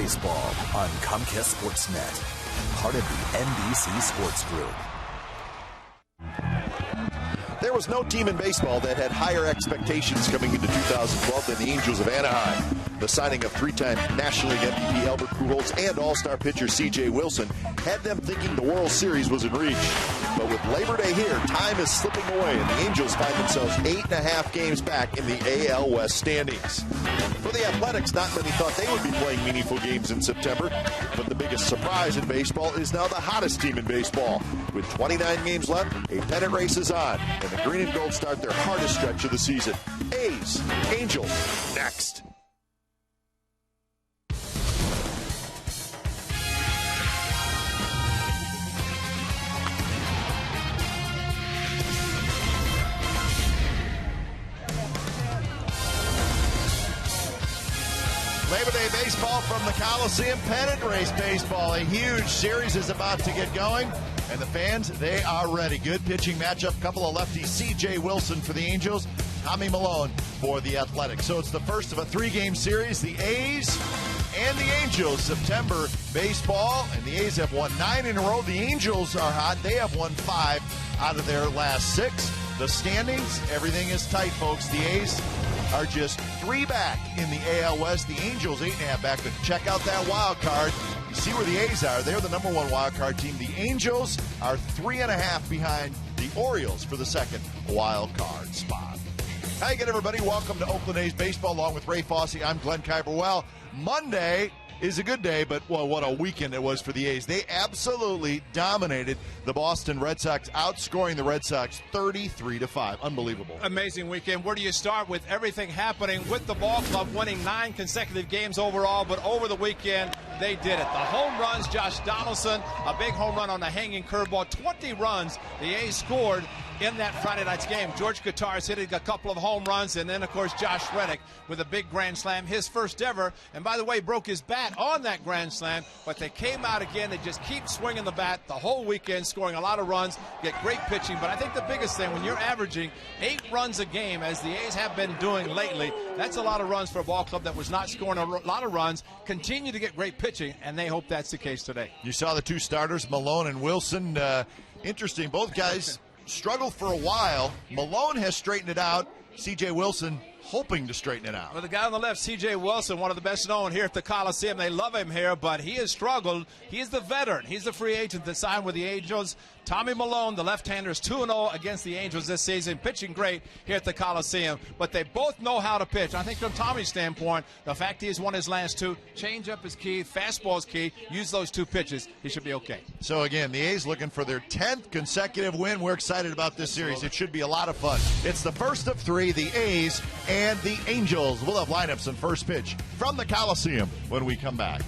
Baseball on Comcast Sportsnet, part of the NBC Sports Group. There was no team in baseball that had higher expectations coming into 2012 than the Angels of Anaheim. The signing of three-time National League MVP Albert Pujols and All-Star pitcher C.J. Wilson had them thinking the World Series was in reach. But with Labor Day here, time is slipping away, and the Angels find themselves 8.5 games back in the AL West standings. For the Athletics, not many thought they would be playing meaningful games in September, but the biggest surprise in baseball is now the hottest team in baseball. With 29 games left, a pennant race is on, and the Green and Gold start their hardest stretch of the season. A's, Angels, next. Labor Day baseball from the Coliseum, pennant race baseball. A huge series is about to get going, and the fans, they are ready. Good pitching matchup. Couple of lefties, C.J. Wilson for the Angels, Tommy Milone for the Athletics. So it's the first of a three-game series. The A's and the Angels, September baseball, and the A's have won 9 in a row. The Angels are hot. They have won 5 out of their last 6. The standings, everything is tight, folks. The A's are just 3 back in the AL West. The Angels 8.5 back. But check out that wild card. You see where the A's are. They're the number 1 wild card team. The Angels are 3.5 behind the Orioles for the second wild card spot. Hi again, everybody. Welcome to Oakland A's baseball along with Ray Fosse. I'm Glenn Kuiper. Well, Monday is a good day, but well, what a weekend it was for the A's. They absolutely dominated the Boston Red Sox, outscoring the Red Sox 33-5. Unbelievable. Amazing weekend. Where do you start with everything happening with the ball club winning 9 consecutive games overall, but over the weekend, they did it. The home runs, Josh Donaldson, a big home run on a hanging curveball, 20 runs the A's scored in that Friday night's game. George Kottaras hitting a couple of home runs, and then, of course, Josh Reddick with a big grand slam, his first ever, and by the way, broke his bat on that grand slam, but they came out again. They just keep swinging the bat the whole weekend, scoring a lot of runs, get great pitching, but I think the biggest thing, when you're averaging 8 runs a game, as the A's have been doing lately, that's a lot of runs for a ball club that was not scoring a lot of runs, continue to get great pitching, and they hope that's the case today. You saw the 2 starters, Milone and Wilson. Interesting, both guys struggled for a while. Milone has straightened it out. C.J. Wilson hoping to straighten it out. Well, the guy on the left, C.J. Wilson, one of the best known here at the Coliseum. They love him here, but he has struggled. He is the veteran. He's the free agent that signed with the Angels. Tommy Milone, the left-hander, is 2-0 against the Angels this season, pitching great here at the Coliseum. But they both know how to pitch. I think from Tommy's standpoint, the fact he has won his last 2, change-up is key, fastball is key. Use those 2 pitches. He should be okay. So, again, the A's looking for their 10th consecutive win. We're excited about this series. It should be a lot of fun. It's the first of 3, the A's and the Angels. We'll have lineups and first pitch from the Coliseum when we come back.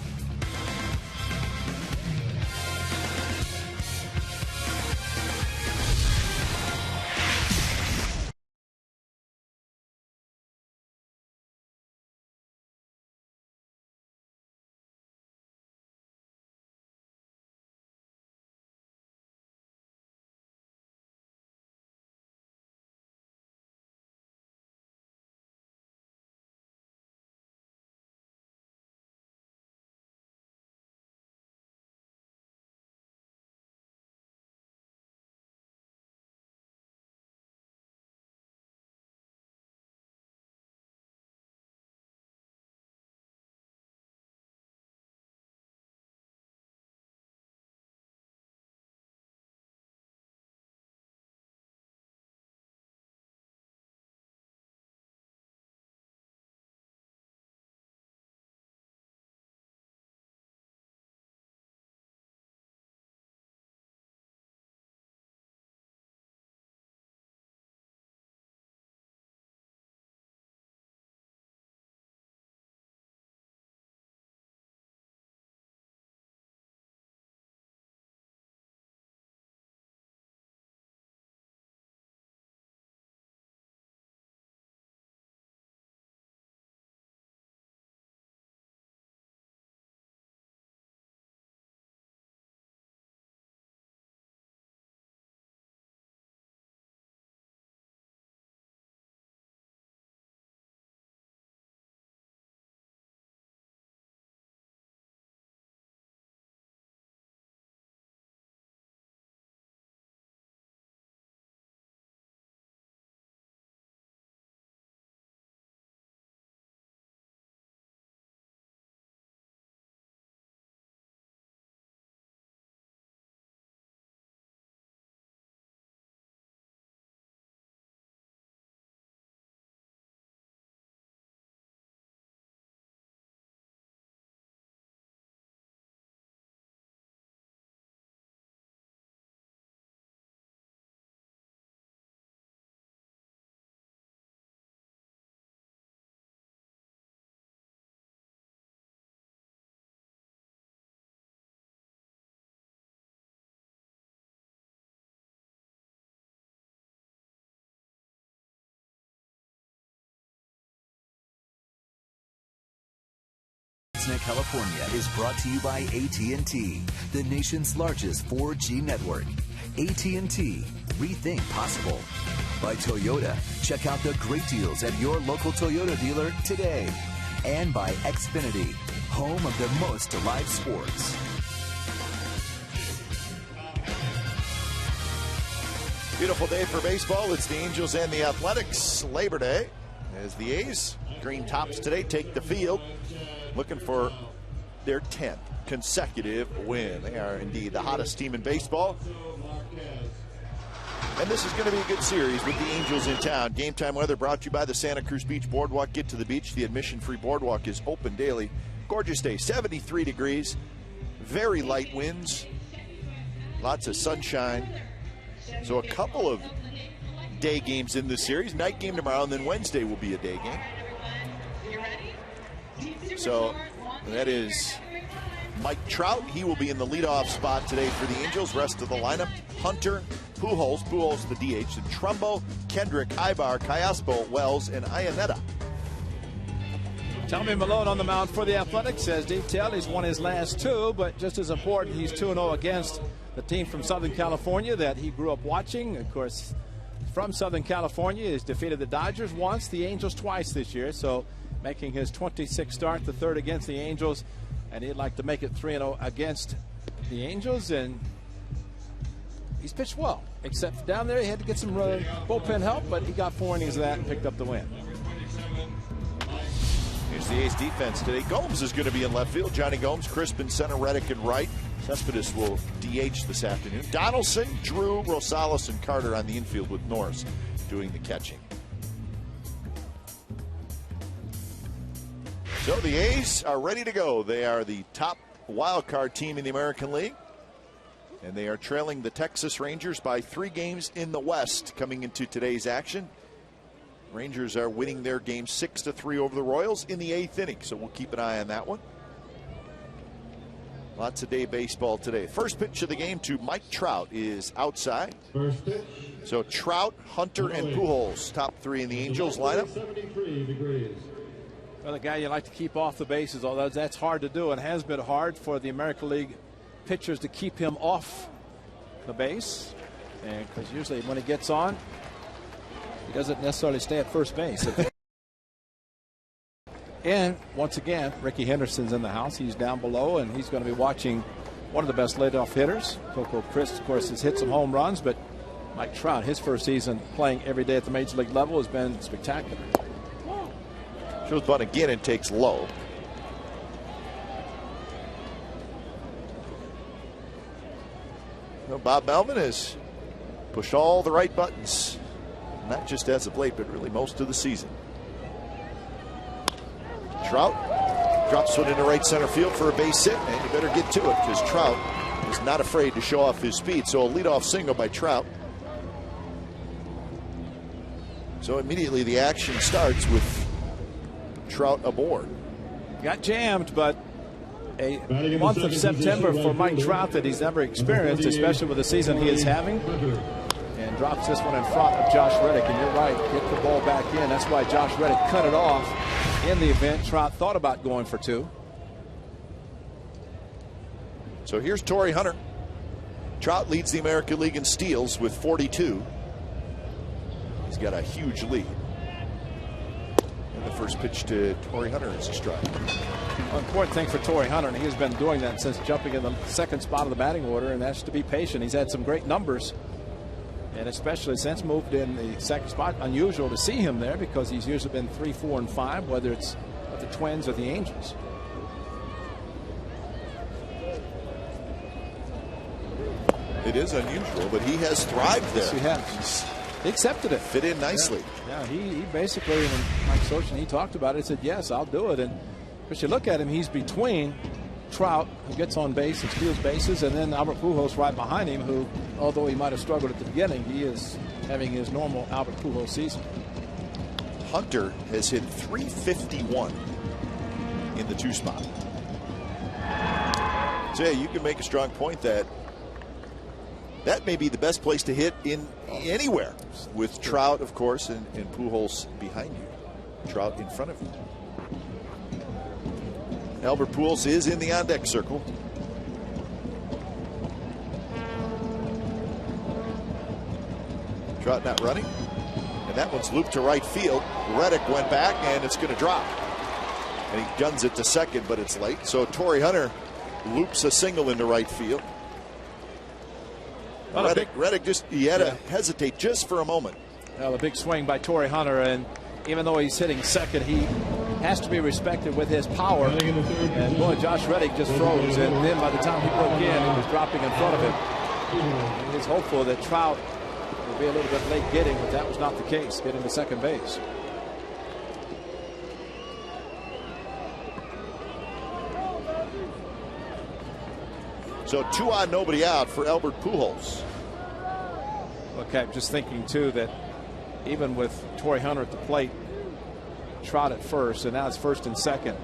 Sportsnet California is brought to you by AT&T, the nation's largest 4G network. AT&T, rethink possible. By Toyota, check out the great deals at your local Toyota dealer today. And by Xfinity, home of the most live sports. Beautiful day for baseball. It's the Angels and the Athletics. Labor Day, as the A's, green tops today, take the field, looking for their 10th consecutive win. They are indeed the hottest team in baseball. And this is going to be a good series with the Angels in town. Game time weather brought to you by the Santa Cruz Beach Boardwalk. Get to the beach. The admission-free boardwalk is open daily. Gorgeous day, 73 degrees, very light winds, lots of sunshine. So a couple of day games in this series. Night game tomorrow, and then Wednesday will be a day game. So that is Mike Trout. He will be in the leadoff spot today for the Angels. Rest of the lineup, Hunter, Pujols the DH, and Trumbo, Kendrick, Ibar, Callaspo, Wells, and Iannetta. Tommy Malone on the mound for the Athletics. As detailed, he's won his last two, but just as important, he's 2-0 against the team from Southern California that he grew up watching. Of course, from Southern California, he's defeated the Dodgers once, the Angels twice this year, so making his 26th start, the third against the Angels, and he'd like to make it 3-0 against the Angels, and he's pitched well, except down there he had to get some bullpen help, but he got 4 innings of that and picked up the win. Here's the A's defense today. Gomes is going to be in left field. Johnny Gomes, Crispin center, Reddick in right. Cespedes will DH this afternoon. Donaldson, Drew, Rosales, and Carter on the infield with Norris doing the catching. So the A's are ready to go. They are the top wild card team in the American League, and they are trailing the Texas Rangers by 3 games in the West coming into today's action. Rangers are winning their game 6-3 over the Royals in the 8th inning, so we'll keep an eye on that one. Lots of day baseball today. First pitch of the game to Mike Trout is outside. First pitch. So Trout, Hunter, and Pujols, top 3 in the Angels lineup. 73 degrees. Well, the guy you like to keep off the bases, although that's hard to do and has been hard for the American League pitchers to keep him off the base. And because usually when he gets on, he doesn't necessarily stay at first base. And once again, Ricky Henderson's in the house. He's down below, and he's going to be watching one of the best leadoff hitters. Coco Chris, of course, has hit some home runs, but Mike Trout, his first season playing every day at the major league level, has been spectacular. Shows bunt again and takes low. Well, Bob Melvin has pushed all the right buttons, not just as of late, but really most of the season. Trout drops one into right center field for a base hit, and you better get to it because Trout is not afraid to show off his speed. So a leadoff single by Trout. So immediately the action starts with Trout aboard. Got jammed, but a month of September for Mike Trout that he's never experienced, especially with the season he is having. And drops this one in front of Josh Reddick. And you're right, get the ball back in. That's why Josh Reddick cut it off in the event Trout thought about going for 2. So here's Torrey Hunter. Trout leads the American League in steals with 42. He's got a huge lead. And the first pitch to Torrey Hunter is a strike. Well, important thing for Torrey Hunter, and he has been doing that since jumping in the second spot of the batting order, and that's to be patient. He's had some great numbers, and especially since moved in the second spot. Unusual to see him there because he's usually been 3, 4, and 5, whether it's with the Twins or the Angels. It is unusual, but he has thrived there. Yes, he has. He accepted it. Fit in nicely. Yeah, he basically, when Mike Sochan, he talked about it, he said, yes, I'll do it. And if you look at him, he's between Trout, who gets on base and steals bases, and then Albert Pujols right behind him, who, although he might have struggled at the beginning, he is having his normal Albert Pujols season. Hunter has hit .351 in the 2 spot. So yeah, you can make a strong point that may be the best place to hit in anywhere, with Trout, of course, and Pujols behind you. Trout in front of you. Albert Pujols is in the on-deck circle. Trout not running. And that one's looped to right field. Reddick went back, and it's going to drop. And he guns it to second, but it's late. So Torrey Hunter loops a single into right field. Reddick just, he had to hesitate just for a moment. Well, a big swing by Torrey Hunter, and even though he's hitting second, he has to be respected with his power. And boy, Josh Reddick just froze, and then by the time he broke in, he was dropping in front of him. He's hopeful that Trout will be a little bit late getting, but that was not the case, getting to second base. So 2 on, nobody out for Albert Pujols. Okay, I'm just thinking too that even with Torrey Hunter at the plate, Trout at first, and now it's first and second.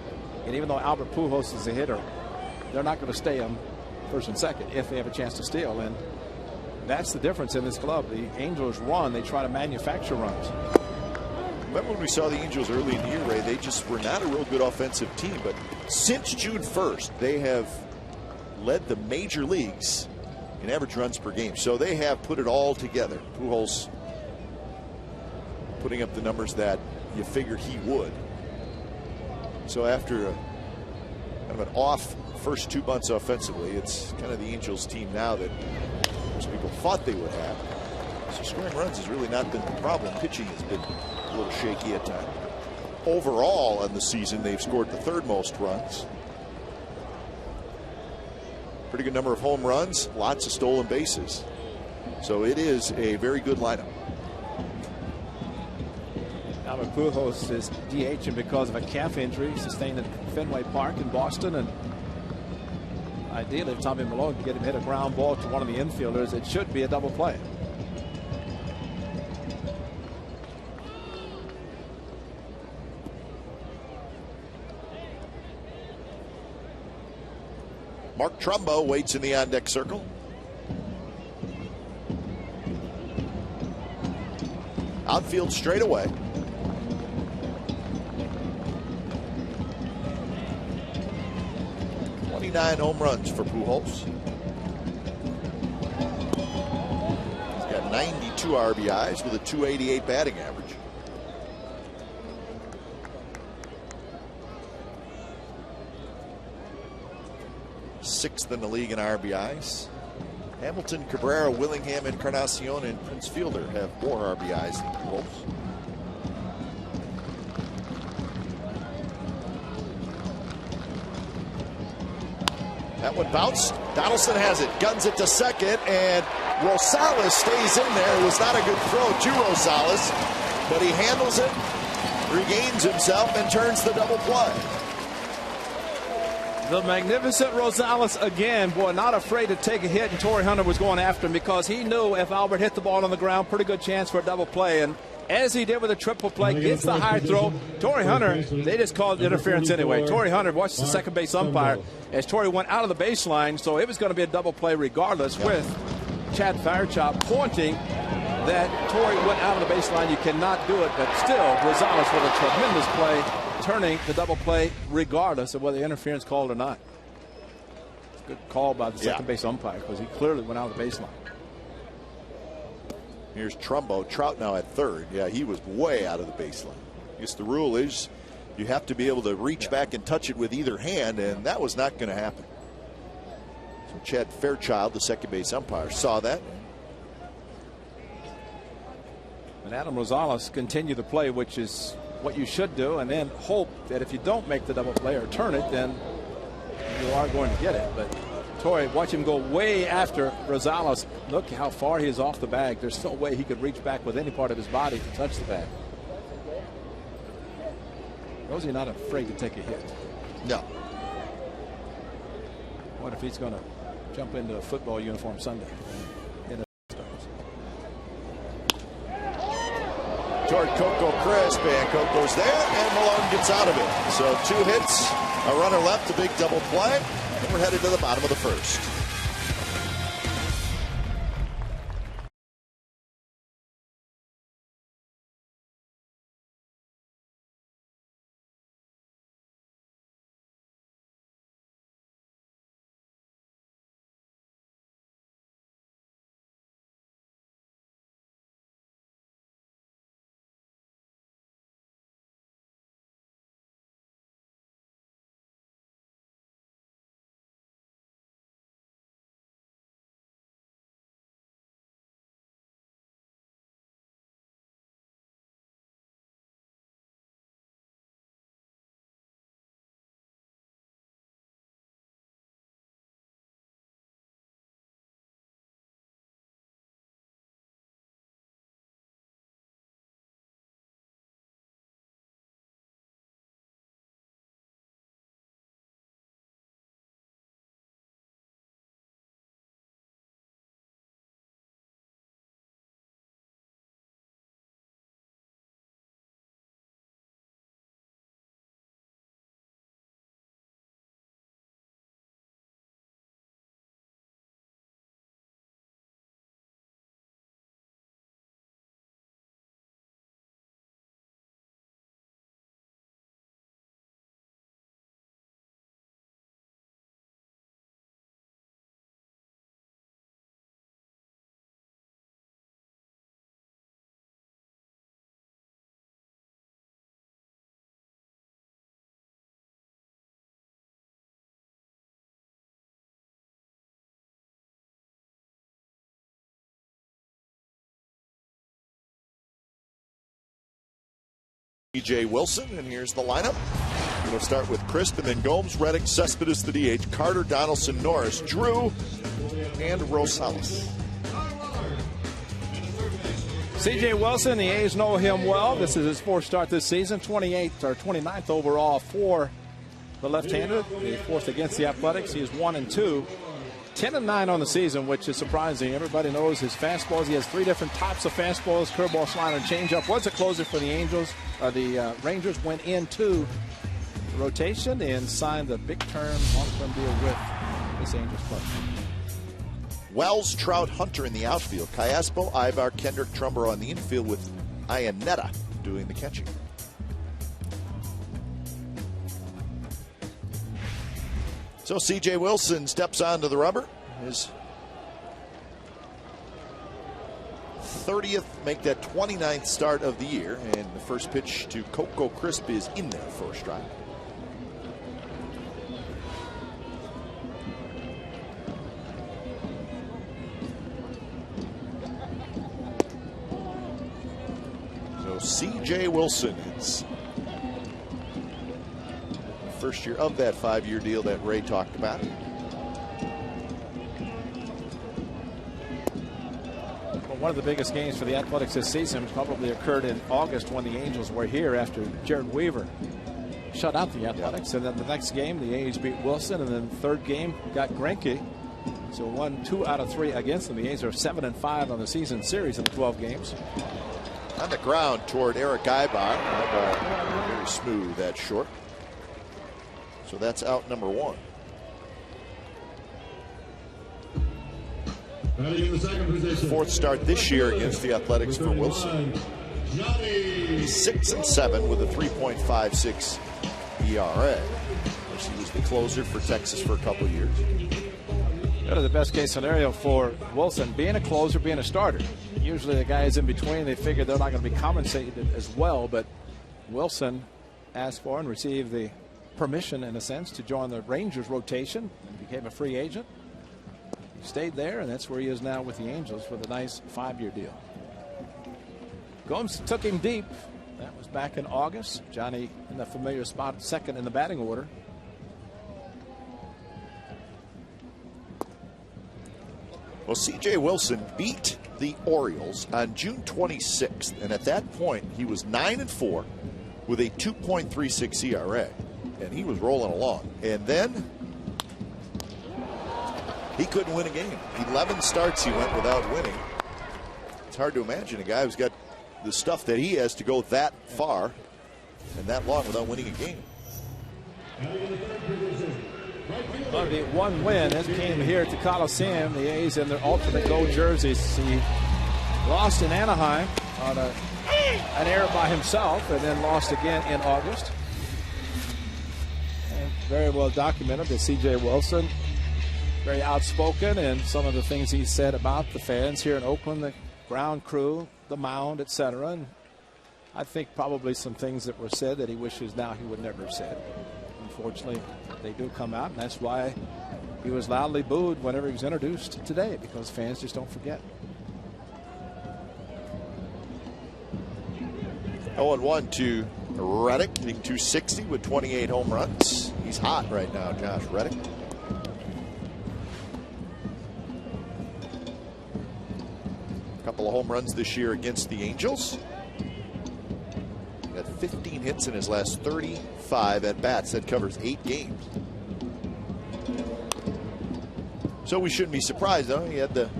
And even though Albert Pujols is a hitter, they're not going to stay him first and second if they have a chance to steal. And that's the difference in this club. The Angels run, they try to manufacture runs. Remember when we saw the Angels early in the year, Ray? They just were not a real good offensive team. But since June 1st, they have led the major leagues in average runs per game. So they have put it all together. Pujols putting up the numbers that you figured he would. So after kind of an off first 2 months offensively, it's kind of the Angels team now that most people thought they would have. So scoring runs has really not been the problem. Pitching has been a little shaky at times. Overall on the season, they've scored the 3rd most runs. Pretty good number of home runs, lots of stolen bases. So it is a very good lineup. Albert Pujols is DHing because of a calf injury sustained at Fenway Park in Boston, and ideally if Tommy Malone can get him hit a ground ball to one of the infielders, it should be a double play. Mark Trumbo waits in the on-deck circle. Outfield straight away. .29 home runs for Pujols. He's got 92 RBIs with a .288 batting average. Sixth in the league in RBIs. Hamilton, Cabrera, Willingham, Encarnacion, and Prince Fielder have more RBIs than Pujols. That one bounced. Donaldson has it, guns it to second, and Rosales stays in there. It was not a good throw to Rosales, but he handles it, regains himself, and turns the double play. The magnificent Rosales again, boy, not afraid to take a hit, and Torrey Hunter was going after him because he knew if Albert hit the ball on the ground, pretty good chance for a double play. And as he did with a triple play, gets the high throw. Torrey Hunter, they just called interference anyway. Torrey Hunter watched the second base umpire as Torrey went out of the baseline, so it was going to be a double play regardless, with Chad Fairchild pointing that Torrey went out of the baseline. You cannot do it, but still, Rosales with a tremendous play, turning the double play regardless of whether interference called or not. Good call by the second base umpire because he clearly went out of the baseline. Here's Trumbo. Trout now at third. Yeah, he was way out of the baseline. I guess the rule is you have to be able to reach back and touch it with either hand, and that was not going to happen. So Chad Fairchild, the second base umpire, saw that. And Adam Rosales continued the play, which is what you should do, and then hope that if you don't make the double play or turn it, then you are going to get it. But Torrey, watch him go way after Rosales. Look how far he is off the bag. There's no way he could reach back with any part of his body to touch the bag. Rosie not afraid to take a hit. No. What if he's going to jump into a football uniform Sunday? Toward Coco Crisp, and Coco's there, and Malone gets out of it. So 2 hits, a runner left, a big double play, and we're headed to the bottom of the first. C.J. Wilson, and here's the lineup. We'll start with Christ, and then Gomes, Reddick, Cespedes, the DH, Carter, Donaldson, Norris, Drew, and Rosales. C.J. Wilson, the A's know him well. This is his fourth start this season, 29th overall for the left-hander. The fourth against the Athletics. He is 1-2, 10-9 on the season, which is surprising. Everybody knows his fastballs. He has three different types of fastballs: curveball, slider, and changeup. Was a closer for the Angels. The Rangers went into rotation and signed a big-term, long-term deal with this Angels club. Wells, Trout, Hunter in the outfield. Callaspo, Ibar, Kendrick, Trumbo on the infield, with Iannetta doing the catching. So C.J. Wilson steps onto the rubber. His 30th, make that 29th start of the year. And the first pitch to Coco Crisp is in there for a strike. C.J. Wilson is the first year of that 5-year deal that Ray talked about. Well, one of the biggest games for the Athletics this season probably occurred in August when the Angels were here after Jared Weaver shut out the Athletics. And then the next game, the A's beat Wilson, and then the third game got Greinke. So won 2 out of 3 against them. The A's are 7-5 on the season series in the 12 games. On the ground toward Eric Ibar. Ibar very smooth at short. So that's out number 1. Fourth start this year against the Athletics for Wilson. He's 6-7 with a 3.56 ERA. Of course, he was the closer for Texas for a couple of years. That is the best case scenario for Wilson, being a closer, being a starter. Usually the guys in between, they figure they're not going to be compensated as well, but Wilson asked for and received the permission, in a sense, to join the Rangers rotation and became a free agent. He stayed there, and that's where he is now with the Angels with a nice 5-year deal. Gomes took him deep. That was back in August. Johnny in the familiar spot, second in the batting order. Well, C.J. Wilson beat the Orioles on June 26th, and at that point he was 9-4 with a 2.36 ERA, and he was rolling along. And then he couldn't win a game. 11 starts he went without winning. It's hard to imagine a guy who's got the stuff that he has to go that far and that long without winning a game. Well, the one win that came here at the Coliseum. The A's in their alternate gold jerseys. He lost in Anaheim on an error by himself, and then lost again in August. And very well documented that C.J. Wilson, very outspoken, and some of the things he said about the fans here in Oakland, the ground crew, the mound, etc. And I think probably some things that were said that he wishes now he would never have said. Unfortunately, they do come out, and that's why he was loudly booed whenever he was introduced today, because fans just don't forget. 0-1 to Reddick, hitting .260 with 28 home runs. He's hot right now, Josh Reddick. A couple of home runs this year against the Angels. Got 15 hits in his last 35 at-bats. That covers 8 games. So we shouldn't be surprised, though. He had the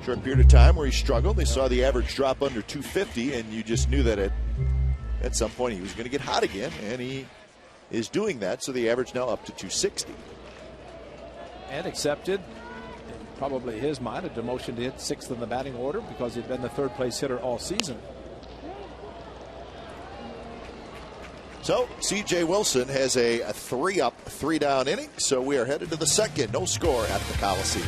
short period of time where he struggled. They saw the average drop under 250, and you just knew that at some point he was going to get hot again, and he is doing that. So the average now up to 260. And accepted, probably his mind, a demotion to hit 6th in the batting order because he'd been the 3rd place hitter all season. So C.J. Wilson has a 3-up, 3-down inning. So we are headed to the second. No score at the Coliseum.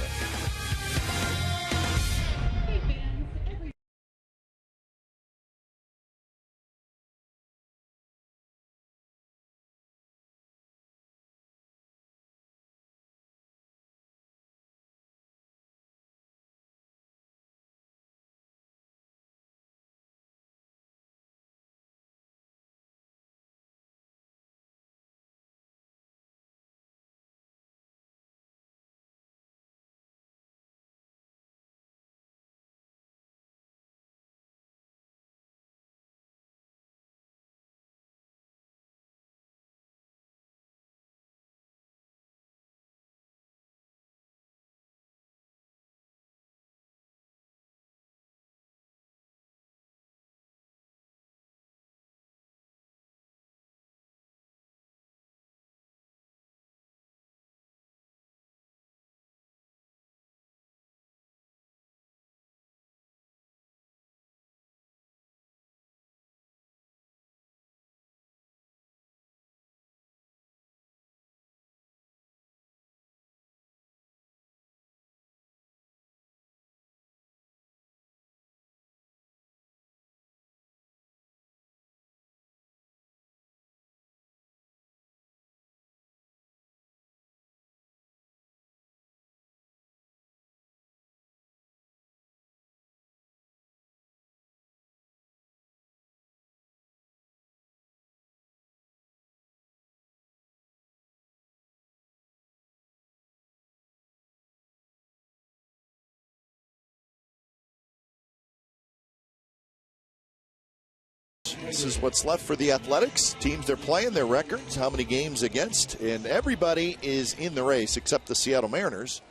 This is what's left for the Athletics. Teams they're playing, their records, how many games against, and everybody is in the race except the Seattle Mariners.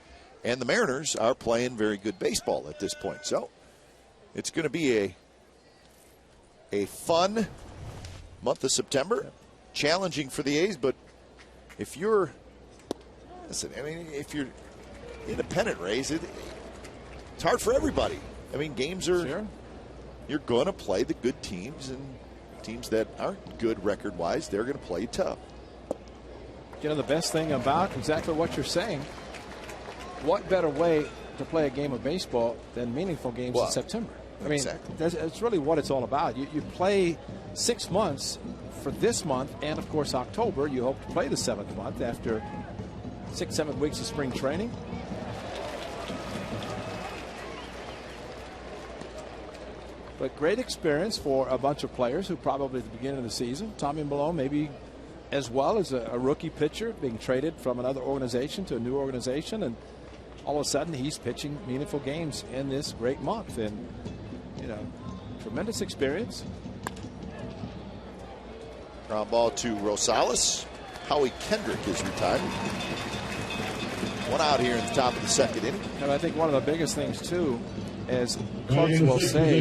And the Mariners are playing very good baseball at this point. So it's going to be a fun month of September, challenging for the A's. But if you're, listen, I mean, if you're in a pennant race, it's hard for everybody. I mean, games are, sure. You're going to play the good teams, and teams that aren't good record-wise, they're going to play tough. You know, the best thing about exactly what you're saying, what better way to play a game of baseball than meaningful games in September? I mean, exactly. That's really what it's all about. You play 6 months for this month, and of course October. You hope to play the 7th month after 6-7 weeks of spring training. But great experience for a bunch of players who probably at the beginning of the season, Tommy Milone maybe as well as a rookie pitcher being traded from another organization to a new organization, and all of a sudden he's pitching meaningful games in this great month. And, you know, tremendous experience. Ground ball to Rosales. Howie Kendrick is retired. One out here in the top of the 2nd inning. And I think one of the biggest things, too, as folks will say,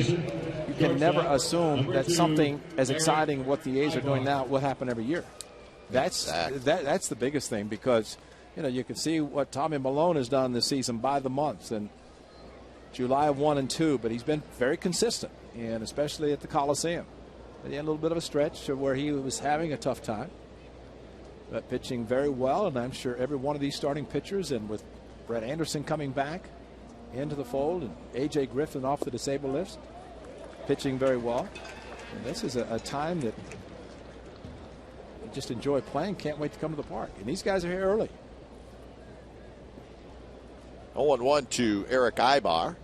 you can never assume that something as exciting what the A's are doing now will happen every year. That's the biggest thing, because, you know, you can see what Tommy Milone has done this season by the months, and July 1 and 2, but he's been very consistent, and especially at the Coliseum. But he had a little bit of a stretch where he was having a tough time, but pitching very well, and I'm sure every one of these starting pitchers, and with Brett Anderson coming back into the fold and A.J. Griffin off the disabled list, pitching very well. And this is a time that you just enjoy playing, can't wait to come to the park. And these guys are here early. 0-1 to Eric Ibar.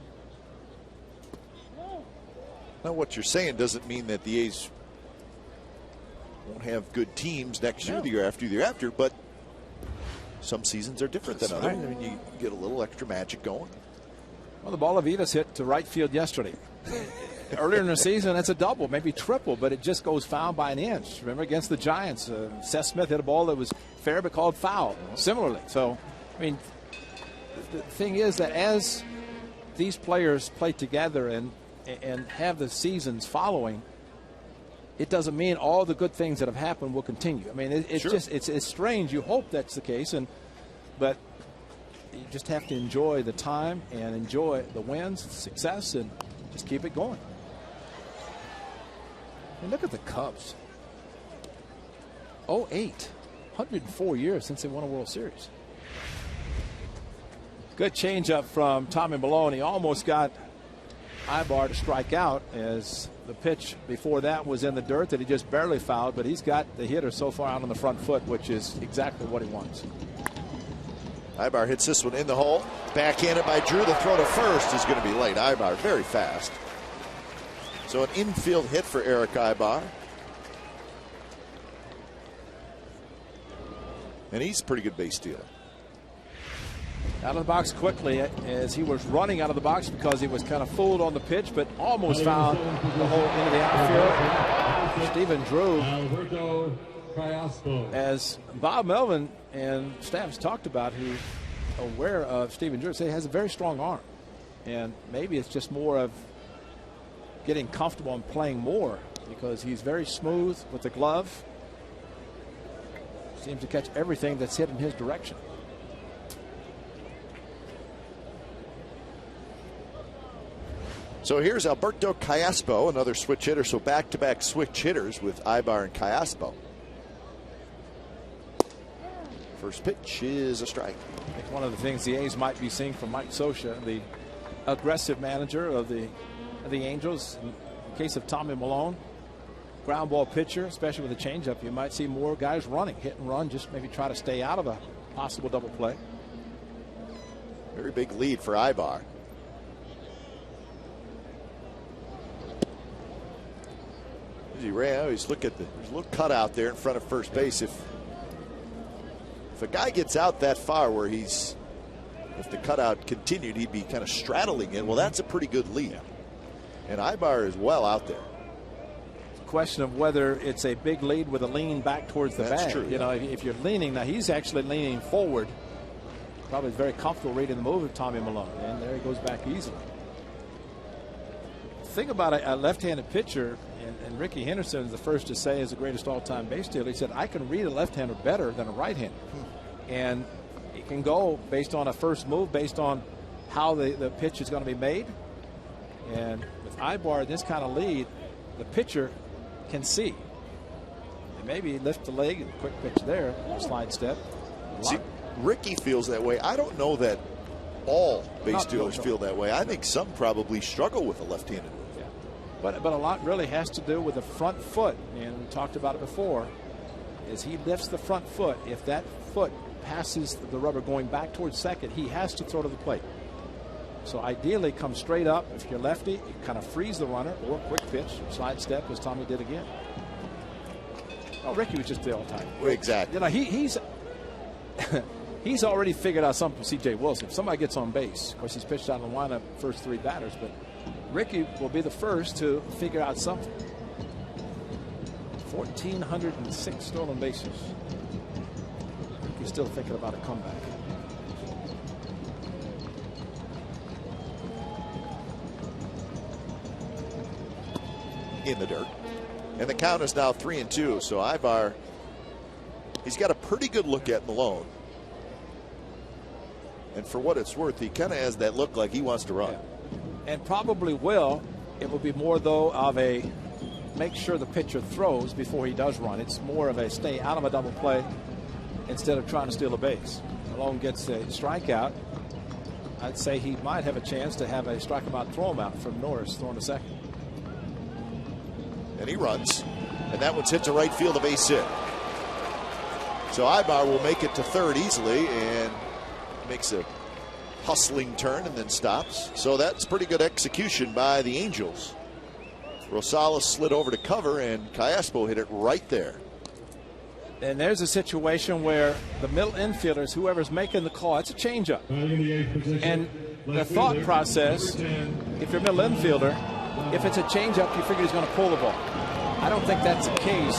Now, what you're saying doesn't mean that the A's won't have good teams next year, the year after, but some seasons are different than others. Right. I mean, you get a little extra magic going. Well, the ball of Vita's hit to right field yesterday. Earlier in the season, that's a double, maybe triple, but it just goes foul by an inch. Remember against the Giants, Seth Smith hit a ball that was fair but called foul similarly. So, I mean, the thing is that as these players play together and have the seasons following, it doesn't mean all the good things that have happened will continue. I mean, it's sure. just it's strange. You hope that's the case, but you just have to enjoy the time and enjoy the wins, the success, and just keep it going. And look at the Cubs. 08, 104 years since they won a World Series. Good changeup from Tommy Milone. He almost got Ibar to strike out, as the pitch before that was in the dirt that he just barely fouled, but he's got the hitter so far out on the front foot, which is exactly what he wants. Ibar hits this one in the hole. Backhanded by Drew. The throw to first is going to be late. Ibar very fast. So an infield hit for Eric Ibar. And he's a pretty good base stealer. Out of the box quickly as he was running out of the box because he was kind of fooled on the pitch, but almost found the hole into the outfield. Stephen Drew, as Bob Melvin and staffs talked about, who's aware of Stephen Drew, say he has a very strong arm. And maybe it's just more of getting comfortable and playing more, because he's very smooth with the glove. Seems to catch everything that's hit in his direction. So here's Alberto Callaspo, another switch hitter. So back-to-back switch hitters with Ibar and Callaspo. First pitch is a strike. I think one of the things the A's might be seeing from Mike Scioscia, the aggressive manager of the Angels, in the case of Tommy Milone, ground ball pitcher, especially with a changeup, you might see more guys running, hit and run, just maybe try to stay out of a possible double play. Very big lead for Ibar. As he ran, always look at there's a little cutout there in front of first base. If a guy gets out that far where if the cutout continued, he'd be kind of straddling it. Well, that's a pretty good lead. And Ibar is well out there. question of whether it's a big lead with a lean back towards the That's bag. true, You know, if you're leaning, now he's actually leaning forward. Probably very comfortable reading the move of Tommy Milone. And there he goes back easily. The thing about a left-handed pitcher, and Ricky Henderson is the first to say is the greatest all-time base stealer. He said, I can read a left-hander better than a right-hander. And it can go based on a first move, based on how the pitch is going to be made. And with Ibar in this kind of lead, the pitcher can see. And maybe lift the leg, and quick pitch there, slide step. See, Ricky feels that way. I don't know that all base stealers feel that way. I think some probably struggle with a left-handed move. Yeah. But a lot really has to do with the front foot. And we talked about it before. As he lifts the front foot, if that foot passes the rubber going back towards second, he has to throw to the plate. So ideally, come straight up. If you're lefty, you kind of freeze the runner, or quick pitch, slide step, as Tommy did again. Oh, Ricky was just there all the time. Exactly. You know, he's he's already figured out something from C.J. Wilson. If somebody gets on base, of course, he's pitched out in the lineup first 3 batters, but Ricky will be the first to figure out something. 1,406 stolen bases. He's still thinking about a comeback. In the dirt. And the count is now 3-2. So Ibar, he's got a pretty good look at Milone. And for what it's worth, he kind of has that look like he wants to run. Yeah. And probably will. It will be more, though, of a make sure the pitcher throws before he does run. It's more of a stay out of a double play instead of trying to steal a base. Milone gets a strikeout. I'd say he might have a chance to have a strike him out, throw him out from Norris, throwing to second. And he runs. And that one's hit to right field, a base hit. So Ibar will make it to third easily and makes a hustling turn and then stops. So that's pretty good execution by the Angels. Rosales slid over to cover, and Callaspo hit it right there. And there's a situation where the middle infielders, whoever's making the call, it's a changeup. And the thought process, if you're a middle infielder, if it's a changeup, you figure he's going to pull the ball. I don't think that's the case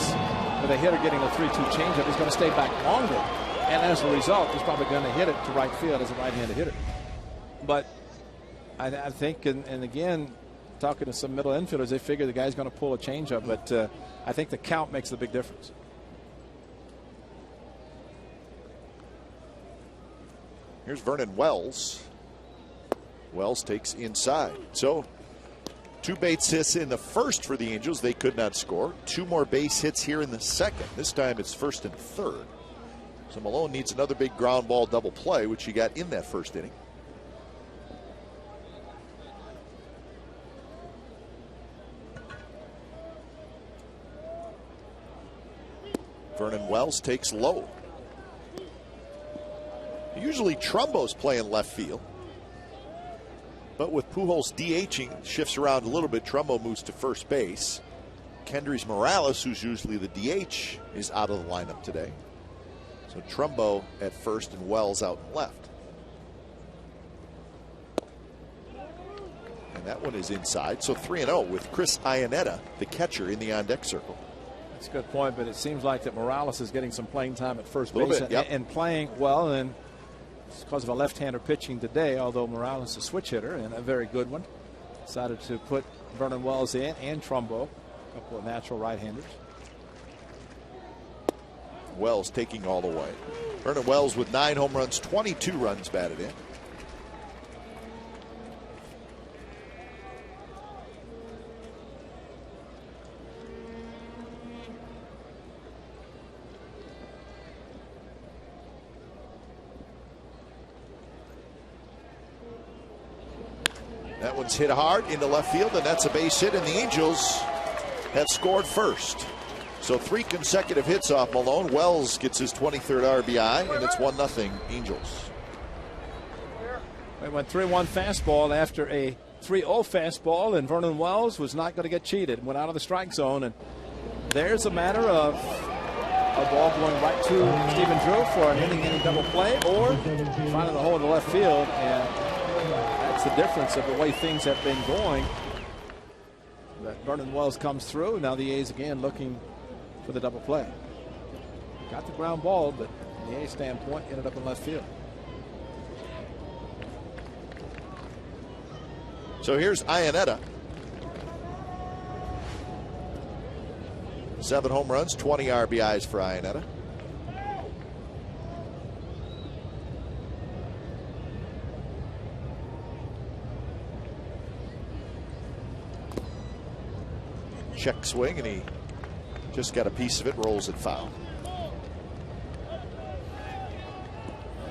with a hitter getting a 3-2 changeup. He's going to stay back longer. And as a result, he's probably going to hit it to right field as a right-handed hitter. But I think, and again, talking to some middle infielders, they figure the guy's going to pull a changeup. But I think the count makes the big difference. Here's Vernon Wells. Wells takes inside. So 2 base hits in the first for the Angels. They could not score. 2 more base hits here in the second. This time it's first and third. So Milone needs another big ground ball double play, which he got in that first inning. Vernon Wells takes low. Usually Trumbo's playing left field. But with Pujols DHing, shifts around a little bit. Trumbo moves to first base. Kendrys Morales, who's usually the DH, is out of the lineup today. So Trumbo at first and Wells out and left. And that one is inside. So 3-0 with Chris Iannetta, the catcher, in the on-deck circle. That's a good point, but it seems like that Morales is getting some playing time at first base and playing well. And it's because of a left-hander pitching today, although Morales is a switch hitter and a very good one. Decided to put Vernon Wells in and Trumbo, a couple of natural right-handers. Wells taking all the way. Vernon Wells with 9 home runs, 22 runs batted in. That one's hit hard into left field, and that's a base hit, and the Angels have scored first. So 3 consecutive hits off Milone. Wells gets his 23rd RBI, and it's 1-0 Angels. It went 3-1 fastball after a 3-0 fastball, and Vernon Wells was not going to get cheated. Went out of the strike zone, and there's a matter of a ball going right to Stephen Drew for an inning double play, or finding the hole in the left field, and that's the difference of the way things have been going. that Vernon Wells comes through. Now the A's again looking for the double play. Got the ground ball, but from the A's standpoint, ended up in left field. So here's Iannetta. 7 home runs, 20 RBIs for Iannetta. Check swing, and he just got a piece of it, rolls it foul.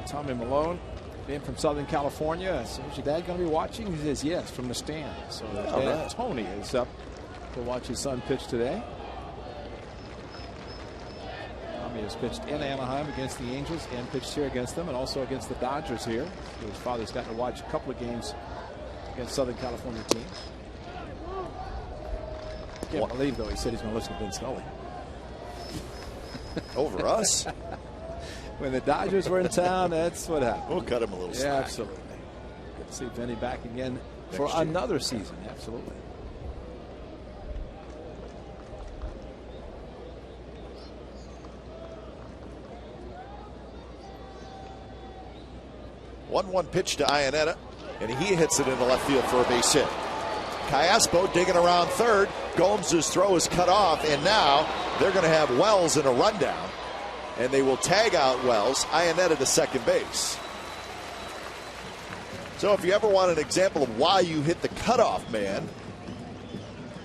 Tommy Malone, being from Southern California, I said, is your dad going to be watching? He says yes, from the stand. So dad, Tony, is up to watch his son pitch today. Tommy has pitched in Anaheim against the Angels and pitched here against them, and also against the Dodgers here. So his father's gotten to watch a couple of games against Southern California teams. Can't believe, though, he said he's going to listen to Vin Scully. Over us? When the Dodgers were in town, that's what happened. We'll cut him a little slack. Yeah, absolutely. Good to see Vinny back again for another season. Absolutely. One pitch to Iannetta, and he hits it into left field for a base hit. Callaspo digging around third. Gomes' throw is cut off, and now they're going to have Wells in a rundown, and they will tag out Wells. Iannetta to second base. So if you ever want an example of why you hit the cutoff man,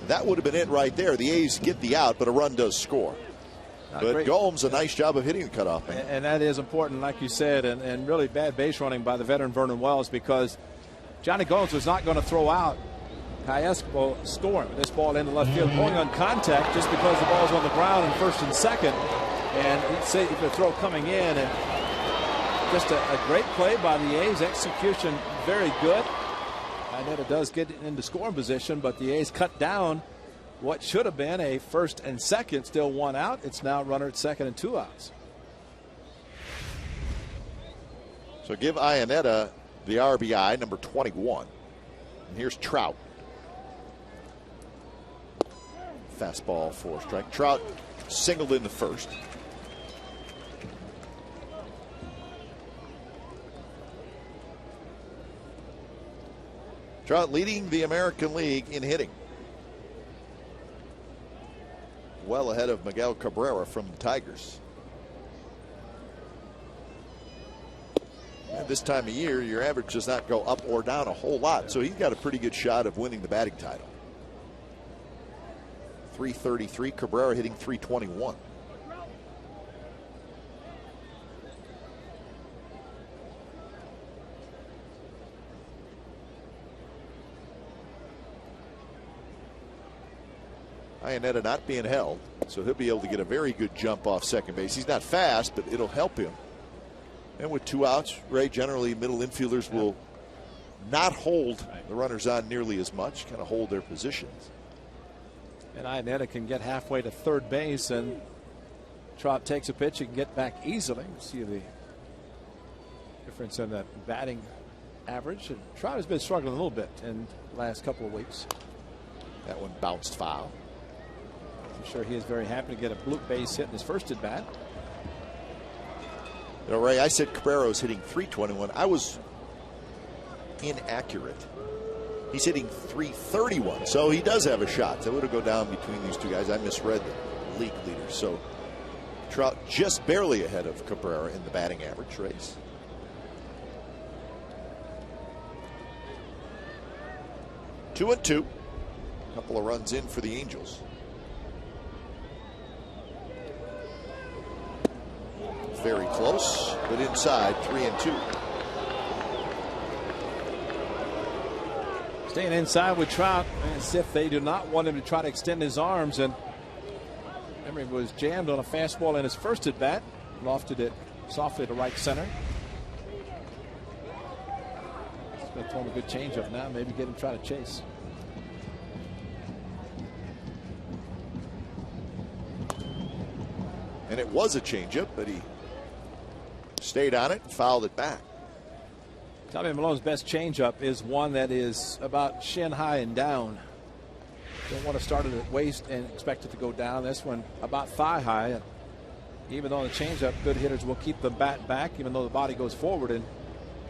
that would have been it right there. The A's get the out, but a run does score. But Gomes, a nice job of hitting the cutoff man. And that is important, like you said, and really bad base running by the veteran Vernon Wells, because Johnny Gomes was not going to throw out Callaspo scoring with this ball into left field, going on contact just because the ball's on the ground in first and second. And he'd say the throw coming in, and just a great play by the A's. Execution very good. Iannetta does get into scoring position, but the A's cut down what should have been a first and second, still 1 out. It's now runner at second and 2 outs. So give Iannetta the RBI, number 21. And here's Trout. Fastball for strike. Trout singled in the first. Trout leading the American League in hitting. Well ahead of Miguel Cabrera from the Tigers. And this time of year, your average does not go up or down a whole lot, so he's got a pretty good shot of winning the batting title. 333, Cabrera hitting 321. Iannetta not being held, so he'll be able to get a very good jump off second base. He's not fast, but it'll help him. And with 2 outs, Ray, generally middle infielders will not hold the runners on nearly as much, kind of hold their positions. And Iannetta can get halfway to third base, and Trout takes a pitch, he can get back easily. See the difference in that batting average. And Trout has been struggling a little bit in the last couple of weeks. That one bounced foul. I'm sure he is very happy to get a blue base hit in his first at bat. You know, Ray, I said Cabrera was hitting 321. I was inaccurate. He's hitting 331, so he does have a shot. So it would go down between these two guys. I misread the league leader. So Trout just barely ahead of Cabrera in the batting average race. Two and two. A couple of runs in for the Angels. Very close, but inside, 3-2. Staying inside with Trout, as if they do not want him to try to extend his arms. And Emery was jammed on a fastball in his first at bat, lofted it softly to right center. He's going to throw him a good changeup now, maybe get him to try to chase. And it was a changeup, but he stayed on it and fouled it back. Tommy Malone's best changeup is one that is about shin high and down. Don't want to start it at waist and expect it to go down. This one about thigh high. And even though the changeup, good hitters will keep the bat back, even though the body goes forward and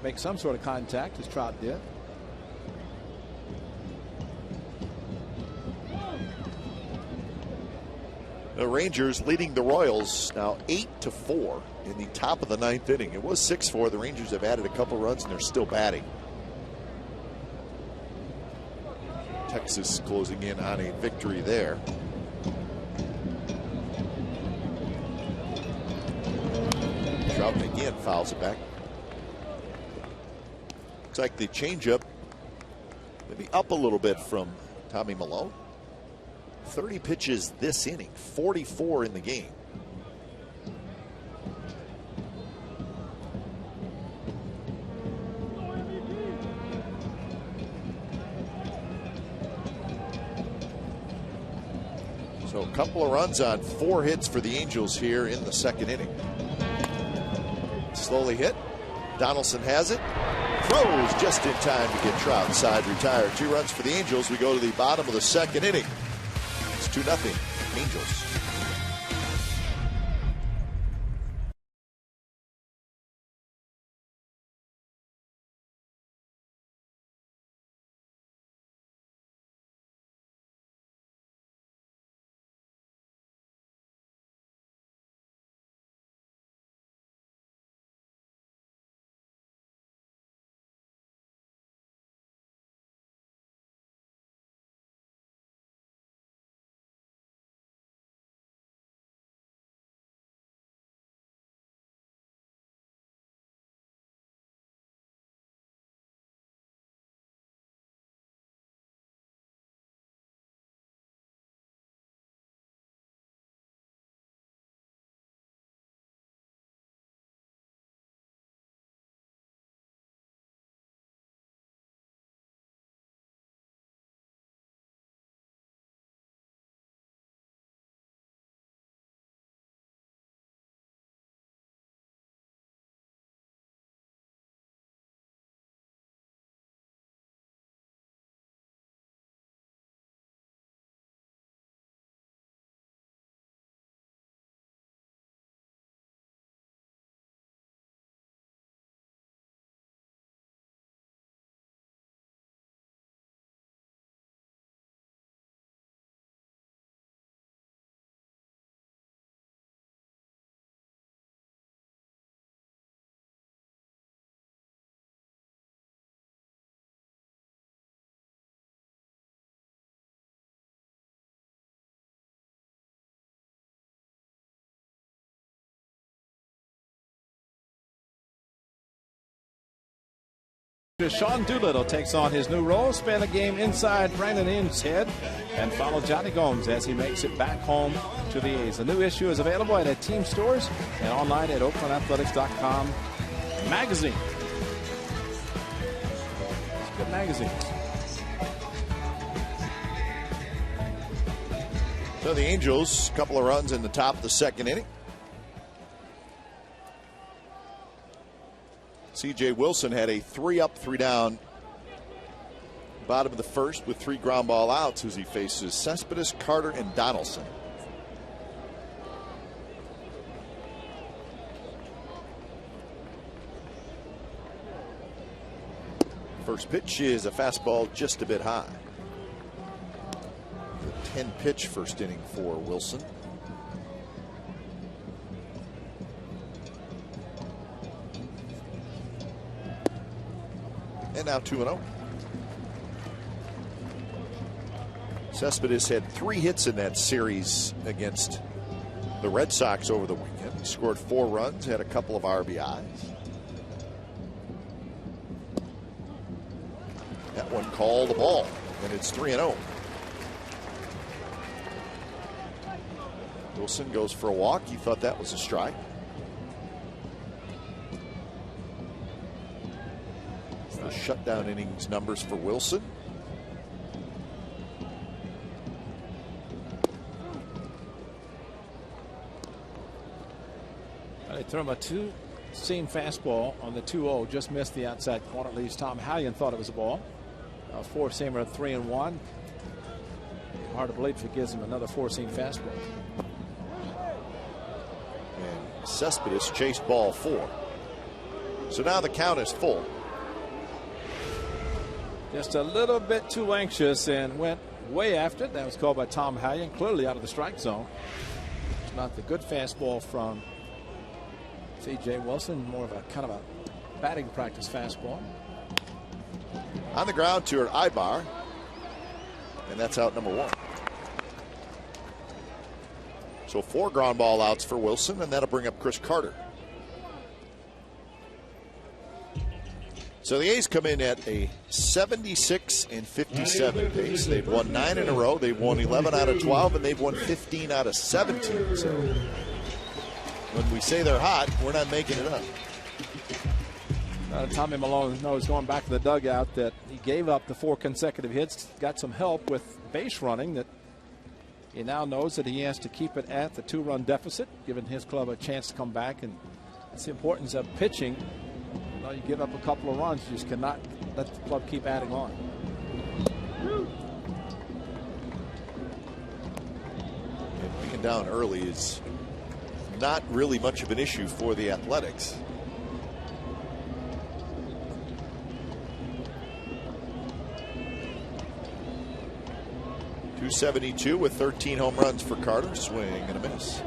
make some sort of contact, as Trout did. The Rangers leading the Royals now 8-4 in the top of the 9th inning. It was 6-4. The Rangers have added a couple runs and they're still batting. Texas closing in on a victory there. Trout again fouls it back. Looks like the changeup maybe up a little bit from Tommy Milone. 30 pitches this inning, 44 in the game. So a couple of runs on 4 hits for the Angels here in the 2nd inning. Slowly hit. Donaldson has it. Throws just in time to get Trout side retired. 2 runs for the Angels. We go to the bottom of the 2nd inning. It's 2-0 Angels. Sean Doolittle takes on his new role, spin a game inside Brandon Inge's head, and follow Johnny Gomes as he makes it back home to the A's. The new issue is available at team stores and online at OaklandAthletics.com magazine. It's good magazines. So the Angels, a couple of runs in the top of the 2nd inning. C.J. Wilson had a 3-up, 3-down bottom of the 1st with 3 ground ball outs as he faces Cespedes, Carter, and Donaldson. First pitch is a fastball just a bit high. The 10-pitch first inning for Wilson. And now 2-0. Cespedes had 3 hits in that series against the Red Sox over the weekend. He scored 4 runs, had a couple of RBIs. That one called the ball, and it's 3-0. Wilson goes for a walk. He thought that was a strike. The shutdown innings numbers for Wilson. They threw him a 2-seam fastball on the 2-0. Just missed the outside corner. At least Tom Hallion thought it was a ball. 4-seamer, 3-1. Hard to believe if he gives him another four-seam fastball. And Cespedes chased ball 4. So now the count is full. Just a little bit too anxious and went way after it. That was called by Tom Hallion, clearly out of the strike zone. It's not the good fastball from C.J. Wilson, more of a kind of a batting practice fastball. On the ground to Ibar, and that's out number 1. So 4 ground ball outs for Wilson, and that'll bring up Chris Carter. So the A's come in at a 76-57 pace. They've won 9 in a row. They've won 11 out of 12, and they've won 15 out of 17. So when we say they're hot, we're not making it up. Tommy Malone knows, going back to the dugout, that he gave up the 4 consecutive hits, got some help with base running, that he now knows that he has to keep it at the 2-run deficit, giving his club a chance to come back. And that's the importance of pitching. You give up a couple of runs, you just cannot let the club keep adding on. And being down early is not really much of an issue for the Athletics. .272 with 13 home runs for Carter. Swing and a miss.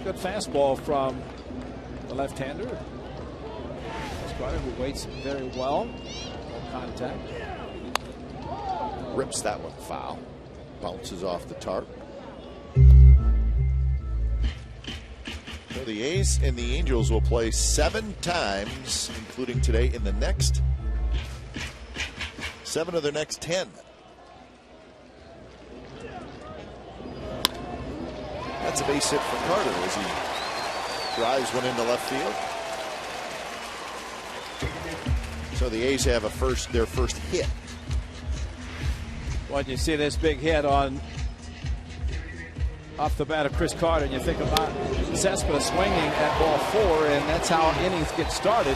Good fastball from the left-hander. Carter, who waits very well. No contact. Rips that one foul. Bounces off the tarp. So the A's and the Angels will play 7 times, including today, in the next 7 of their next 10. That's a base hit for Carter as he drives one into left field. So the A's have their first hit. When you see this big hit off the bat of Chris Carter, and you think about Cespedes swinging at ball 4, and that's how innings get started.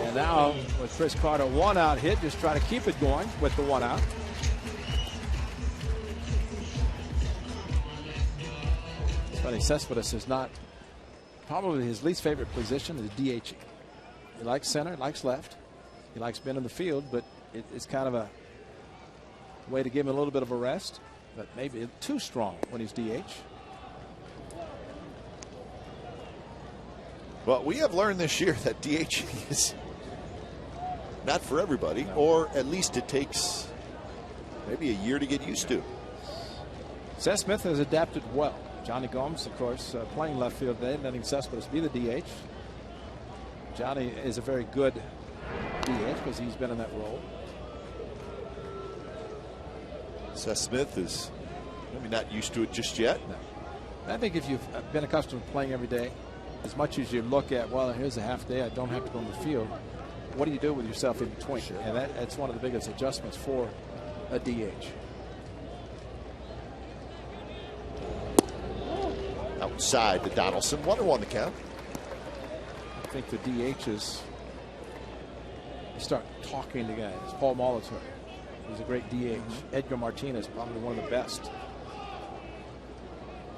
And now with Chris Carter, 1-out hit, just try to keep it going with the 1 out. Cespedes is not, probably his least favorite position is DH. He likes center, likes left. He likes being in the field, but it's kind of a way to give him a little bit of a rest, but maybe too strong when he's DH. Well, we have learned this year that DH is not for everybody, or at least it takes maybe a year to get used to. Seth Smith has adapted well. Johnny Gomes, of course, playing left field today, letting Cespedes be the DH. Johnny is a very good DH because he's been in that role. Seth Smith is maybe not used to it just yet. No. I think if you've been accustomed to playing every day, as much as you look at, well, here's a half day, I don't have to go on the field, what do you do with yourself in between? Sure. And that's one of the biggest adjustments for a DH. Outside to Donaldson, 1-1 the count. I think the DHs, you start talking to guys. Paul Molitor, he's a great DH. Edgar Martinez, probably one of the best.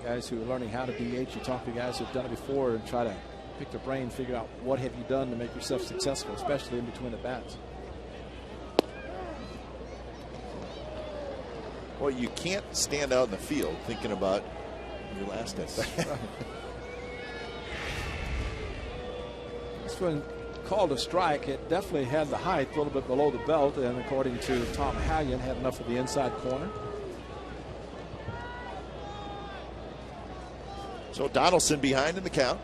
Guys who are learning how to DH, you talk to guys who've done it before and try to pick their brain, figure out what have you done to make yourself successful, especially in between the bats. Well, you can't stand out in the field thinking about your last at bat. Right. This one called a strike. It definitely had the height a little bit below the belt, and according to Tom Hallion, had enough of the inside corner. So Donaldson behind in the count.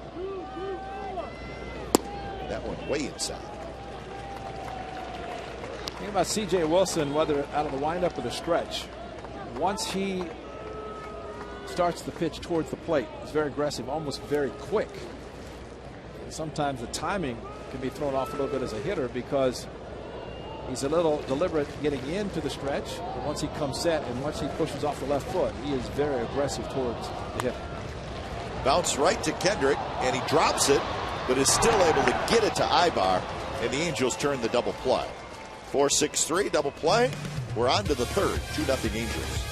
That one way inside. Think about C.J. Wilson, whether out of the windup or the stretch. Once he starts the pitch towards the plate, he's very aggressive, almost very quick. And sometimes the timing can be thrown off a little bit as a hitter because he's a little deliberate getting into the stretch. But once he comes set and once he pushes off the left foot, he is very aggressive towards the hitter. Bounce right to Kendrick, and he drops it, but is still able to get it to Ibar and the Angels turn the double play. 4-6-3 double play. We're on to the third. 2-0 Angels.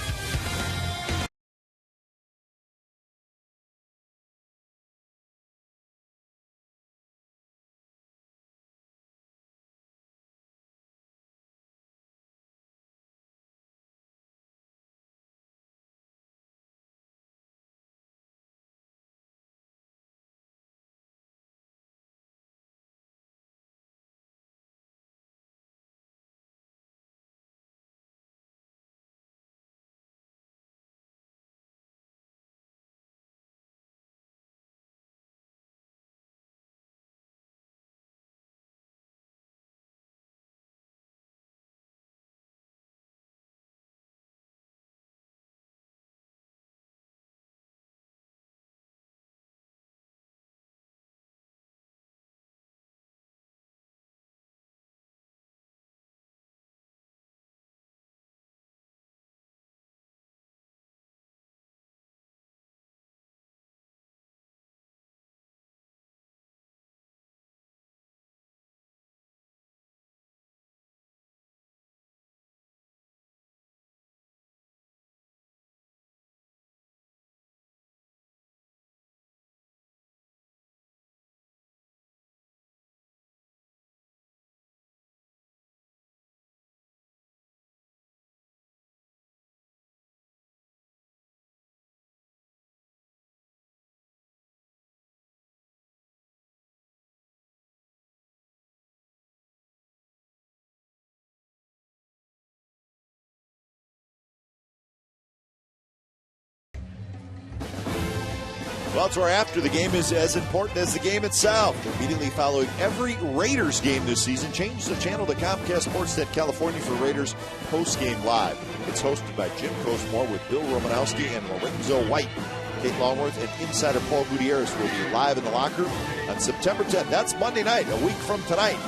Well, it's where after the game is as important as the game itself. Immediately following every Raiders game this season, change the channel to Comcast Sportsnet California for Raiders Post-Game Live. It's hosted by Jim Cosmore with Bill Romanowski and Lorenzo White. Kate Longworth and insider Paul Gutierrez will be live in the locker room on September 10th. That's Monday night, a week from tonight.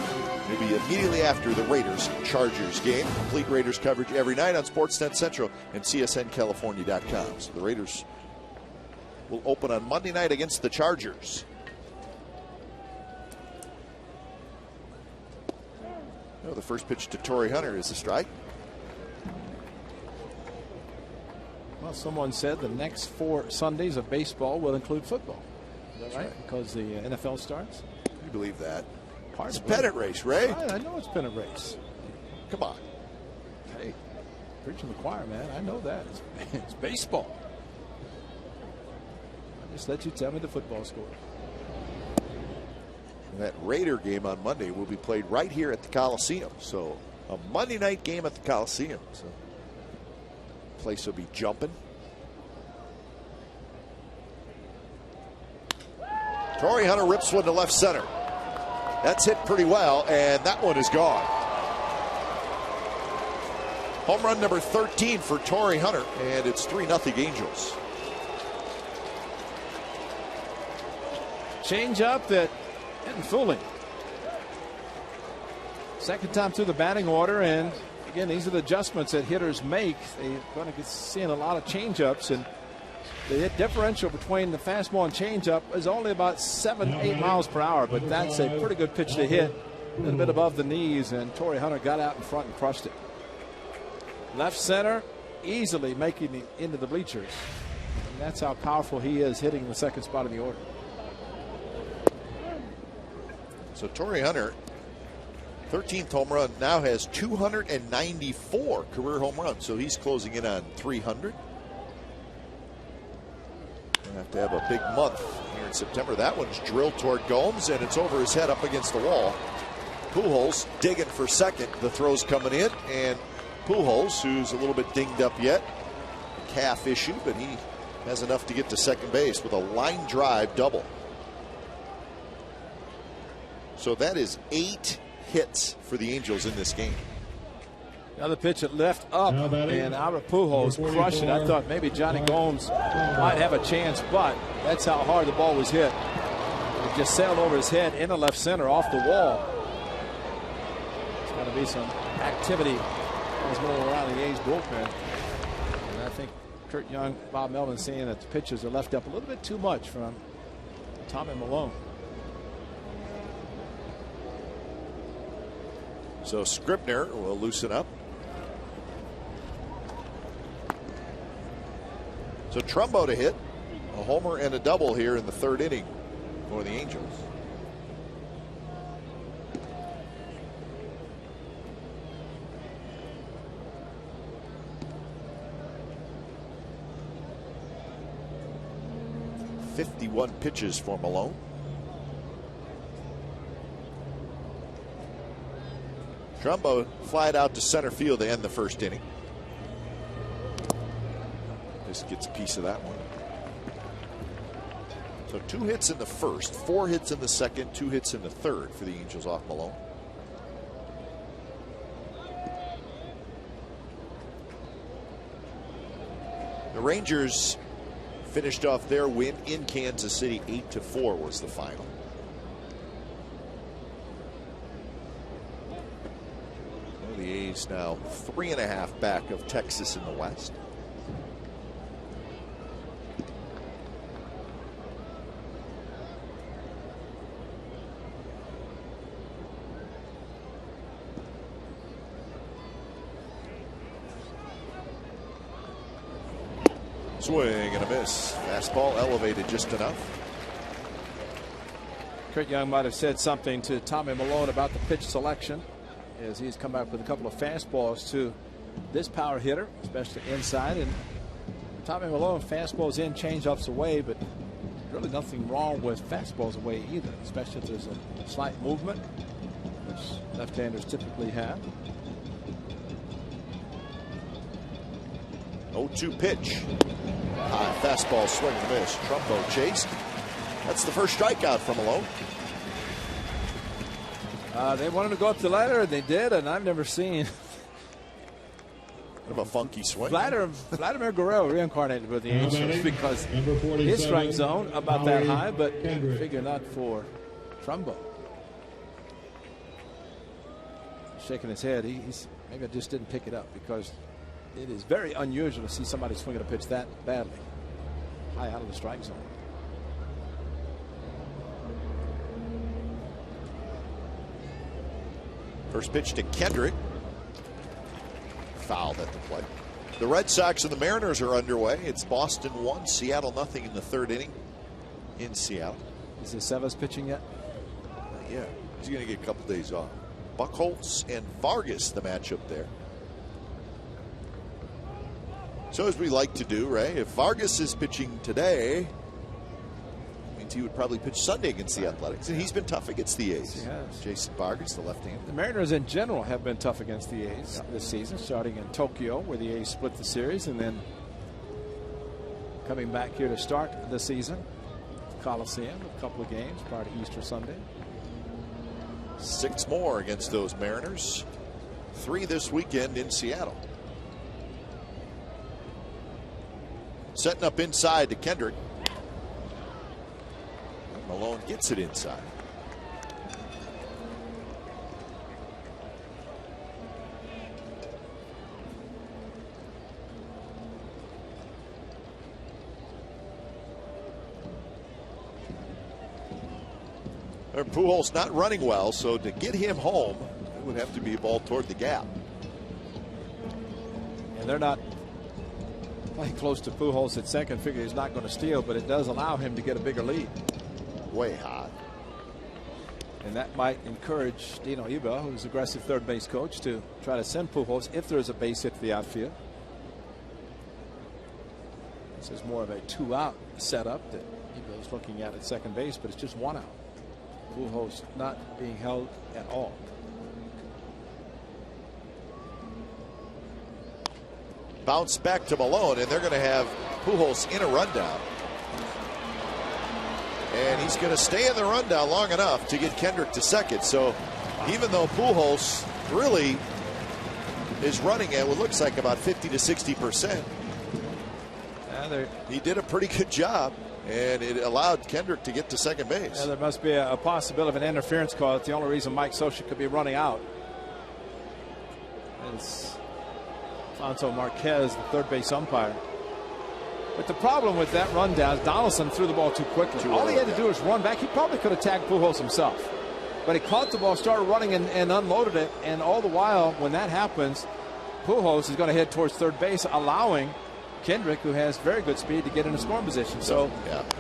It'll be immediately after the Raiders-Chargers game. Complete Raiders coverage every night on Sportsnet Central and CSNCalifornia.com. So the Raiders will open on Monday night against the Chargers. Oh, the first pitch to Torrey Hunter is a strike. Well, someone said the next 4 Sundays of baseball will include football. Is that right? Because the NFL starts? You believe that? It's a pennant race, Ray. I know it's pennant race. Come on. Hey, preaching the choir, man. I know that. It's baseball. Just let you tell me the football score. And that Raider game on Monday will be played right here at the Coliseum. So a Monday night game at the Coliseum. So the place will be jumping. Torrey Hunter rips one to left center. That's hit pretty well, and that one is gone. Home run number 13 for Torrey Hunter, and it's 3-0 Angels. Change up that didn't fool him. Second time through the batting order, and again, these are the adjustments that hitters make. They're going to get seeing a lot of change ups, and the hit differential between the fastball and changeup is only about 7-8 miles per hour, but that's a pretty good pitch to hit. A little bit above the knees, and Torrey Hunter got out in front and crushed it. Left center, easily making it into the bleachers. And that's how powerful he is hitting the second spot in the order. So Torrey Hunter, 13th home run, now has 294 career home runs. So he's closing in on 300. We'll have to have a big month here in September. That one's drilled toward Gomes, and it's over his head up against the wall. Pujols digging for second. The throw's coming in, and Pujols, who's a little bit dinged up yet, a calf issue, but he has enough to get to second base with a line drive double. So that is 8 hits for the Angels in this game. Another pitch at left up, and Albert Pujols crushed it. I thought maybe Johnny Gomes might have a chance, but that's how hard the ball was hit. It just sailed over his head into left center off the wall. There's got to be some activity that's going around the A's bullpen. And I think Kurt Young, Bob Melvin saying that the pitches are left up a little bit too much from Tommy Malone. So Scribner will loosen up. So Trumbo to hit. A homer and a double here in the third inning for the Angels. .51 pitches for Malone. Trumbo flied out to center field to end the first inning. Just gets a piece of that one. So 2 hits in the first, 4 hits in the second, 2 hits in the third for the Angels off Malone. The Rangers finished off their win in Kansas City. 8-4 was the final. Well, the A's now 3.5 back of Texas in the West. Swing and a miss. Fastball elevated just enough. Kurt Young might have said something to Tommy Malone about the pitch selection, as he's come out with a couple of fastballs to this power hitter, especially inside. And Tommy Malone, fastballs in, changeups away, but really nothing wrong with fastballs away either, especially if there's a slight movement, which left-handers typically have. 0-2 pitch. High fastball, swing and a miss. Trumbo chased. That's the first strikeout from Malone. They wanted to go up the ladder, and they did, and I've never seen Kind of a funky swing. Vladimir Guerrero reincarnated with the Angels because his strike zone about that high, but figure not for Trumbo. Shaking his head. He's maybe I just didn't pick it up because it is very unusual to see somebody swing at a pitch that badly, high out of the strike zone. First pitch to Kendrick. Fouled at the plate. The Red Sox and the Mariners are underway. It's Boston 1, Seattle nothing in the third inning in Seattle. Is Sevas pitching yet? Yeah, he's going to get a couple days off. Buchholz and Vargas, the matchup there. So as we like to do, Ray, if Vargas is pitching today, means he would probably pitch Sunday against the Athletics. And he's been tough against the A's. Yes, he has. Jason Vargas, the left-hander. The Mariners in general have been tough against the A's this season, starting in Tokyo, where the A's split the series, and then coming back here to start the season. Coliseum, a couple of games prior to Easter Sunday. 6 more against those Mariners. 3 this weekend in Seattle. Setting up inside to Kendrick. Malone gets it inside. Pujols not running well, so to get him home, it would have to be a ball toward the gap. And they're not playing close to Pujols at second. Figure he's not going to steal, but it does allow him to get a bigger lead. Way high. And that might encourage Dino Iba, who's aggressive third base coach, to try to send Pujols if there is a base hit to the outfield. This is more of a 2-out setup that Iba is looking at second base, but it's just 1 out. Pujols not being held at all. Bounce back to Malone, and they're going to have Pujols in a rundown. And he's going to stay in the rundown long enough to get Kendrick to second. So even though Pujols really is running at what looks like about 50 to 60%, he did a pretty good job, and it allowed Kendrick to get to second base. Yeah, there must be a possibility of an interference call. It's the only reason Mike Scioscia could be running out. It's Alfonso Marquez, the third base umpire. But the problem with that rundown is Donaldson threw the ball too quickly. All he had to do was run back. He probably could have tagged Pujols himself. But he caught the ball, started running, and unloaded it. And all the while, when that happens, Pujols is going to head towards third base, allowing Kendrick, who has very good speed, to get in a scoring position. So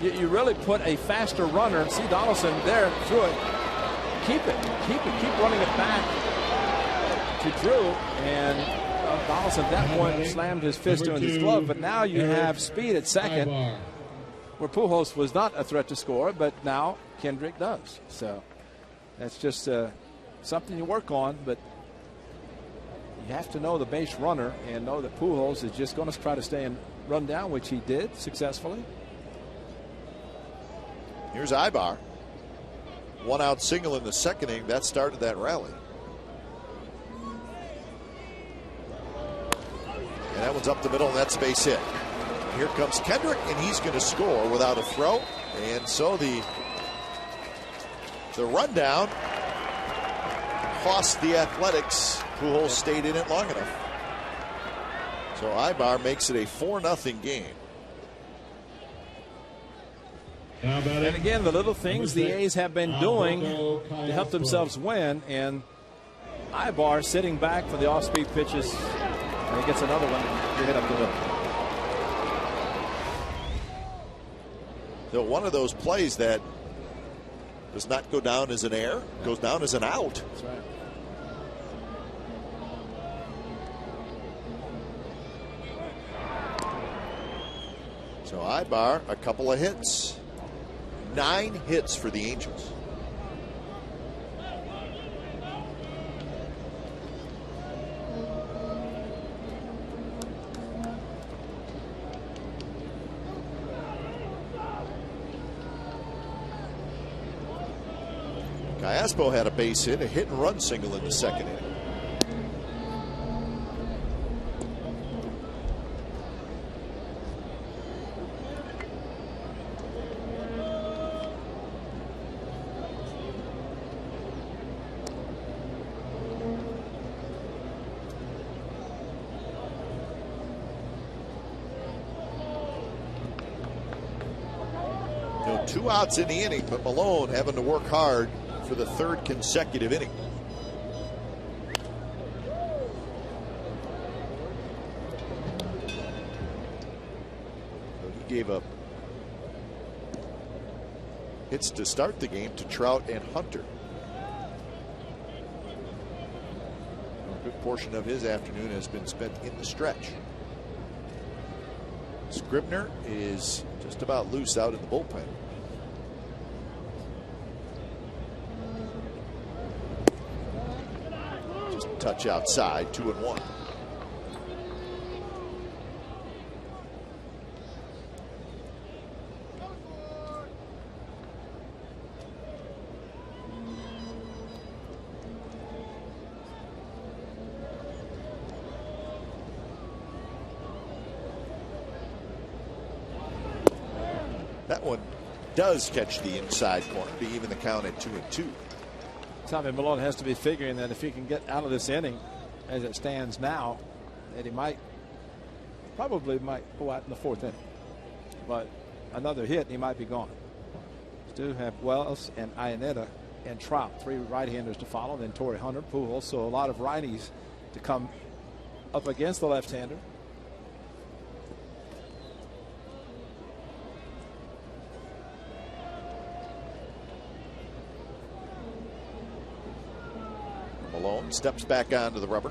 you really put a faster runner. See Donaldson there, threw it. Keep running it back to Drew. And Donaldson at that point slammed his fist into his glove. But now you have speed at second, where Pujols was not a threat to score, but now Kendrick does. So that's just something you work on, but you have to know the base runner and know that Pujols is just going to try to stay and run down, which he did successfully. Here's Ibar. 1-out single in the second inning. That started that rally. And that one's up the middle, and that's base hit. Here comes Kendrick, and he's going to score without a throw. And so the rundown cost the Athletics. Pujols stayed in it long enough. So Ibar makes it a 4-0 game. And again, the little things the A's have been doing to help themselves win. And Ibar sitting back for the off-speed pitches. And he gets another one to hit up the middle. So one of those plays that does not go down as an error, goes down as an out. That's right. So Ibar, a couple of hits. 9 hits for the Angels. Callaspo had a base hit, a hit and run single in the second inning. No 2 outs in the inning, but Malone having to work hard for the 3rd consecutive inning. So he gave up hits to start the game to Trout and Hunter. A good portion of his afternoon has been spent in the stretch. Scribner is just about loose out in the bullpen. Just a touch outside, 2-1. That one does catch the inside corner to even the count at 2-2. Tommy Malone has to be figuring that if he can get out of this inning as it stands now, that he probably might go out in the 4th inning. But another hit, he might be gone. Still have Wells and Iannetta and Trout, 3 right-handers to follow, then Torrey Hunter, Pujols. So a lot of righties to come up against the left-hander. Malone steps back onto the rubber.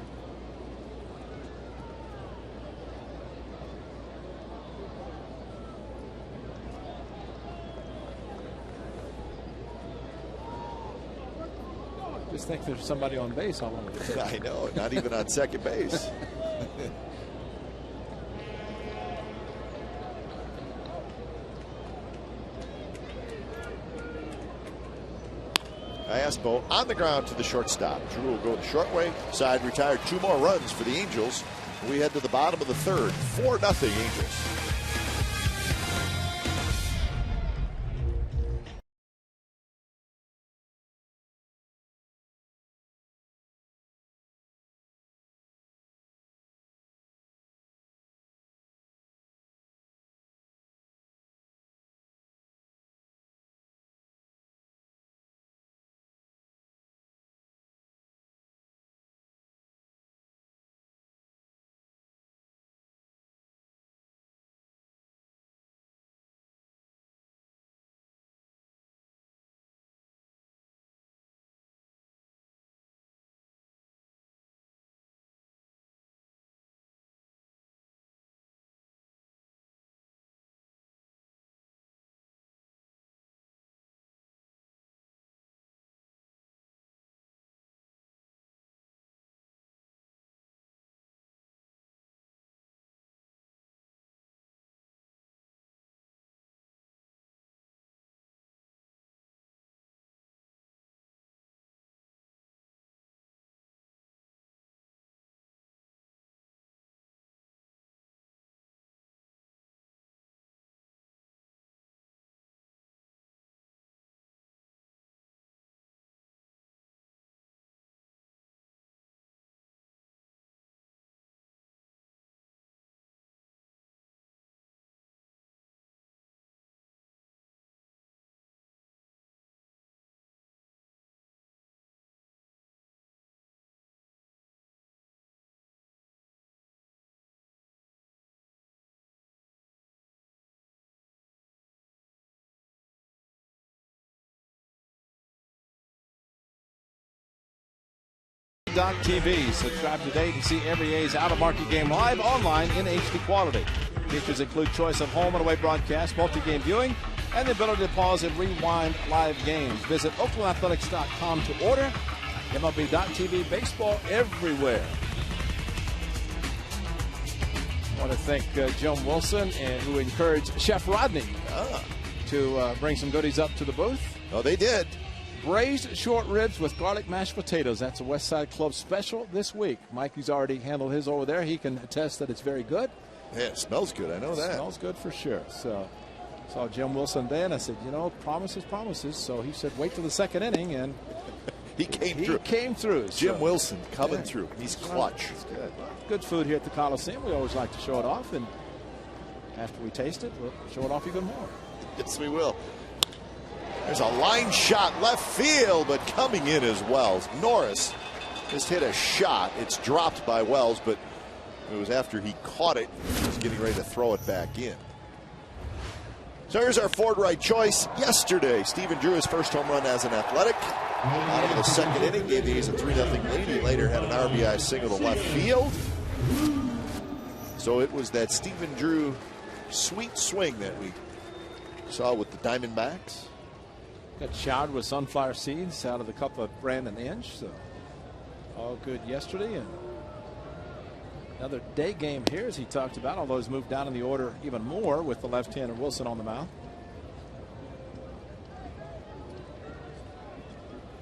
Just think there's somebody on base all over the I know, not even on second base. Callaspo on the ground to the shortstop. Drew will go the short way. Side retired. 2 more runs for the Angels. We head to the bottom of the 3rd. 4-0 Angels. MLB.tv. Subscribe today to see every A's out-of-market game live online in HD quality. Features include choice of home and away broadcast, multi-game viewing, and the ability to pause and rewind live games. Visit OaklandAthletics.com to order. MLB.tv, baseball everywhere. I want to thank Jim Wilson, and who encouraged Chef Rodney to bring some goodies up to the booth. Oh, they did. Braised short ribs with garlic mashed potatoes. That's a West Side Club special this week. Mikey's already handled his over there. He can attest that it's very good. Yeah, it smells good. I know that. It smells good for sure. So, saw Jim Wilson then. I said, promises, promises. So he said, wait till the second inning, and he came through. Jim Wilson coming through. He's clutch. It's good. Good food here at the Coliseum. We always like to show it off, and after we taste it, we'll show it off even more. Yes, we will. There's a line shot left field, but coming in as Wells. Norris just hit a shot. It's dropped by Wells, but it was after he caught it. He was getting ready to throw it back in. So here's our Ford right choice. Yesterday, Stephen Drew his first home run as an Athletic. Out of the second inning, gave the A's a 3-0 lead. He later had an RBI single to left field. So it was that Stephen Drew sweet swing that we saw with the Diamondbacks. Got showered with sunflower seeds out of the cup of Brandon Inge. So all good yesterday. And another day game here, as he talked about, although he's moved down in the order even more with the left-hander Wilson on the mound.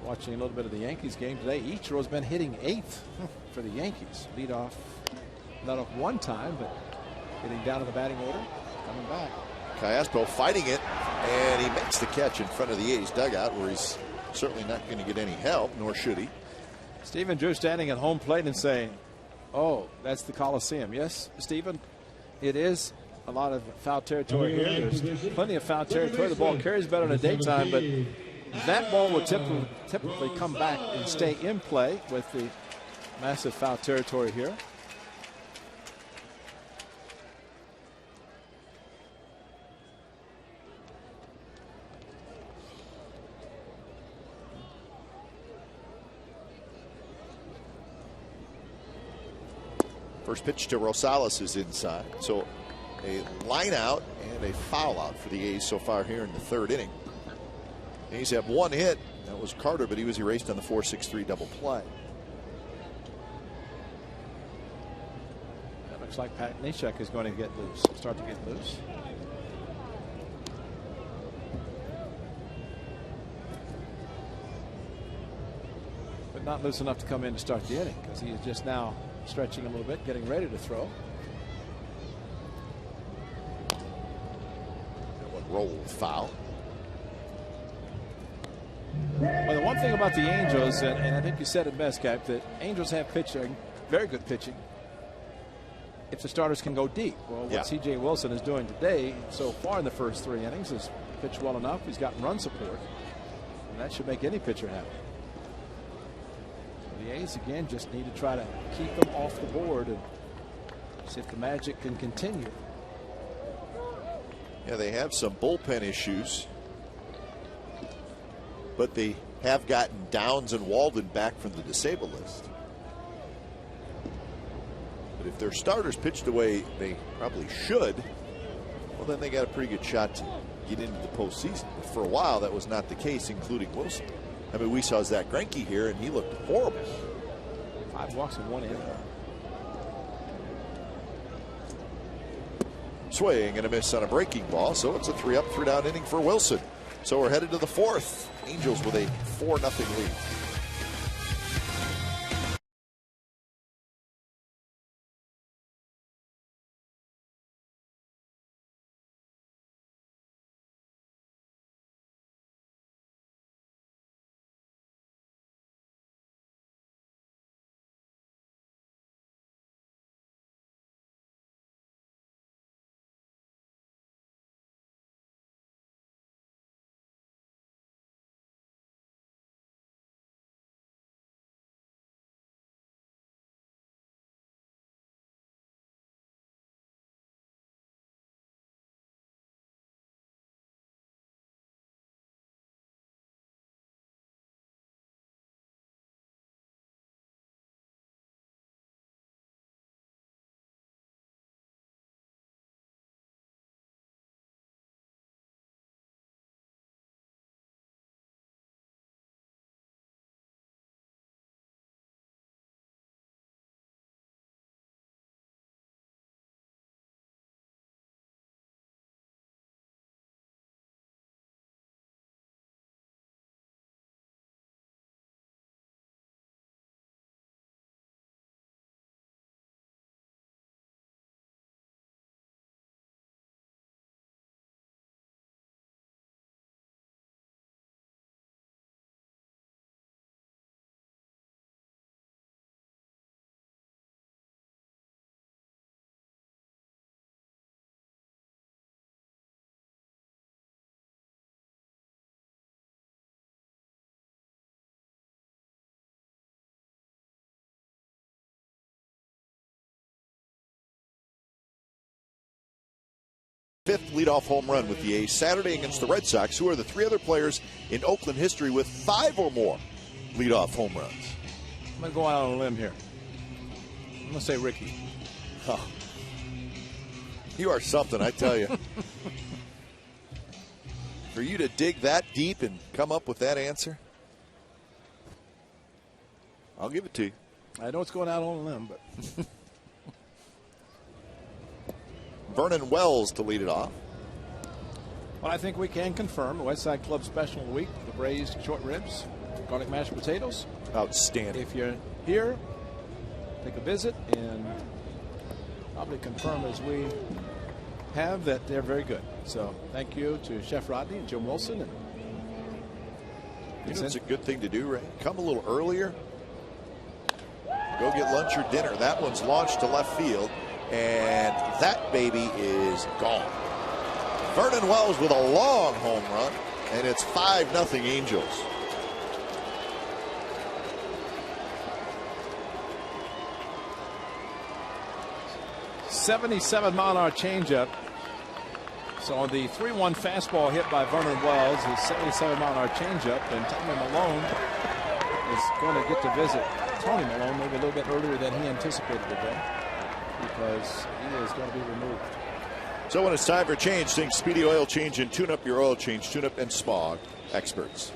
Watching a little bit of the Yankees game today. Ichiro's been hitting 8th for the Yankees. Lead off, not off one time, but getting down to the batting order, coming back. Castro fighting it, and he makes the catch in front of the A's dugout, where he's certainly not going to get any help, nor should he. Stephen Drew standing at home plate and saying, oh, that's the Coliseum. Yes, Stephen, it is a lot of foul territory here. There's plenty of foul territory. The ball carries better in the daytime, but that ball will typically come back and stay in play with the massive foul territory here. First pitch to Rosales is inside. So a line out and a foul out for the A's so far here in the third inning. The A's have one hit. That was Carter, but he was erased on the 4-6-3 double play. That looks like Pat Neshek is going to start to get loose. But not loose enough to come in to start the inning, because he is just now stretching a little bit, getting ready to throw. That one rolled foul. Well, the one thing about the Angels, and I think you said it best, Cap, that Angels have pitching, very good pitching, if the starters can go deep. Well, what C.J. Wilson is doing today so far in the first 3 innings is pitched well enough. He's got run support, and that should make any pitcher happy. The A's, again, just need to try to keep them off the board and see if the magic can continue. Yeah, they have some bullpen issues, but they have gotten Downs and Walden back from the disabled list. But if their starters pitched the way they probably should, well, then they got a pretty good shot to get into the postseason. But for a while, that was not the case, including Wilson. I mean, we saw Zach Greinke here, and he looked horrible. 5 walks in 1 inning. Swing and a miss on a breaking ball, so it's a 3-up, 3-down inning for Wilson. So we're headed to the 4th. Angels with a 4-0 lead. fifth leadoff home run with the A's Saturday against the Red Sox, who are the three other players in Oakland history with 5 or more leadoff home runs. I'm going to go out on a limb here. I'm going to say Ricky. Oh. You are something, I tell you. For you to dig that deep and come up with that answer, I'll give it to you. I know it's going out on a limb, but Vernon Wells to lead it off. Well, I think we can confirm the West Side Club special of the week, the braised short ribs, garlic mashed potatoes. Outstanding. If you're here, take a visit and probably confirm as we have that they're very good. So thank you to Chef Rodney and Jim Wilson. And you know, it's a good thing to do, Ray. Come a little earlier. Go get lunch or dinner. That one's launched to left field, and that baby is gone. Vernon Wells with a long home run, and it's 5-0 Angels. .77-mile-an-hour changeup. So on the 3-1 fastball hit by Vernon Wells, his 77-mile-an-hour changeup, and Tommy Malone is going to get to visit Tony Malone maybe a little bit earlier than he anticipated today, because he is going to be removed. So when it's time for change, think Speedy Oil Change and Tune Up your oil change. Tune Up and Spog experts.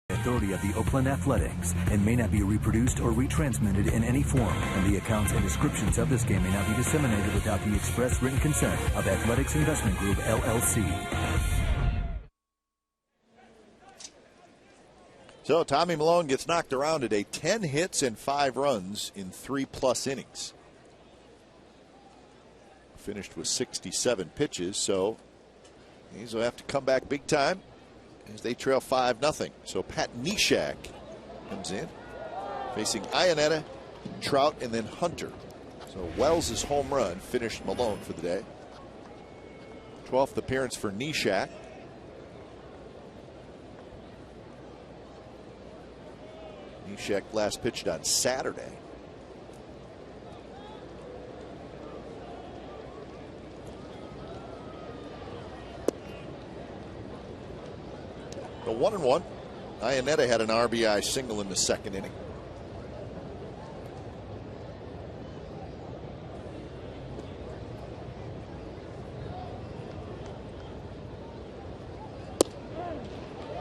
Authority of the Oakland Athletics and may not be reproduced or retransmitted in any form, and the accounts and descriptions of this game may not be disseminated without the express written consent of Athletics Investment Group, LLC. So Tommy Malone gets knocked around today. 10 hits and 5 runs in 3+ innings. Finished with 67 pitches, so A's will have to come back big time as they trail 5-0. So Pat Neshek comes in, facing Iannetta, Trout, and then Hunter. So Wells' home run finished Malone for the day. 12th appearance for Neshek. Neshek last pitched on Saturday. The 1-1. Iannetta had an RBI single in the second inning.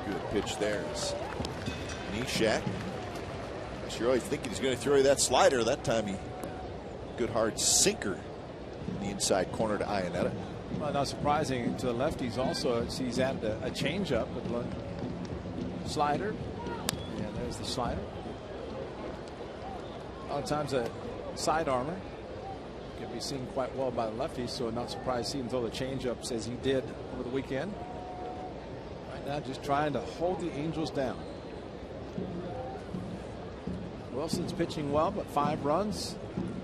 Good pitch there is Neshek. You're always thinking he's going to throw you that slider. That time he good hard sinker in the inside corner to Iannetta. Well, not surprising to the lefties also. He's added a changeup with one slider. Yeah, there's the slider. A lot of times a side armor can be seen quite well by the lefties, so not surprised seeing him throw the changeups as he did over the weekend. Right now just trying to hold the Angels down. Wilson's pitching well, but 5 runs.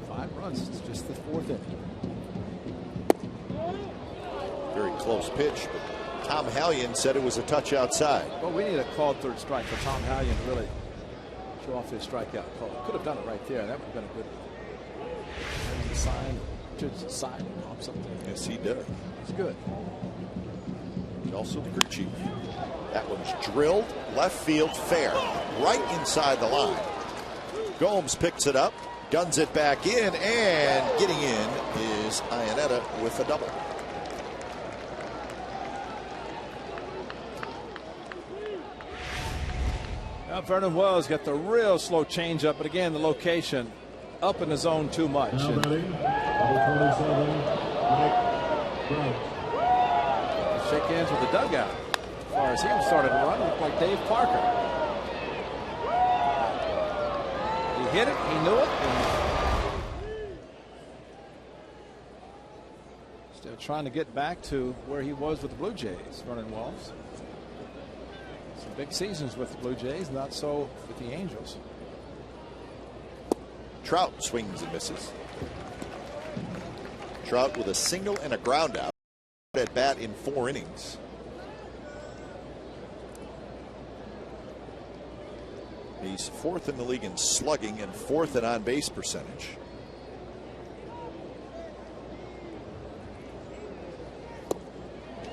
5 runs. It's just the 4th inning. Very close pitch, but Tom Hallion said it was a touch outside. Well, we need a called 3rd strike for Tom Hallion to really show off his strikeout call. Could have done it right there. That would have been a good sign to the side. Something. Yes, he did. He's good. He's also the crew chief. That one's drilled left field fair, right inside the line. Gomes picks it up, guns it back in, and getting in is Iannetta with a double. Now Vernon Wells got the real slow changeup, but again, the location up in the zone too much. Now batting, number 27, Mike Trout. Shake hands with the dugout. As far as he started to run, looked like Dave Parker. He hit it, he knew it. And still trying to get back to where he was with the Blue Jays, Vernon Wells. Some big seasons with the Blue Jays, not so with the Angels. Trout swings and misses. Trout with a single and a ground out at bat in 4 innings. He's 4th in the league in slugging and 4th in on-base percentage.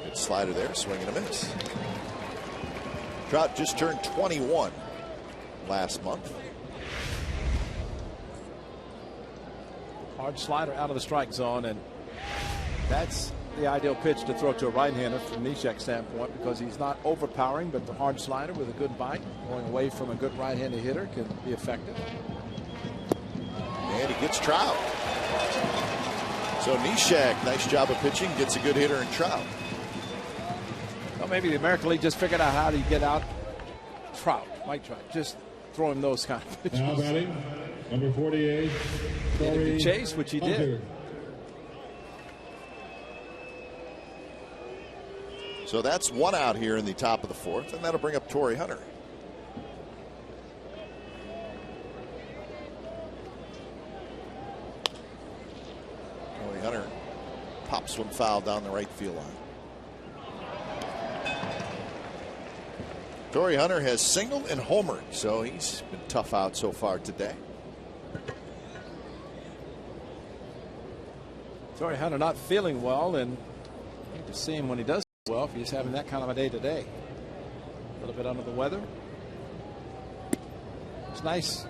Good slider there, swing and a miss. Trout just turned 21 last month. Hard slider out of the strike zone, and that's the ideal pitch to throw to a right-hander from Neshek's standpoint, because he's not overpowering, but the hard slider with a good bite going away from a good right-handed hitter can be effective. And he gets Trout. So Neshek, nice job of pitching, gets a good hitter in Trout. Well, maybe the American League just figured out how to get out Trout, Mike Trout, just throw him those kind of pitches. Now batting, number 48, And if you chase, which he did. Hunter. So that's 1 out here in the top of the 4th, and that'll bring up Torii Hunter. Torii Hunter pops one foul down the right field line. Torii Hunter has singled and homered, so he's been tough out so far today. Torii Hunter not feeling well, and I hate to see him when he does well if he's having that kind of a day today. A little bit under the weather. It's nice.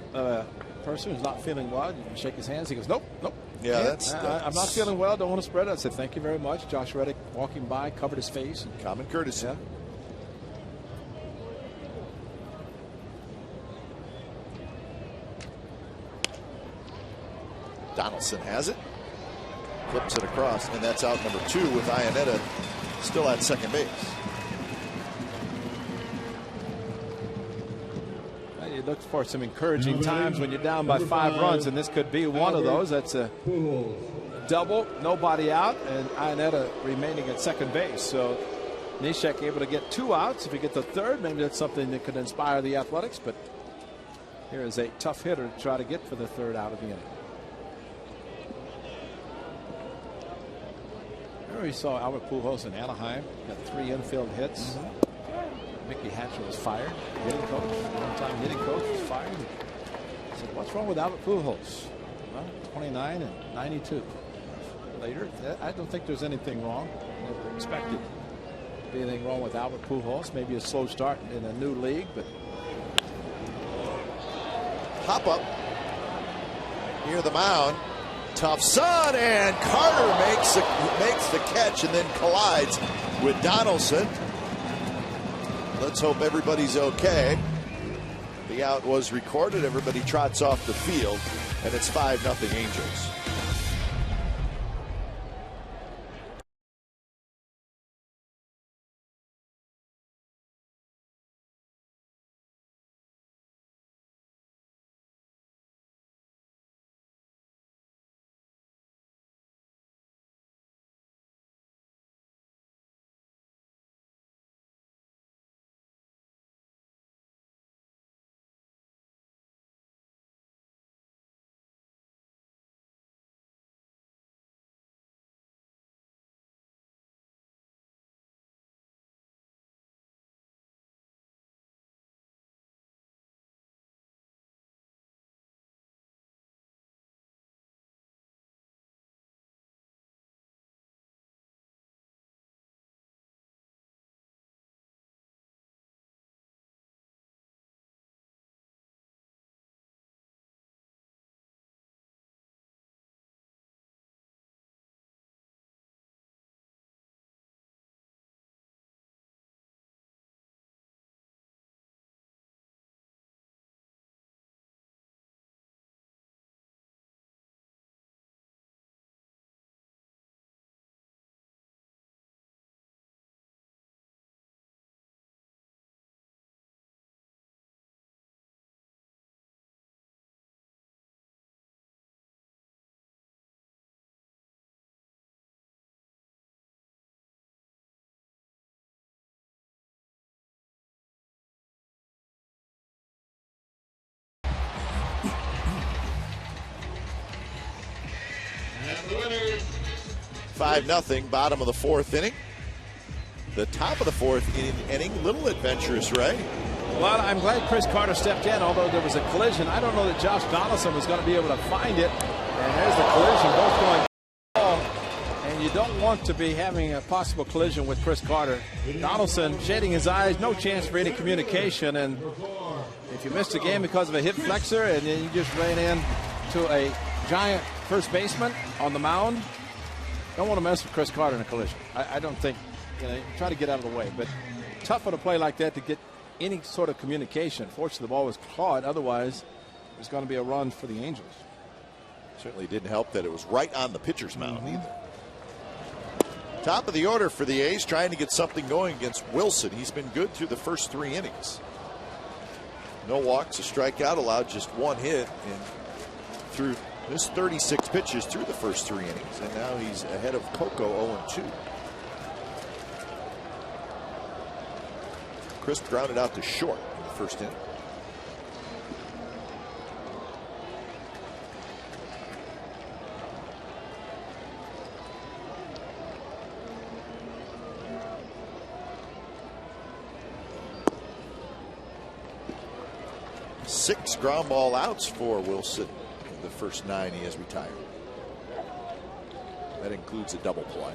Person who's not feeling well, you can shake his hands. He goes, nope, nope. Yeah, I'm not feeling well. Don't want to spread it. I said, thank you very much. Josh Reddick walking by, covered his face. And, common courtesy. Yeah. Donaldson has it. Flips it across, and that's out number 2 with Iannetta still at second base. Well, you look for some encouraging times when you're down by 5 runs, and this could be one of those. That's a double, nobody out, and Iannetta remaining at second base. So Neshek able to get 2 outs. If he gets the 3rd, maybe that's something that could inspire the Athletics, but here is a tough hitter to try to get for the 3rd out of the inning. We saw Albert Pujols in Anaheim, got 3 infield hits. Mickey Hatcher was fired. Hitting coach, one-time hitting coach, was fired. I said, what's wrong with Albert Pujols? Well, 29 and 92. Later, I don't think there's anything wrong. Never expected to be anything wrong with Albert Pujols. Maybe a slow start in a new league, but Hop up near the mound. Tough sun, and Carter makes the catch and then collides with Donaldson. Let's hope everybody's okay. The out was recorded. Everybody trots off the field, and it's 5-0 Angels. 5-0, bottom of the fourth inning. The top of the fourth inning, little adventurous, Ray. Well, I'm glad Chris Carter stepped in, although there was a collision. I don't know that Josh Donaldson was going to be able to find it. And there's the collision, both going ball. And you don't want to be having a possible collision with Chris Carter. Donaldson shading his eyes, no chance for any communication. And if you missed a game because of a hip flexor and then you just ran in to a giant first baseman on the mound, don't want to mess with Chris Carter in a collision. I don't think, try to get out of the way. But tough on a play like that to get any sort of communication. Fortunately, the ball was caught. Otherwise, there's going to be a run for the Angels. Certainly didn't help that it was right on the pitcher's mound either. Top of the order for the A's, trying to get something going against Wilson. He's been good through the first 3 innings. No walks, a strikeout, allowed just 1 hit, and through this 36 pitches through the first 3 innings, and now he's ahead of Coco 0-2. Crisp grounded out to short in the first inning. Six ground ball outs for Wilson in the first 9 he has retired. That includes a double play.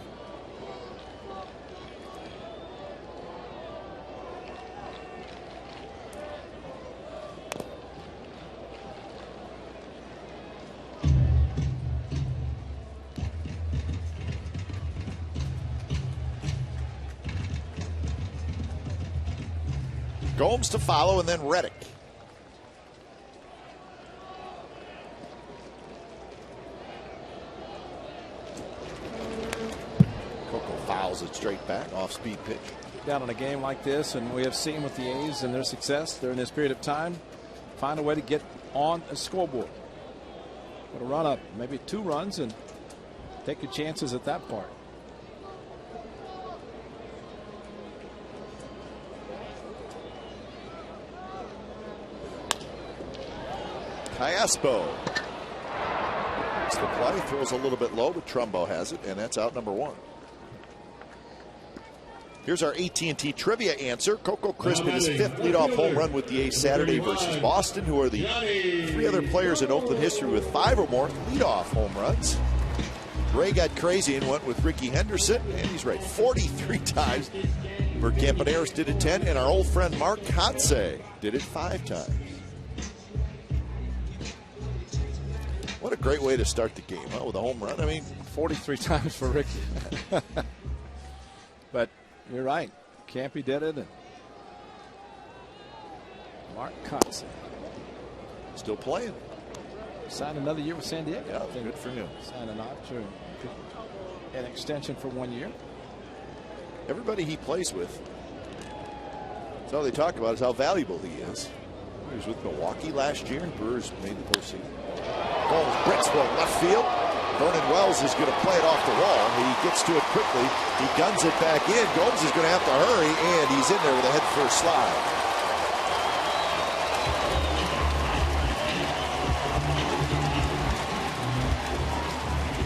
Gomes to follow, and then Reddick. Coco fouls it straight back, off-speed pitch. Down in a game like this, and we have seen with the A's and their success during this period of time, find a way to get on a scoreboard. Put a run up, maybe 2 runs, and take your chances at that part. Callaspo. It's the play, throws a little bit low, but Trumbo has it, and that's out number 1. Here's our AT&T trivia answer. Coco Crisp hit his 5th leadoff home run with the A's Saturday versus Boston, who are the 3 other players in Oakland history with 5 or more leadoff home runs. Ray got crazy and went with Ricky Henderson, and he's right, 43 times. Bert Campaneris did it 10, and our old friend Mark Kotsay did it 5 times. What a great way to start the game, huh, with a home run. I mean, 43 times for Ricky. But you're right. Campy did it. And Mark Kotsay. Still playing. Signed another year with San Diego. Yeah, good for him. Signed an extension for 1 year. Everybody he plays with, that's all they talk about is how valuable he is. He was with Milwaukee last year, and Brewers made the postseason. Gomes bricks for left field. Vernon Wells is going to play it off the wall. He gets to it quickly. He guns it back in. Gomes is going to have to hurry, and he's in there with a head-first slide.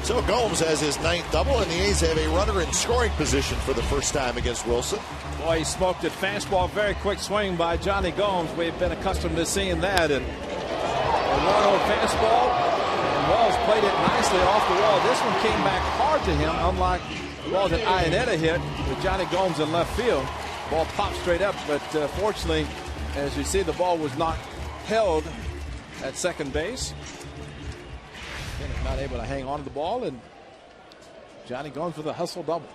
So Gomes has his 9th double, and the A's have a runner in scoring position for the first time against Wilson. Boy, he smoked it. Fastball, very quick swing by Johnny Gomes. We've been accustomed to seeing that. And a 1-0 fastball, and Wells played it nicely off the wall. This one came back hard to him, unlike the ball that Iannetta hit with Johnny Gomes in left field. Ball popped straight up, but fortunately, as you see, the ball was not held at second base. Not able to hang on to the ball, and Johnny Gomes with a hustle double.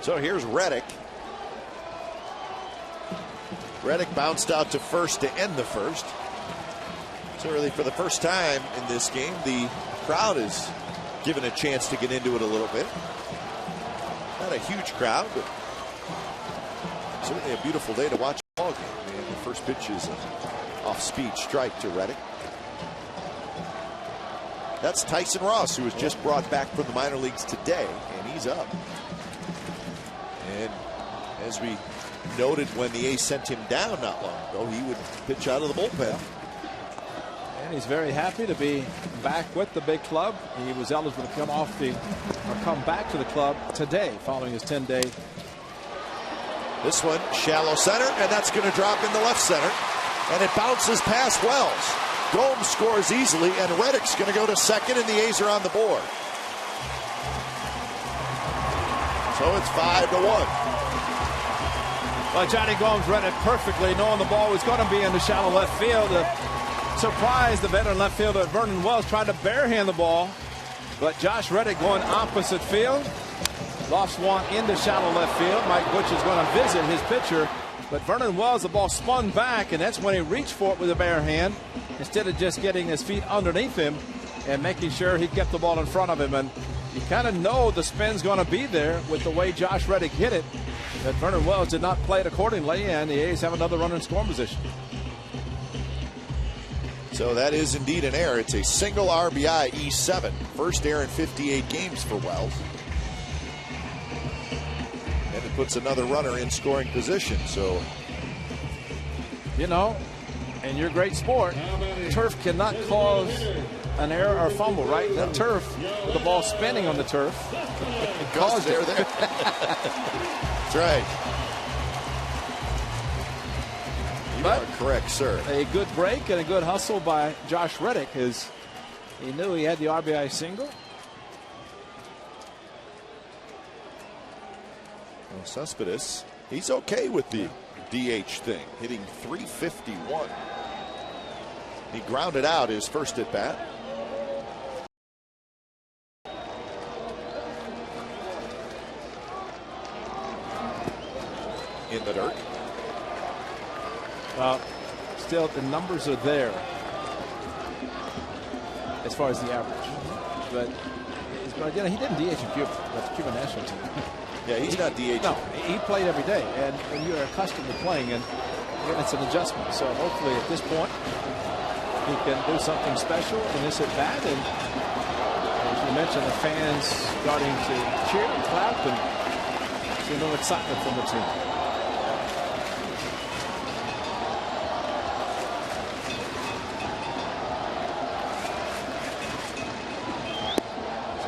So here's Reddick. Reddick bounced out to first to end the first. So really, for the first time in this game, the crowd is given a chance to get into it a little bit. Not a huge crowd, but certainly a beautiful day to watch a ball game. And the first pitch is an off-speed strike to Reddick. That's Tyson Ross, who was just brought back from the minor leagues today, and he's up. And as we noted when the A's sent him down not long ago, he would pitch out of the bullpen. And he's very happy to be back with the big club. He was eligible to come back to the club today following his 10-day. This one shallow center, and that's going to drop in the left center. And it bounces past Wells. Gomes scores easily, and Reddick's going to go to second, and the A's are on the board. So it's 5-1. Well, Johnny Gomes read it perfectly, knowing the ball was going to be in the shallow left field. Surprised the veteran left fielder Vernon Wells tried to barehand the ball, but Josh Reddick going opposite field. Lofts one into shallow left field. Mike Butch is going to visit his pitcher, but Vernon Wells, the ball spun back, and that's when he reached for it with a bare hand instead of just getting his feet underneath him and making sure he kept the ball in front of him. And you kind of know the spin's going to be there with the way Josh Reddick hit it, that Vernon Wells did not play it accordingly, and the A's have another runner in scoring position. So that is indeed an error. It's a single RBI E7. First error in 58 games for Wells. And it puts another runner in scoring position. So, you know, in your great sport, turf cannot cause an error or fumble, right? That turf, with the ball spinning on the turf, it caused there. That's right. You are correct, sir. A good break and a good hustle by Josh Reddick, as he knew he had the RBI single. Well, Cespedes, he's okay with the DH thing, hitting .351. He grounded out his first at bat. In the dirt. Still, the numbers are there as far as the average. But again, he didn't DH in Cuba, but the Cuban national team. Yeah, he's not DH. No, he played every day, and you're accustomed to playing, and it's an adjustment. So hopefully at this point, he can do something special in this at bat. And as you mentioned, the fans starting to cheer and clap and see a little excitement from the team.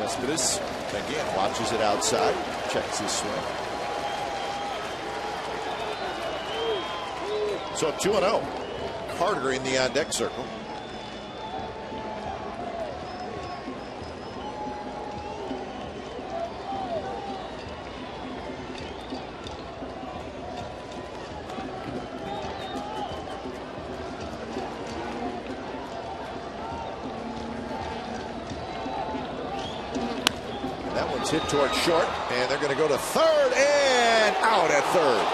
Cespedes again watches it outside, checks his swing. So 2-0. Carter in the on deck circle. Hit toward short, and they're going to go to third and out at third.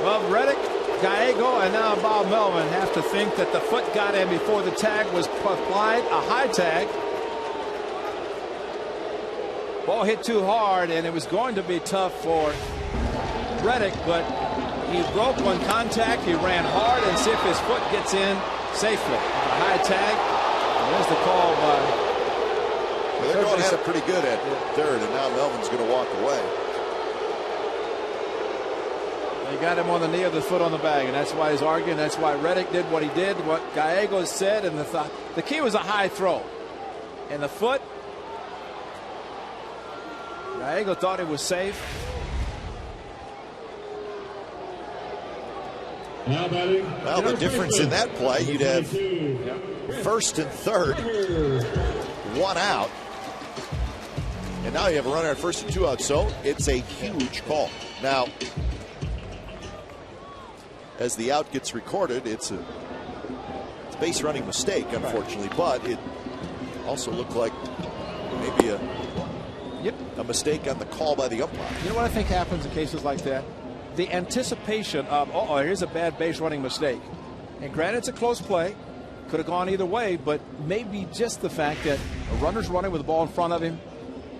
Well, Reddick, Gallego, and now Bob Melvin have to think that the foot got in before the tag was applied, a high tag. Ball hit too hard, and it was going to be tough for Reddick, but he broke one contact. He ran hard and see if his foot gets in safely. A high tag. And there's the call by. Well, they're going at it pretty good at third, and now Melvin's going to walk away. They got him on the knee of the foot on the bag, and that's why he's arguing. That's why Reddick did what he did, what Gallego said, and the key was a high throw. And the foot, Gallego thought it was safe. Well, the difference in that play, you'd have first and third, one out. And now you have a runner at first and two out, so it's a huge call. Now, as the out gets recorded, it's a base running mistake, unfortunately, but it also looked like maybe a mistake on the call by the umpire. You know what I think happens in cases like that? The anticipation of, here's a bad base running mistake. And granted, it's a close play. Could have gone either way, but maybe just the fact that a runner's running with the ball in front of him,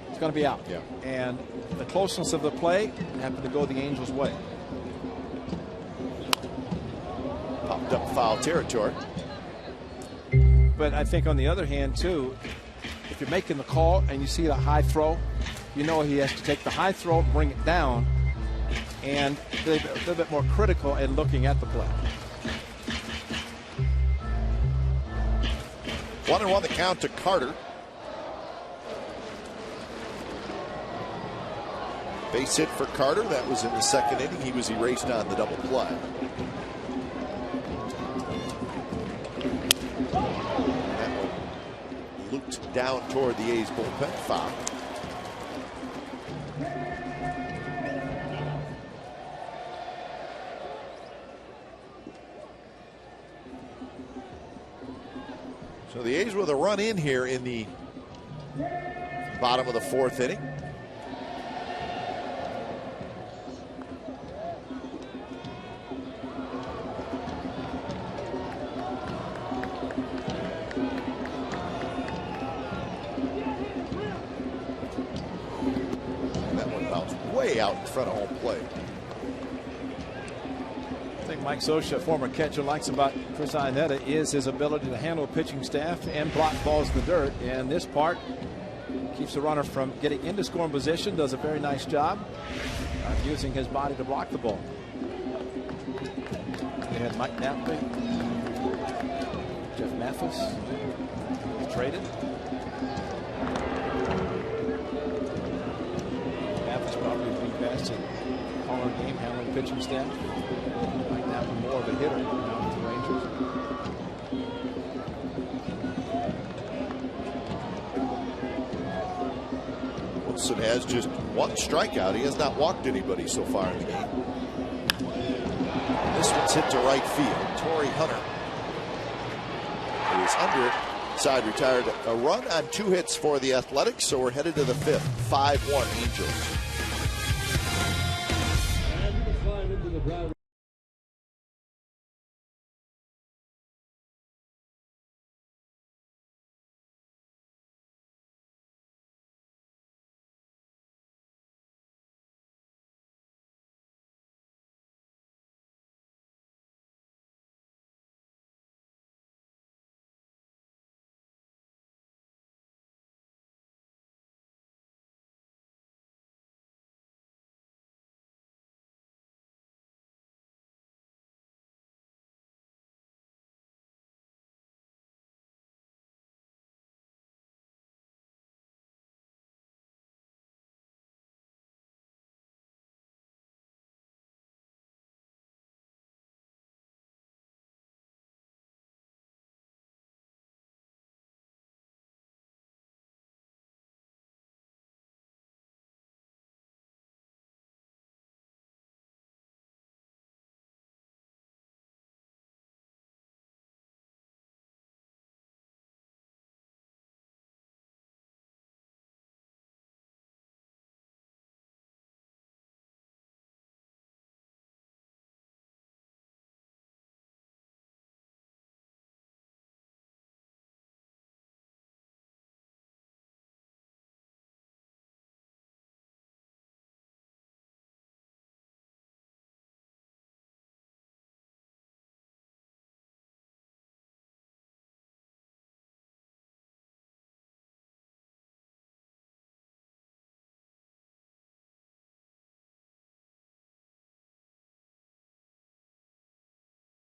it's going to be out. Yeah. And the closeness of the play happened to go the Angels' way. Popped up foul territory. But I think on the other hand, too, if you're making the call and you see the high throw, you know he has to take the high throw, bring it down, and be a little bit more critical in looking at the play. 1-1 the count to Carter. Base hit for Carter. That was in the second inning. He was erased on the double play. That one looped down toward the A's bullpen. Foul. So the A's with a run in here in the bottom of the fourth inning. That one bounced way out in front of home plate. I think Mike Scioscia, former catcher, likes about Chris Iannetta is his ability to handle a pitching staff and block balls in the dirt. And this part keeps the runner from getting into scoring position, does a very nice job of using his body to block the ball. They had Mike Napoli, Jeff Mathis traded. Mathis probably being passed in calling game, handling pitching staff. Mike Napoli more of a hitter now with the Rangers. Wilson has just one strikeout. He has not walked anybody so far in the game. This one's hit to right field. Torrey Hunter is under it. Side retired. A run on 2 hits for the Athletics, so we're headed to the 5th. 5-1 Angels.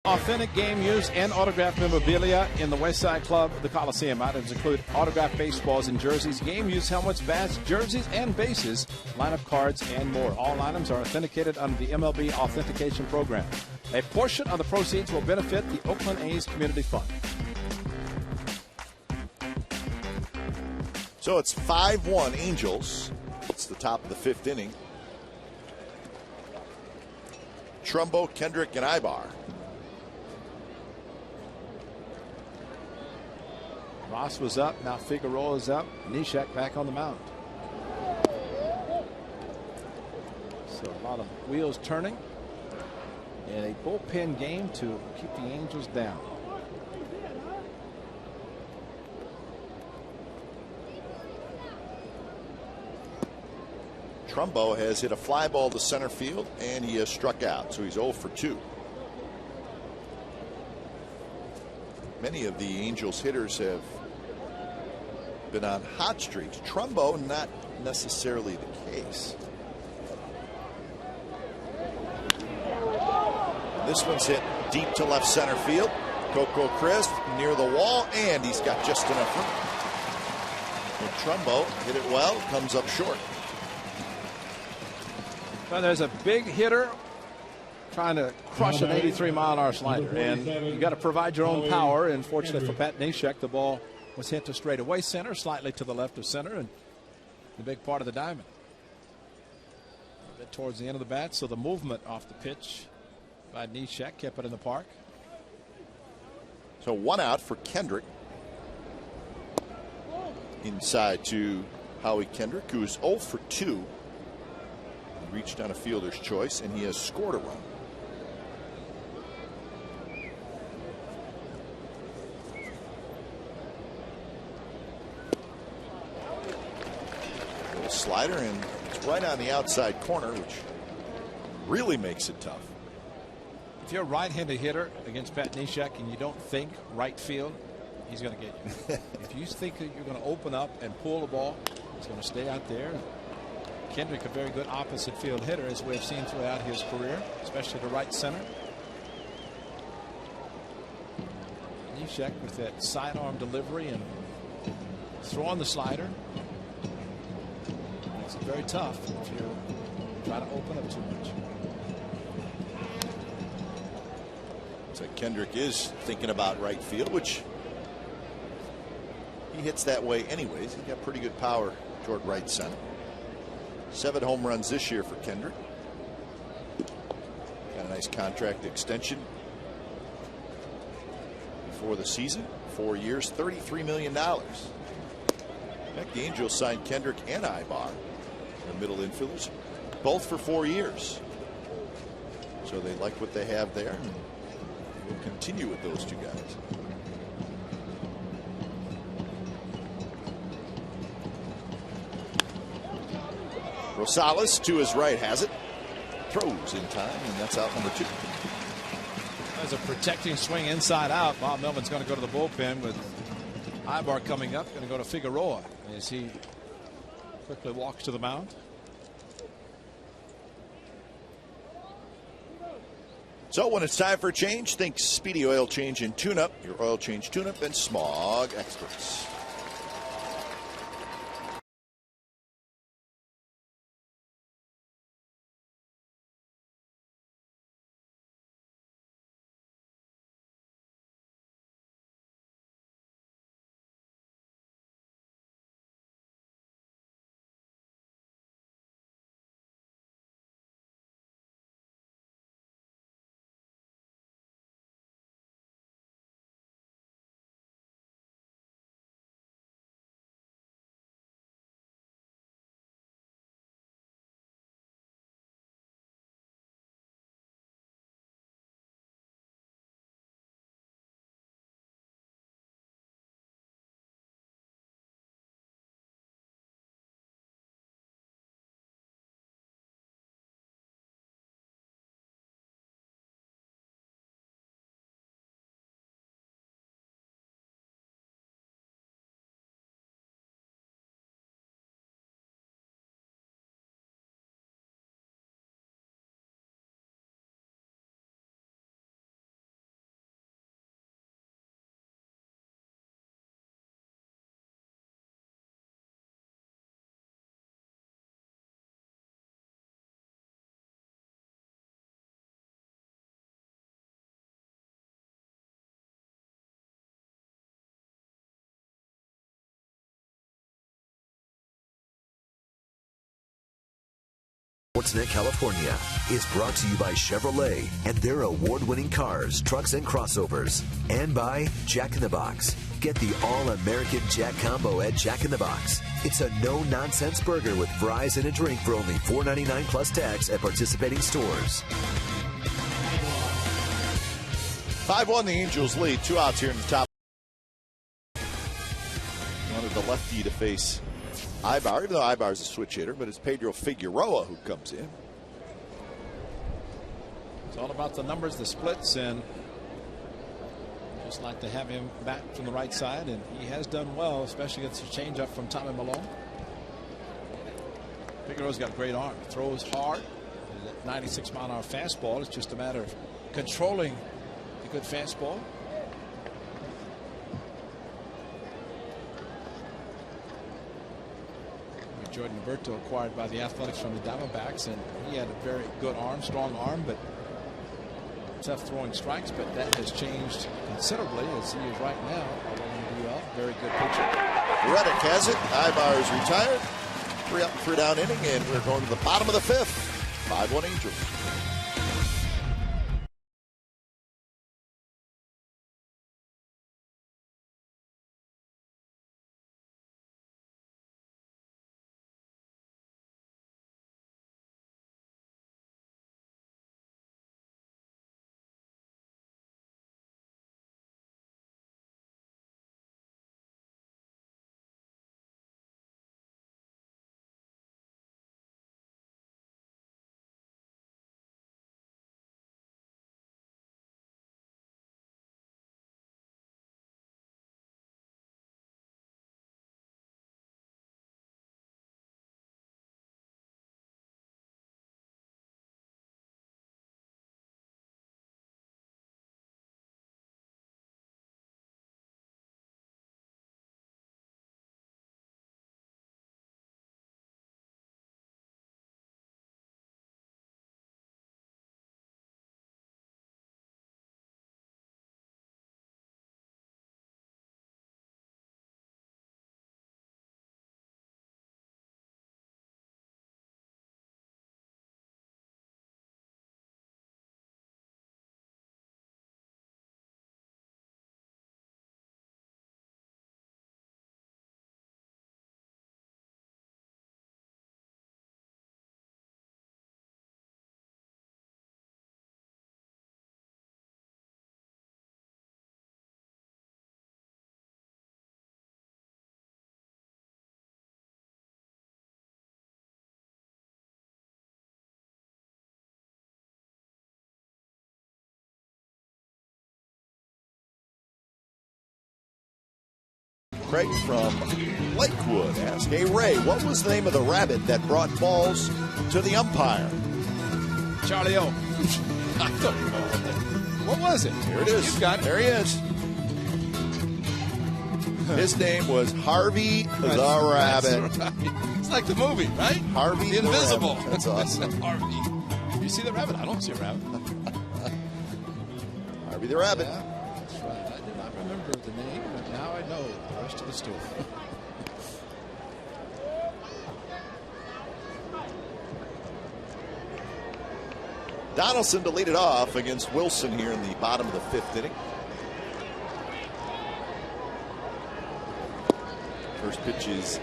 Authentic game use and autographed memorabilia in the Westside Club, the Coliseum. Items include autographed baseballs and jerseys, game use helmets, bats, jerseys, and bases, lineup cards, and more. All items are authenticated under the MLB Authentication Program. A portion of the proceeds will benefit the Oakland A's Community Fund. So it's 5-1 Angels. It's the top of the 5th inning. Trumbo, Kendrick, and Ibar. Ross was up, now Figueroa is up. Neshek back on the mound. So a lot of wheels turning. And a bullpen game to keep the Angels down. Trumbo has hit a fly ball to center field, and he has struck out, so he's 0 for 2. Many of the Angels hitters have been on hot streaks. Trumbo, not necessarily the case. This one's hit deep to left center field. Coco Crisp near the wall, and he's got just enough room. And Trumbo hit it well, comes up short. Well, there's a big hitter trying to crush an 83-mile-an-hour slider, and you got to provide your own power. And fortunately for Pat Neshek, the ball was hit to straightaway center, slightly to the left of center, and the big part of the diamond. A bit towards the end of the bat, so the movement off the pitch by Neshek kept it in the park. So 1 out for Kendrick. Inside to Howie Kendrick, who's 0 for 2. He reached on a fielder's choice, and he has scored a run. Little slider, and it's right on the outside corner, which really makes it tough. If you're a right-handed hitter against Pat Neshek and you don't think right field, he's going to get you. If you think that you're going to open up and pull the ball, he's going to stay out there. Kendrick, a very good opposite field hitter, as we have seen throughout his career, especially to right center. Neshek with that sidearm delivery and throwing the slider. Makes it very tough if you try to open up too much. So Kendrick is thinking about right field, which he hits that way anyways. He's got pretty good power toward right center. 7 home runs this year for Kendrick. Got a nice contract extension before the season. 4 years, $33 million. In fact, the Angels signed Kendrick and Ibar, the middle infielders, both for 4 years. So they like what they have there. We'll continue with those two guys. Rosales to his right has it. Throws in time, and that's out number 2. There's a protecting swing inside out. Bob Melvin's going to go to the bullpen with Ibar coming up. Going to go to Figueroa as he quickly walks to the mound. So when it's time for a change, think Speedy Oil Change and Tune-Up. Your oil change tune-up and smog experts. Sportsnet California is brought to you by Chevrolet and their award-winning cars, trucks, and crossovers. And by Jack in the Box. Get the all-American Jack Combo at Jack in the Box. It's a no-nonsense burger with fries and a drink for only $4.99 plus tax at participating stores. 5-1 the Angels lead. 2 outs here in the top. Wanted the lefty to face Ibar, even though Ibar's a switch hitter, but it's Pedro Figueroa who comes in. It's all about the numbers, the splits, and just like to have him back from the right side, and he has done well, especially against the changeup from Tommy Malone. Figueroa's got great arm, throws hard. That 96-mile-an-hour fastball. It's just a matter of controlling a good fastball. Jordan Alberto, acquired by the Athletics from the Diamondbacks, and he had a very good arm, strong arm, but tough throwing strikes. But that has changed considerably as he is right now. Very good pitcher. Reddick has it. Ibar is retired. 3 up, 3 down inning, and we're going to the bottom of the 5th. 5-1 Angels. Craig from Lakewood asked, hey, Ray, what was the name of the rabbit that brought balls to the umpire? Charlie O. I don't know. What was it? Here it is. You got it. There he is. His name was Harvey the Rabbit. Right. It's like the movie, right? Harvey the Invisible. Rabbit. That's awesome. Harvey. You see the rabbit? I don't see a rabbit. Harvey the Rabbit. Yeah, that's right. I did not remember the name, but now I know the rest of the story. Donaldson to lead it off against Wilson here in the bottom of the 5th inning. First pitch is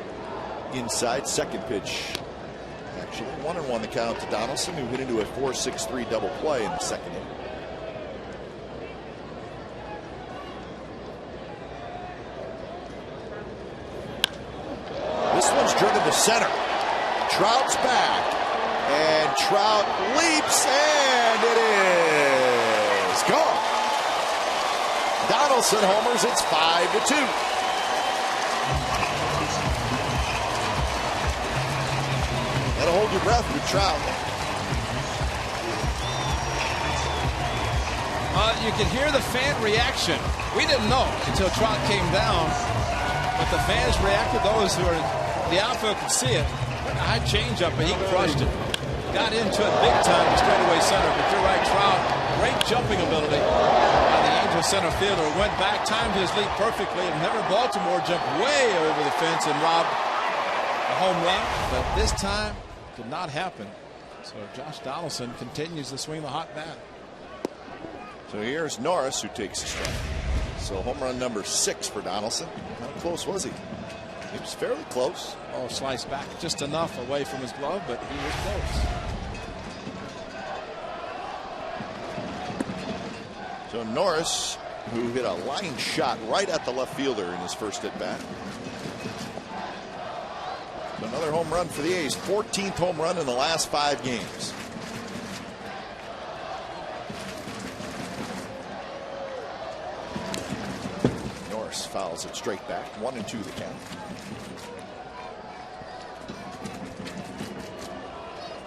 inside. Second pitch, actually 1-1 the count to Donaldson, who hit into a 4-6-3 double play in the second inning. This one's driven to center. Trout's back, and Trout leaps, and it is gone. Donaldson homers. It's 5-2. Gotta hold your breath with Trout. You can hear the fan reaction. We didn't know until Trout came down, but the fans reacted. Those who are in the outfield could see it. High changeup, but he crushed it. Got into it big time, straightaway center. But you're right, Trout, great jumping ability by the Angel center fielder. Went back, timed his leap perfectly, and Henry Baltimore jumped way over the fence and robbed a home run. But this time, did not happen. So Josh Donaldson continues to swing the hot bat. So here's Norris, who takes a strike. So home run number 6 for Donaldson. How close was he? He was fairly close. Oh, sliced back just enough away from his glove, but he was close. So Norris, who hit a line shot right at the left fielder in his first at bat. Another home run for the A's. 14th home run in the last 5 games. Norris fouls it straight back. 1-2 the count.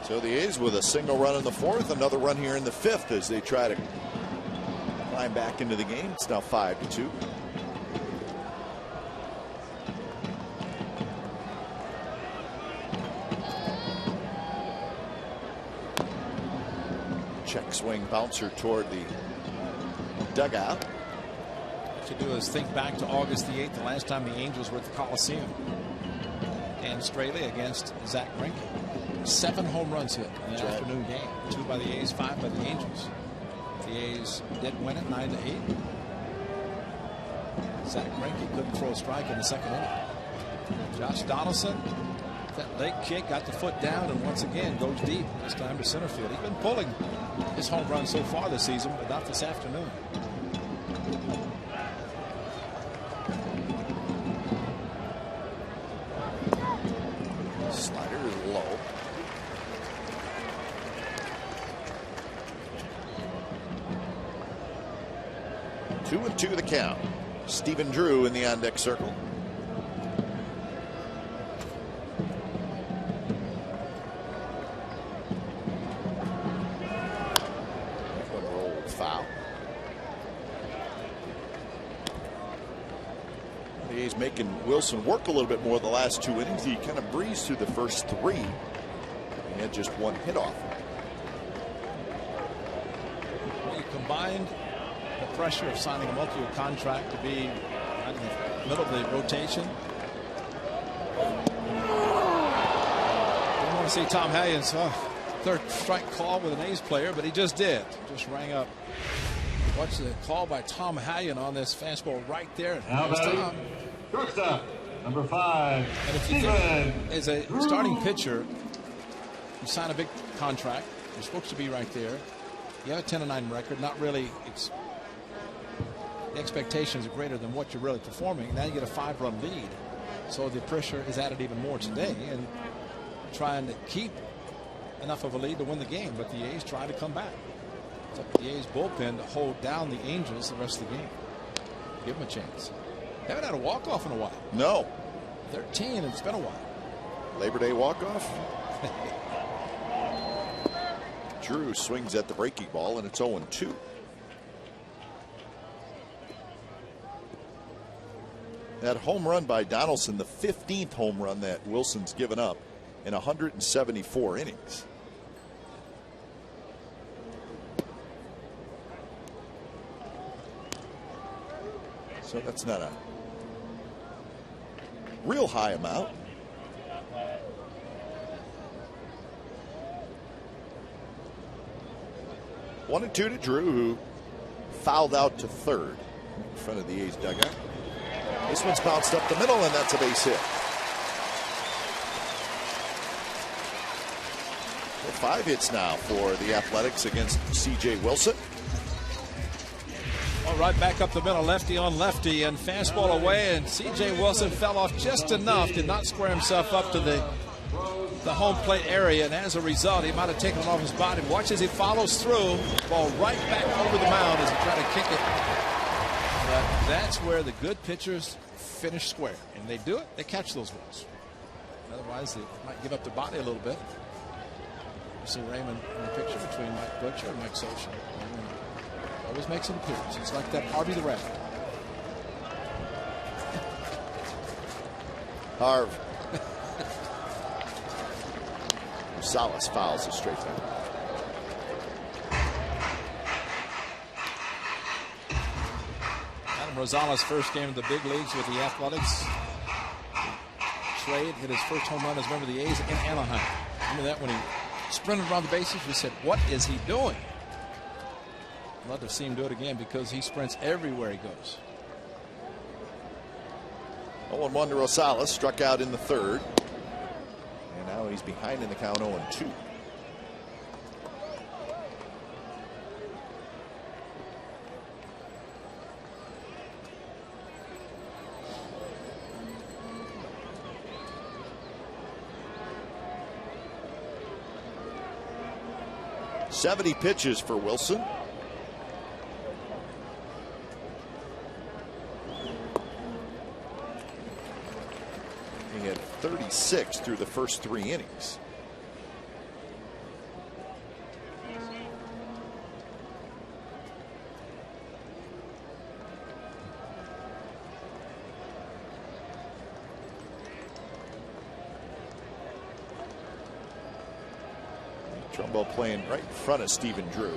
So the A's with a single run in the 4th, another run here in the 5th as they try to climb back into the game. It's now 5-2. Check swing bouncer toward the dugout. What you do is think back to August the 8th, the last time the Angels were at the Coliseum. And Straley against Zach Greinke. 7 home runs hit in the afternoon game. 2 by the A's, 5 by the Angels. The A's did win it 9-8. Zach Greinke couldn't throw a strike in the second inning. Josh Donaldson, that late kick, got the foot down, and once again goes deep. This time to center field. He's been pulling his home run so far this season, but not this afternoon. Slider is low. Two and two the count. Stephen Drew in the on-deck circle. Rolled foul. The A's making Wilson work a little bit more the last 2 innings. He kind of breezed through the first 3. He had just 1 hit off. Well, you combined the pressure of signing a multi-year contract to be right in the middle of the rotation. Didn't want to see Tom Hallion's third strike call with an A's player, but he just did. Just rang up. Watch the call by Tom Hallion on this fastball right there. Now batting, shortstop, number 5. And if you think, as a starting pitcher, you sign a big contract. You're supposed to be right there. You have a 10-9 record. Not really. The expectations are greater than what you're really performing. Now you get a 5-run lead, so the pressure is added even more today, and trying to keep enough of a lead to win the game. But the A's try to come back. It's up to the A's bullpen to hold down the Angels the rest of the game. Give them a chance. They haven't had a walk-off in a while. No. 13, it's been a while. Labor Day walk-off. Drew swings at the breaking ball, and it's 0-2. That home run by Donaldson, the 15th home run that Wilson's given up in 174 innings. So that's not a real high amount. One and two to Drew, who fouled out to third in front of the A's dugout. This one's bounced up the middle, and that's a base hit. So 5 hits now for the Athletics against C.J. Wilson. Well, right back up the middle, lefty on lefty, and fastball away, and C.J. Wilson fell off just enough, did not square himself up to the home plate area, and as a result, he might have taken it off his body. Watch as he follows through, ball right back over the mound as he tried to kick it. But that's where the good pitchers finish square, and they do it, they catch those balls. Otherwise, they might give up their body a little bit. You see Raymond in the picture between Mike Butcher and Mike Scioscia. Always makes an appearance. It's like that Harvey the Rabbit. Harv. Rosales fouls it straight down. Adam Rosales' first game in the big leagues with the Athletics. Trade hit his first home run as a member of the A's in Anaheim. Remember that when he sprinted around the bases? We said, what is he doing? I'd love to see him do it again because he sprints everywhere he goes. 0-1 to Rosales, struck out in the third. And now he's behind in the count 0-2. "70 pitches for Wilson. He had 36 through the first 3 innings. Trumbo playing right in front of Stephen Drew.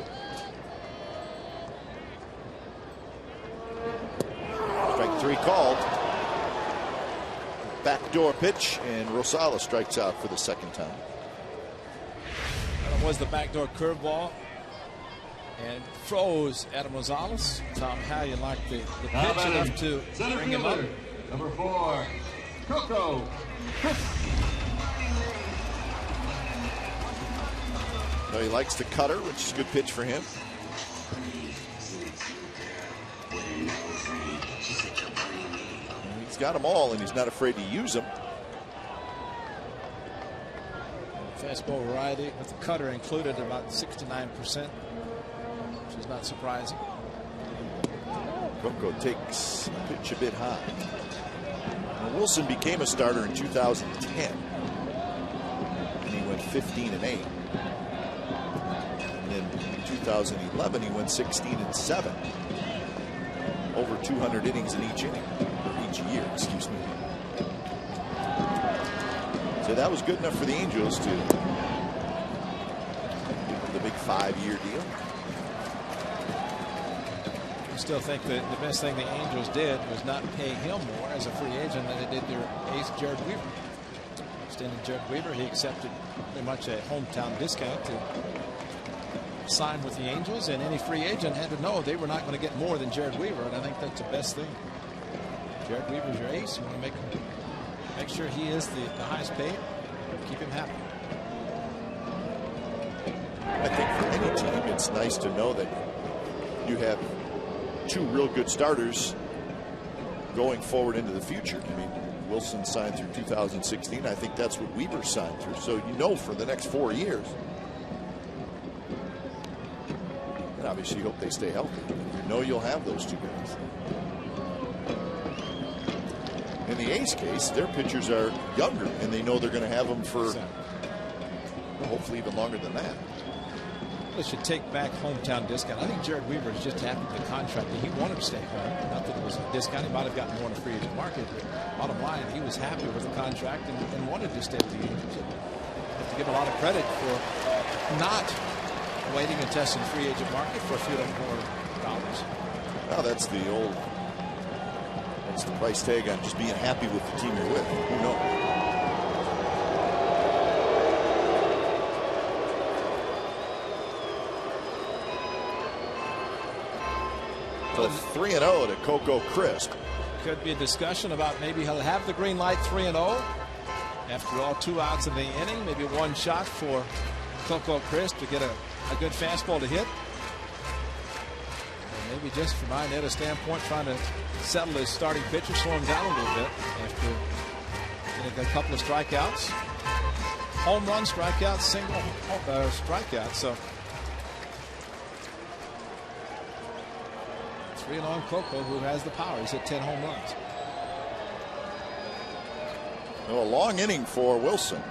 Strike 3 called. Backdoor pitch, and Rosales strikes out for the second time. That was the backdoor curveball, and froze Adam Rosales. Tom Hallion liked the pitch enough to bring him up. Number 4, Coco. So he likes the cutter, which is a good pitch for him. And he's got them all, and he's not afraid to use them. Fastball variety with the cutter included about 69%, which is not surprising. Coco takes a pitch a bit high. Now, Wilson became a starter in 2010, and he went 15-8. In 2011, he went 16-7. Over 200 innings in each inning, or each year, excuse me. So that was good enough for the Angels to give him the big 5-year deal. I still think that the best thing the Angels did was not pay him more as a free agent than they did their ace, Jared Weaver. Extended Jared Weaver, he accepted pretty much a hometown discount to sign with the Angels, and any free agent had to know they were not going to get more than Jared Weaver, and I think that's the best thing. Jared Weaver's your ace. You want to make sure he is the highest paid, keep him happy. I think for any team, it's nice to know that you have 2 real good starters going forward into the future. I mean, Wilson signed through 2016. I think that's what Weaver signed through. So you know for the next 4 years. And obviously you hope they stay healthy. You know you'll have those 2 guys. In the A's case, their pitchers are younger, and they know they're going to have them for hopefully even longer than that. They should take back hometown discount. I think Jared Weaver is just happy with the contract, and he wanted to stay home. Not that it was a discount. He might have gotten more in a free agent market. Bottom line, he was happy with the contract and wanted to stay with the Angels. You have to give a lot of credit for not waiting and testing the free agent market for a few more dollars. Well, that's the price tag on just being happy with the team you're with. Who knows? So 3-0 to Coco Crisp. Could be a discussion about maybe he'll have the green light 3-0. After all, 2 outs in the inning, maybe 1 shot for Coco Crisp to get a good fastball to hit. And maybe just from Iannetta's standpoint, trying to settle his starting pitcher, slow him down a little bit after getting a couple of strikeouts. Home run, strikeouts, single strikeout. So 3-0 Coco, who has the power. He's hit 10 home runs. Well, a long inning for Wilson.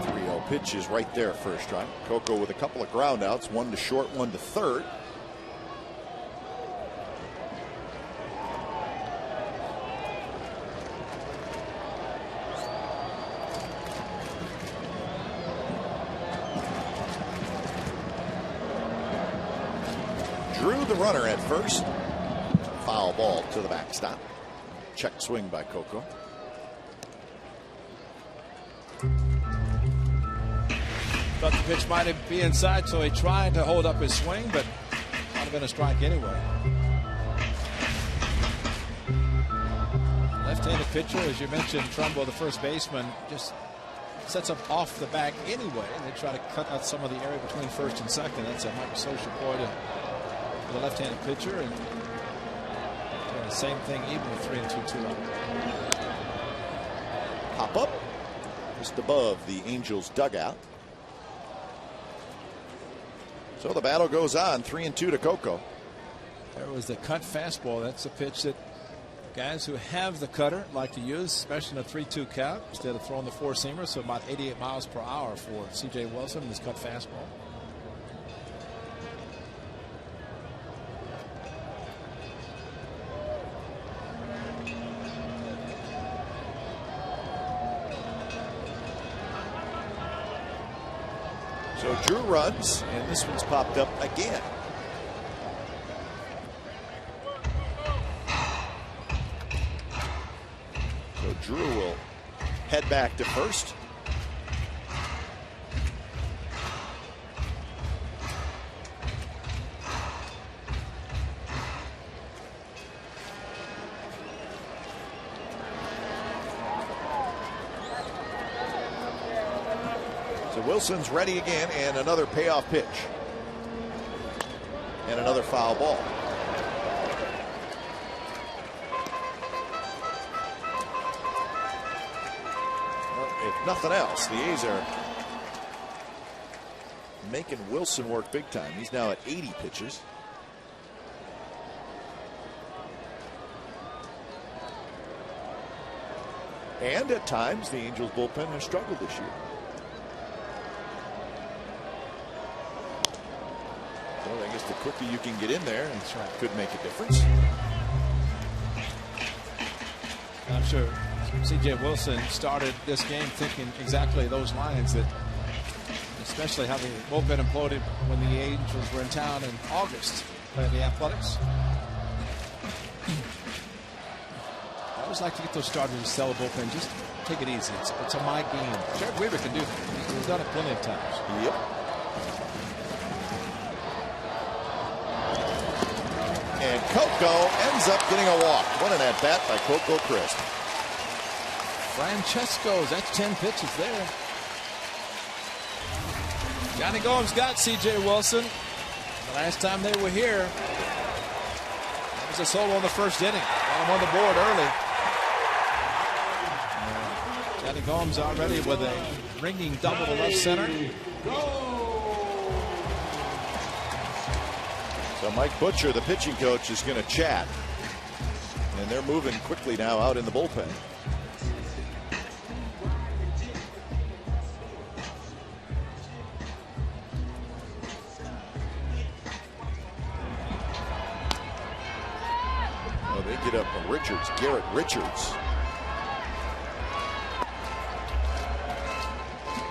3-0 pitch is right there, first strike. Coco with a couple of ground outs, 1 to short, 1 to third. Drew the runner at first. Foul ball to the backstop. Check swing by Coco. Thought the pitch might be inside, so he tried to hold up his swing, but might have been a strike anyway. Left-handed pitcher, as you mentioned, Trumbo, the first baseman, just sets up off the back anyway. They try to cut out some of the area between first and second. That's a Michael Social ploy to the left-handed pitcher, and doing the same thing even with 3-2 up. Pop up just above the Angels dugout. So the battle goes on, 3-2 to Coco. There was the cut fastball. That's a pitch that guys who have the cutter like to use, especially in a 3-2 count, instead of throwing the 4-seamer. So about 88 miles per hour for C.J. Wilson in this cut fastball. So Drew runs, and this one's popped up again. So Drew will head back to first. Wilson's ready again, and another payoff pitch. And another foul ball. Well, if nothing else, the A's are making Wilson work big time. He's now at 80 pitches. And at times, the Angels bullpen has struggled this year. Well, I guess the quicker you can get in there, that's right, could make a difference. I'm sure C.J. Wilson started this game thinking exactly those lines, that especially how the bullpen imploded when the Angels were in town in August playing the Athletics. I always like to get those starters to sell the bullpen. Just take it easy. It's a my game. Jared Weaver can do that. He's done it plenty of times. Yep. And Coco ends up getting a walk. What an at-bat by Coco Crisp. Francesco's, that's 10 pitches there. Johnny Gomes got C.J. Wilson. The last time they were here, it was a solo in the first inning. Got him on the board early. Johnny Gomes already with a ringing double to left center. So Mike Butcher, the pitching coach, is going to chat. And they're moving quickly now out in the bullpen. Oh, they get up Richards, Garrett Richards.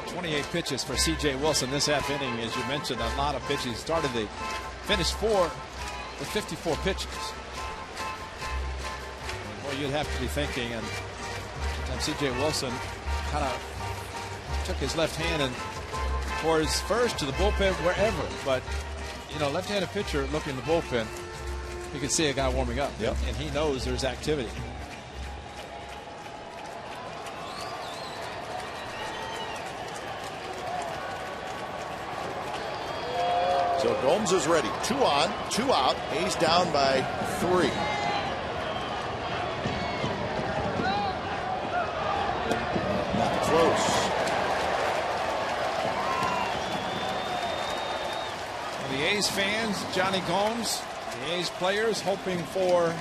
28 pitches for C.J. Wilson this half inning. As you mentioned, a lot of pitches. Started the finished 4 with 54 pitches. Well, you'd have to be thinking, and C.J. Wilson kind of took his left hand and for his first to the bullpen wherever. But, you know, left-handed pitcher looking in the bullpen, you can see a guy warming up. Yep. And he knows there's activity. So Gomes is ready. 2 on, 2 out. A's down by 3. Not close. The A's fans, Johnny Gomes, the A's players hoping for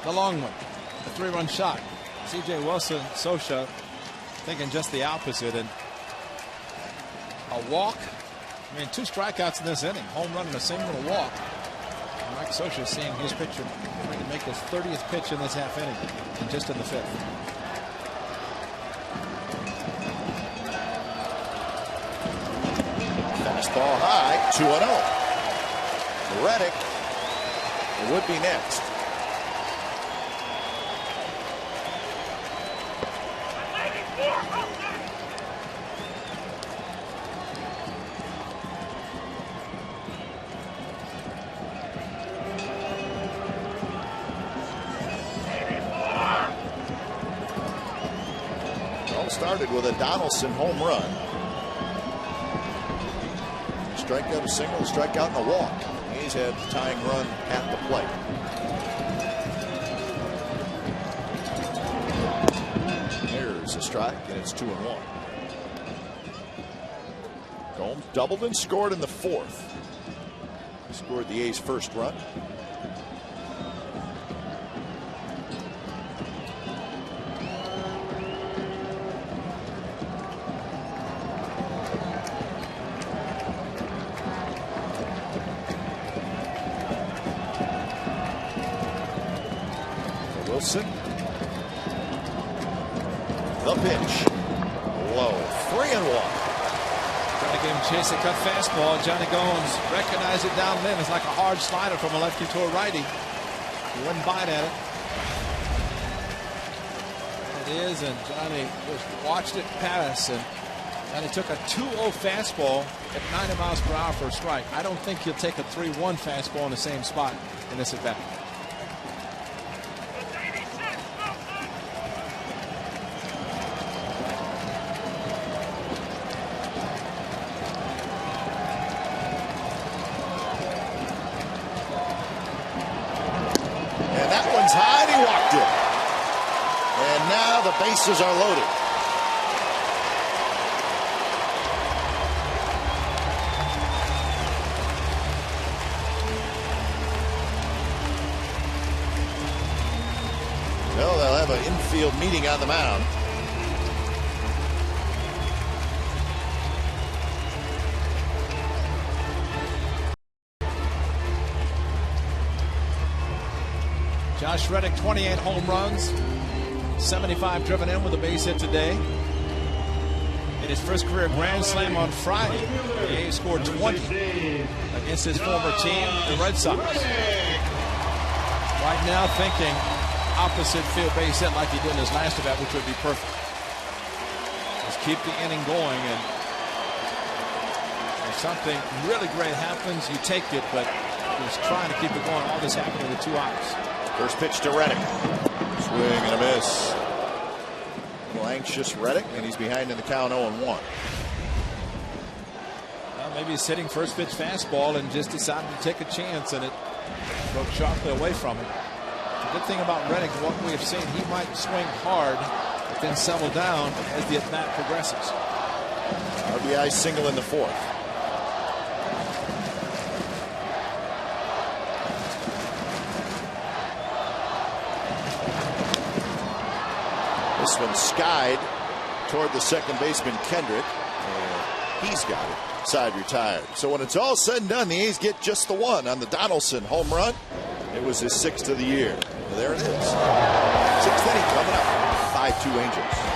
the long one, the 3-run shot. C.J. Wilson, Scioscia thinking just the opposite, and a walk. I mean, 2 strikeouts in this inning, home run and a single, a walk. And Mike Scioscia seeing his pitcher trying to make his 30th pitch in this half inning, and just in the 5th. Fastball high, 2-0. Reddick would be next. Started with a Donaldson home run. Strikeout, a single, strikeout, and a walk. He's had the tying run at the plate. There's a strike, and it's 2-1. Gomes doubled and scored in the 4th. He scored the A's first run. Wilson. The pitch. Low. 3-1. Trying to give him a chase to cut fastball. Johnny Goins recognized it down then. It's like a hard slider from a lefty to a righty. He wouldn't bite at it. It is, and Johnny just watched it pass, and Johnny took a 2-0 fastball at 90 miles per hour for a strike. I don't think he'll take a 3-1 fastball in the same spot in this at bat. And that one's high, and he walked it. And now the bases are loaded. Well, they'll have an infield meeting on the mound. Josh Reddick, 28 home runs, 75 driven in with a base hit today. In his first career Grand Slam on Friday, the A's scored 20 against his former team, the Red Sox. Right now thinking opposite field base hit like he did in his last at bat, which would be perfect. Just keep the inning going, and if something really great happens, you take it, but just trying to keep it going. All this happening with 2 outs. First pitch to Reddick. Swing and a miss. A little anxious Reddick, and he's behind in the count 0-1. Well, maybe he's hitting first pitch fastball and just decided to take a chance, and it broke sharply away from him. The good thing about Reddick, what we have seen, he might swing hard, but then settle down as the at-bat progresses. RBI single in the 4th. This one skied toward the second baseman Kendrick, and he's got it. Side retired. So when it's all said and done, the A's get just the one on the Donaldson home run. It was his 6th of the year. Well, there it is. 6th inning coming up. 5-2 Angels.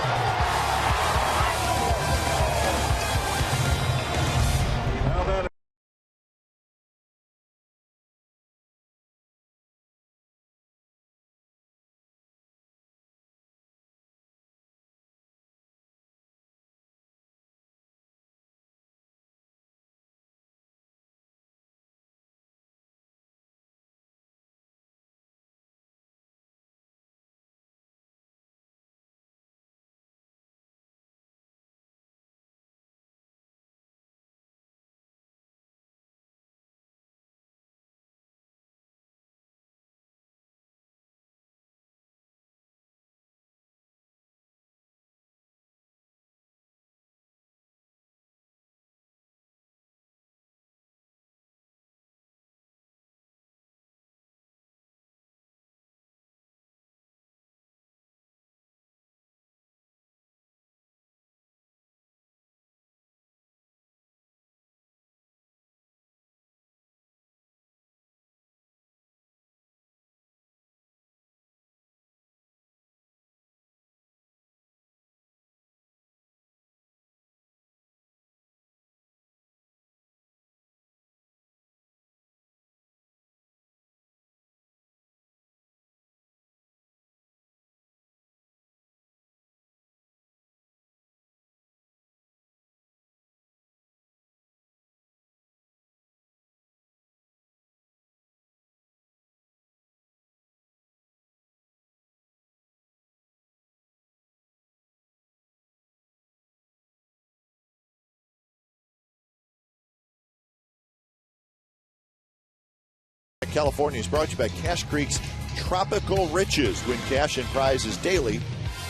California is brought to you by Cache Creek's Tropical Riches. Win cash and prizes daily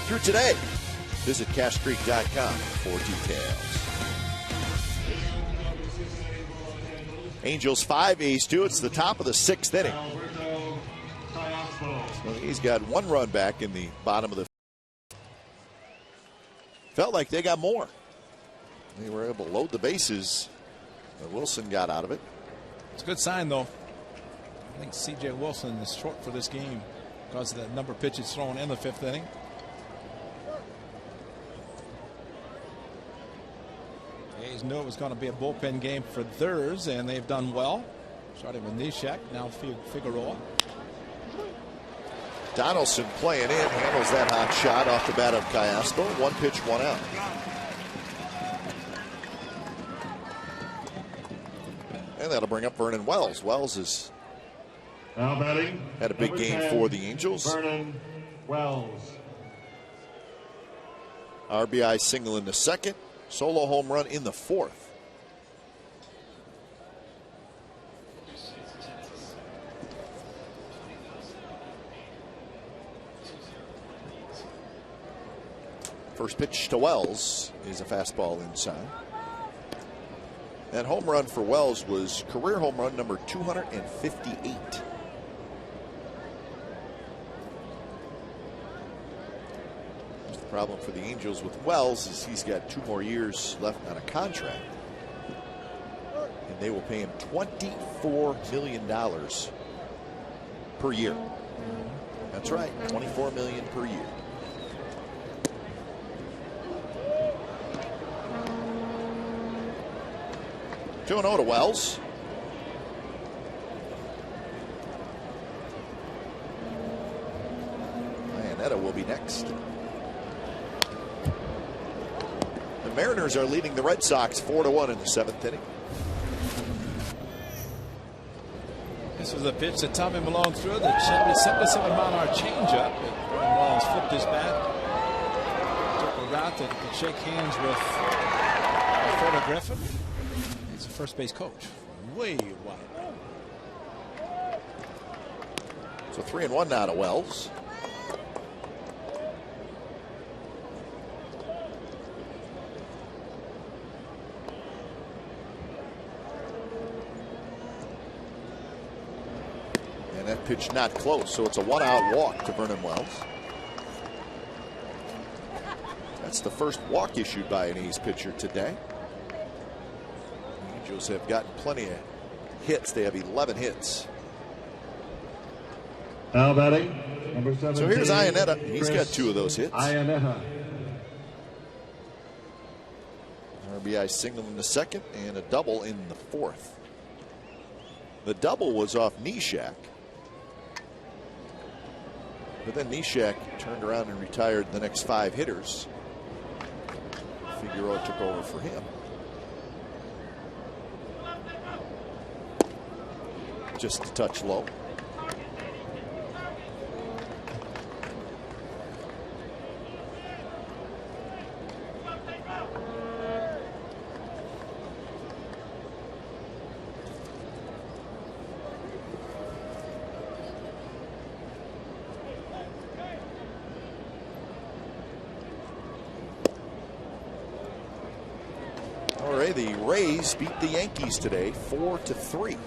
through today. Visit CacheCreek.com for details. Angels 5, A's 2. It's the top of the 6th inning. So he's got 1 run back in the bottom of the. Felt like they got more. They were able to load the bases. Wilson got out of it. It's a good sign, though. I think C.J. Wilson is short for this game because of the number of pitches thrown in the 5th inning. The A's knew it was going to be a bullpen game for theirs, and they've done well. Starting with Neshek, now Figueroa. Donaldson playing in, handles that hot shot off the bat of Callaspo. 1 pitch, 1 out. And that'll bring up Vernon Wells. Wells has Now batting, had a big number game 10, for the Angels. Vernon Wells. RBI single in the second, solo home run in the fourth. First pitch to Wells is a fastball inside. That home run for Wells was career home run number 258. The problem for the Angels with Wells is he's got 2 more years left on a contract. And they will pay him $24 million per year. That's right, $24 million per year. 2-0 to Wells. Iannetta will be next. The Mariners are leading the Red Sox 4-1 in the 7th inning. This was a pitch that Tommy Malone threw. The 77-mile-an-hour changeup. Wells flipped his bat. Took a route that could shake hands with Frederick Griffin. He's a first base coach. Way wide. So 3-1 now to Wells. And that pitch not close, so it's a 1-out walk to Vernon Wells. That's the first walk issued by an A's pitcher today. Angels have gotten plenty of hits. They have 11 hits. Now batting, number 17. So here's Iannetta. He's got 2 of those hits. Iannetta. RBI single in the second and a double in the fourth. The double was off Neshek. But then Neshek turned around and retired the next 5 hitters. Figueroa took over for him. Just a touch low. All right, the Rays beat the Yankees today 4-3.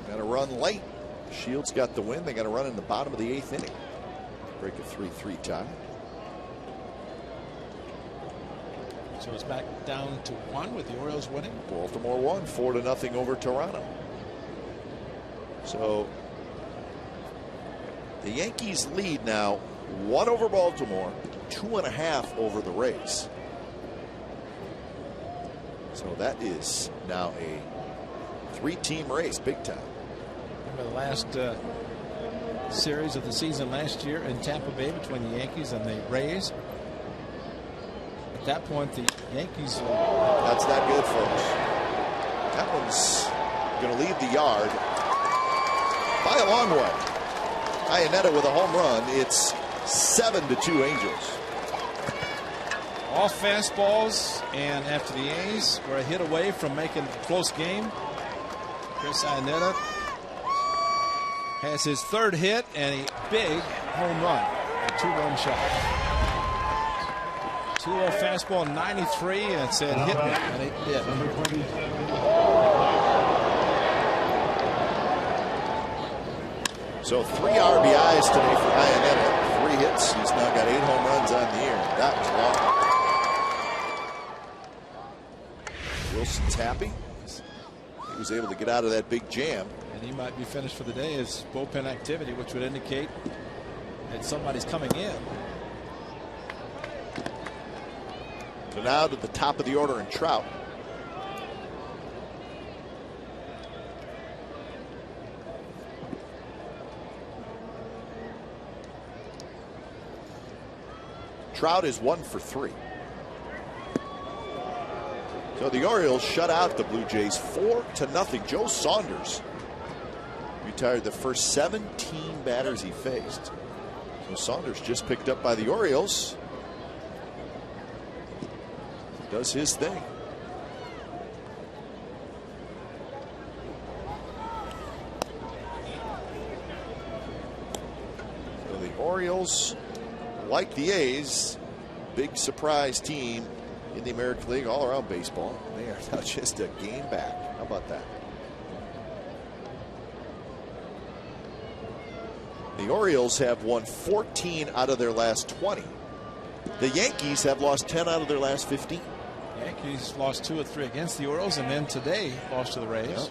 Got a run late. Shields got the win. They got a run in the bottom of the 8th inning. Break a 3-3 tie. So it's back down to 1 with the Orioles winning. Baltimore won 4-0 over Toronto. So the Yankees lead now 1 over Baltimore, 2.5 over the Rays. So that is now a 3-team race, big time. Remember the last series of the season last year in Tampa Bay between the Yankees and the Rays. At that point, the Yankees. That's not good, folks. That one's going to leave the yard by a long way. Iannetta with a home run. It's 7-2 Angels. All fastballs, and after the A's were a hit away from making a close game, Chris Iannetta has his 3rd hit and a big home run, a 2-run shot. 2-0 fastball, 93, and it said hit me, and it did. So 3 RBIs today for Iannetta. 3 hits. He's now got 8 home runs on the year. That was long. Wilson's happy. He was able to get out of that big jam. And he might be finished for the day as bullpen activity, which would indicate that somebody's coming in. So now to the top of the order in Trout. Trout is 1 for 3. So the Orioles shut out the Blue Jays 4-0. Joe Saunders retired the first 17 batters he faced. So Saunders just picked up by the Orioles. Does his thing. So the Orioles, like the A's, big surprise team in the American League all around baseball. They are now just a game back. How about that? The Orioles have won 14 out of their last 20. The Yankees have lost 10 out of their last 15. Yankees lost 2 or 3 against the Orioles, and then today lost to the Rays. Yep.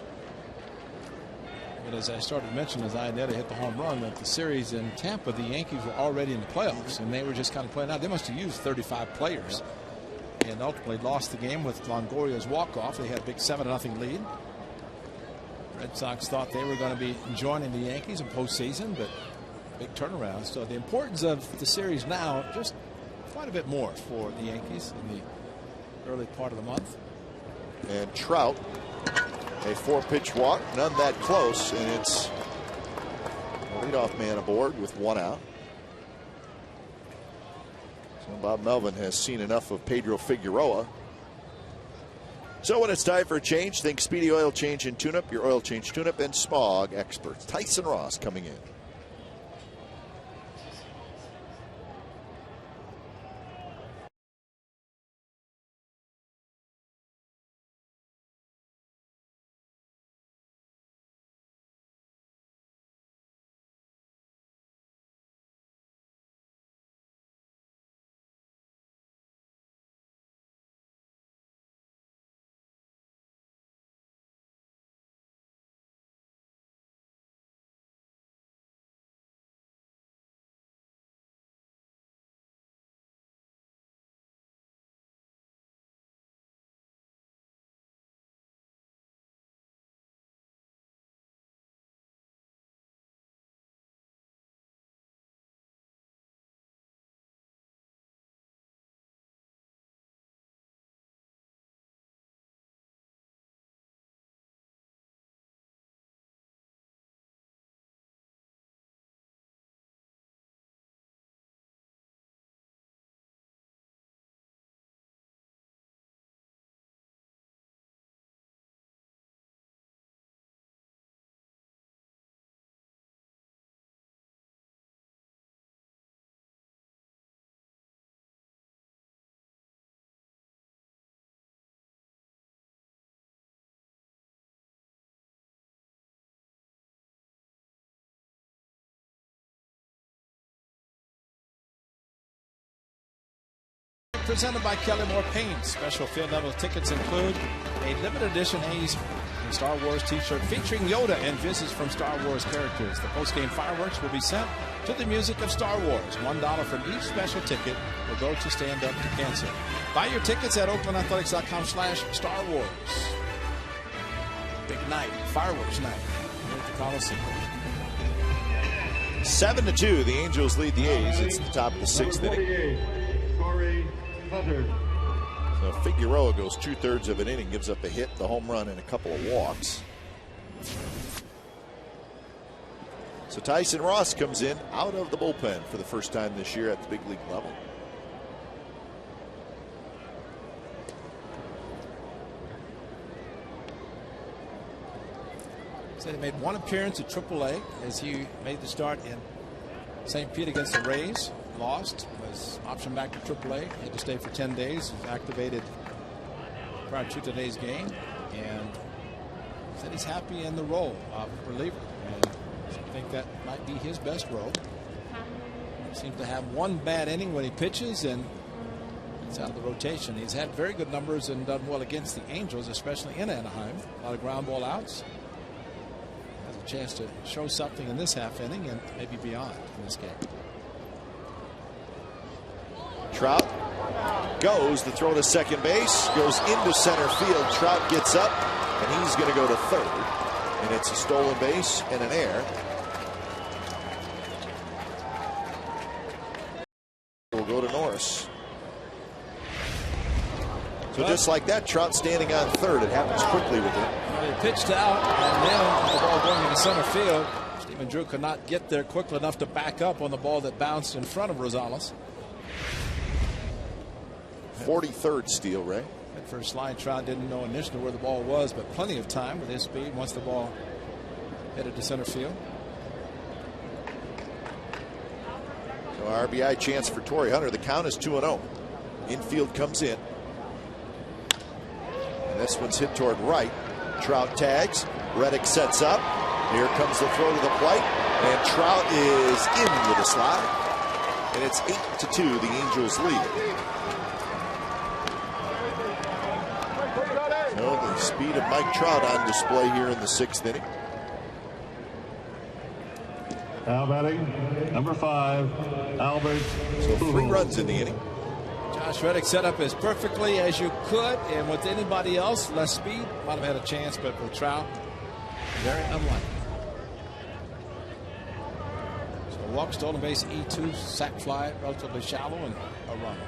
But as I started to mention, as Iannetta hit the home run, that the series in Tampa, the Yankees were already in the playoffs, and they were just kind of playing out. They must have used 35 players, and ultimately lost the game with Longoria's walk-off. They had a big 7-0 lead. Red Sox thought they were going to be joining the Yankees in postseason, but big turnaround. So the importance of the series now, just quite a bit more for the Yankees in the early part of the month. And Trout, a 4-pitch walk, none that close, and it's a leadoff man aboard with 1 out. So Bob Melvin has seen enough of Pedro Figueroa. So when it's time for a change, think Speedy Oil Change and Tune-Up, your oil change tune-up and smog experts. Tyson Ross coming in. Presented by Kelly-Moore Paint. Special field level tickets include a limited edition A's Star Wars t-shirt featuring Yoda and visits from Star Wars characters. The post-game fireworks will be sent to the music of Star Wars. $1 from each special ticket will go to Stand Up to Cancer. Buy your tickets at oaklandathletics.com/Star Wars. Big night, fireworks night at the Coliseum. 7-2, the Angels lead the A's. It's the top of the 6th inning. So Figueroa goes 2/3 of an inning, gives up a hit, the home run, and a couple of walks. So Tyson Ross comes in out of the bullpen for the first time this year at the big league level. So he made one appearance at AAA as he made the start in St. Pete against the Rays. Lost, was optioned back to AAA, had to stay for 10 days, was activated prior to today's game, and said he's happy in the role of reliever, and I think that might be his best role. He seems to have one bad inning when he pitches, and it's out of the rotation. He's had very good numbers and done well against the Angels, especially in Anaheim. A lot of ground ball outs. Has a chance to show something in this half inning and maybe beyond in this game. Trout goes. The throw to second base goes into center field. Trout gets up, and he's going to go to third. And it's a stolen base and an error. We'll go to Norris. So just like that, Trout standing on third. It happens quickly with him. He pitched out, and then with the ball going into center field, Stephen Drew could not get there quickly enough to back up on the ball that bounced in front of Rosales. 43rd steal, Ray. At first line, Trout didn't know initially where the ball was, but plenty of time with his speed once the ball headed to center field. So RBI chance for Torrey Hunter. The count is 2-0. Infield comes in. And this one's hit toward right. Trout tags. Reddick sets up. Here comes the throw to the plate. And Trout is in with a slide. And it's 8-2. The Angels lead. The speed of Mike Trout on display here in the 6th inning. Now batting, number 5, Albert. So 3 runs in the inning. Josh Reddick set up as perfectly as you could, and with anybody else, less speed, might have had a chance, but with Trout, very unlikely. So walk, stolen base, E2, sac fly, relatively shallow, and a run.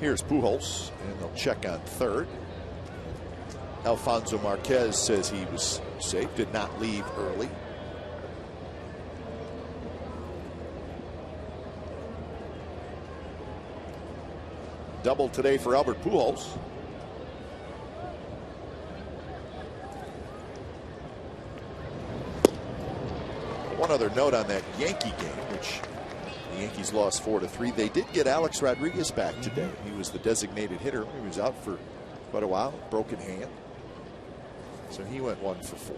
Here's Pujols, and they'll check on third. Alfonso Marquez says he was safe, did not leave early. Double today for Albert Pujols. One other note on that Yankee game, which the Yankees lost 4-3. They did get Alex Rodriguez back today. He was the designated hitter. He was out for quite a while, broken hand. So he went 1 for 4.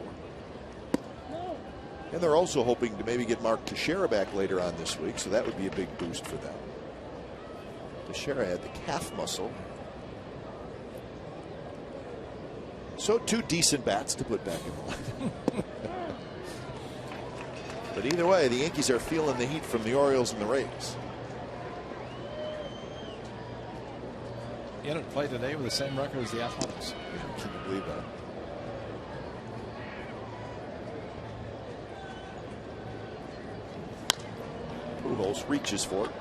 And they're also hoping to maybe get Mark Teixeira back later on this week, so that would be a big boost for them. Teixeira had the calf muscle. So 2 decent bats to put back in the line. But either way, the Yankees are feeling the heat from the Orioles and the Rays. He entered play today with the same record as the Athletics. Can you believe that? Pujols reaches for it.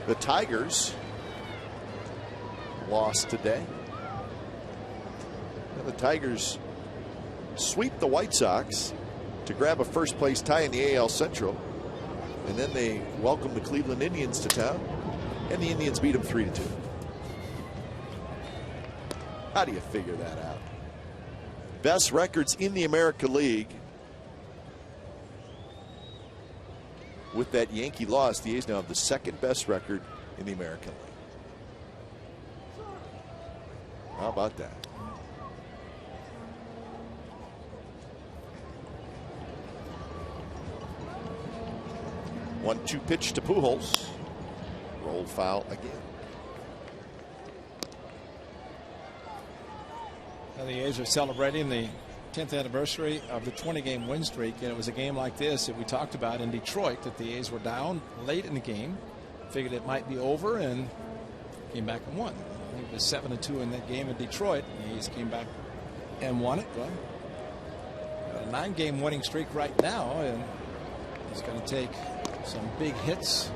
The Tigers lost today. And the Tigers sweep the White Sox to grab a first place tie in the AL Central, and then they welcome the Cleveland Indians to town, and the Indians beat them 3-2. How do you figure that out? Best records in the American League. With that Yankee loss, the A's now have the 2nd best record in the American League. How about that? One-two pitch to Pujols. Rolled foul again. Now the A's are celebrating the 10th anniversary of the 20-game win streak, and it was a game like this that we talked about in Detroit that the A's were down late in the game, figured it might be over, and came back and won. I think it was 7-2 in that game in Detroit. The A's came back and won it. Well, a 9-game winning streak right now, and it's going to take some big hits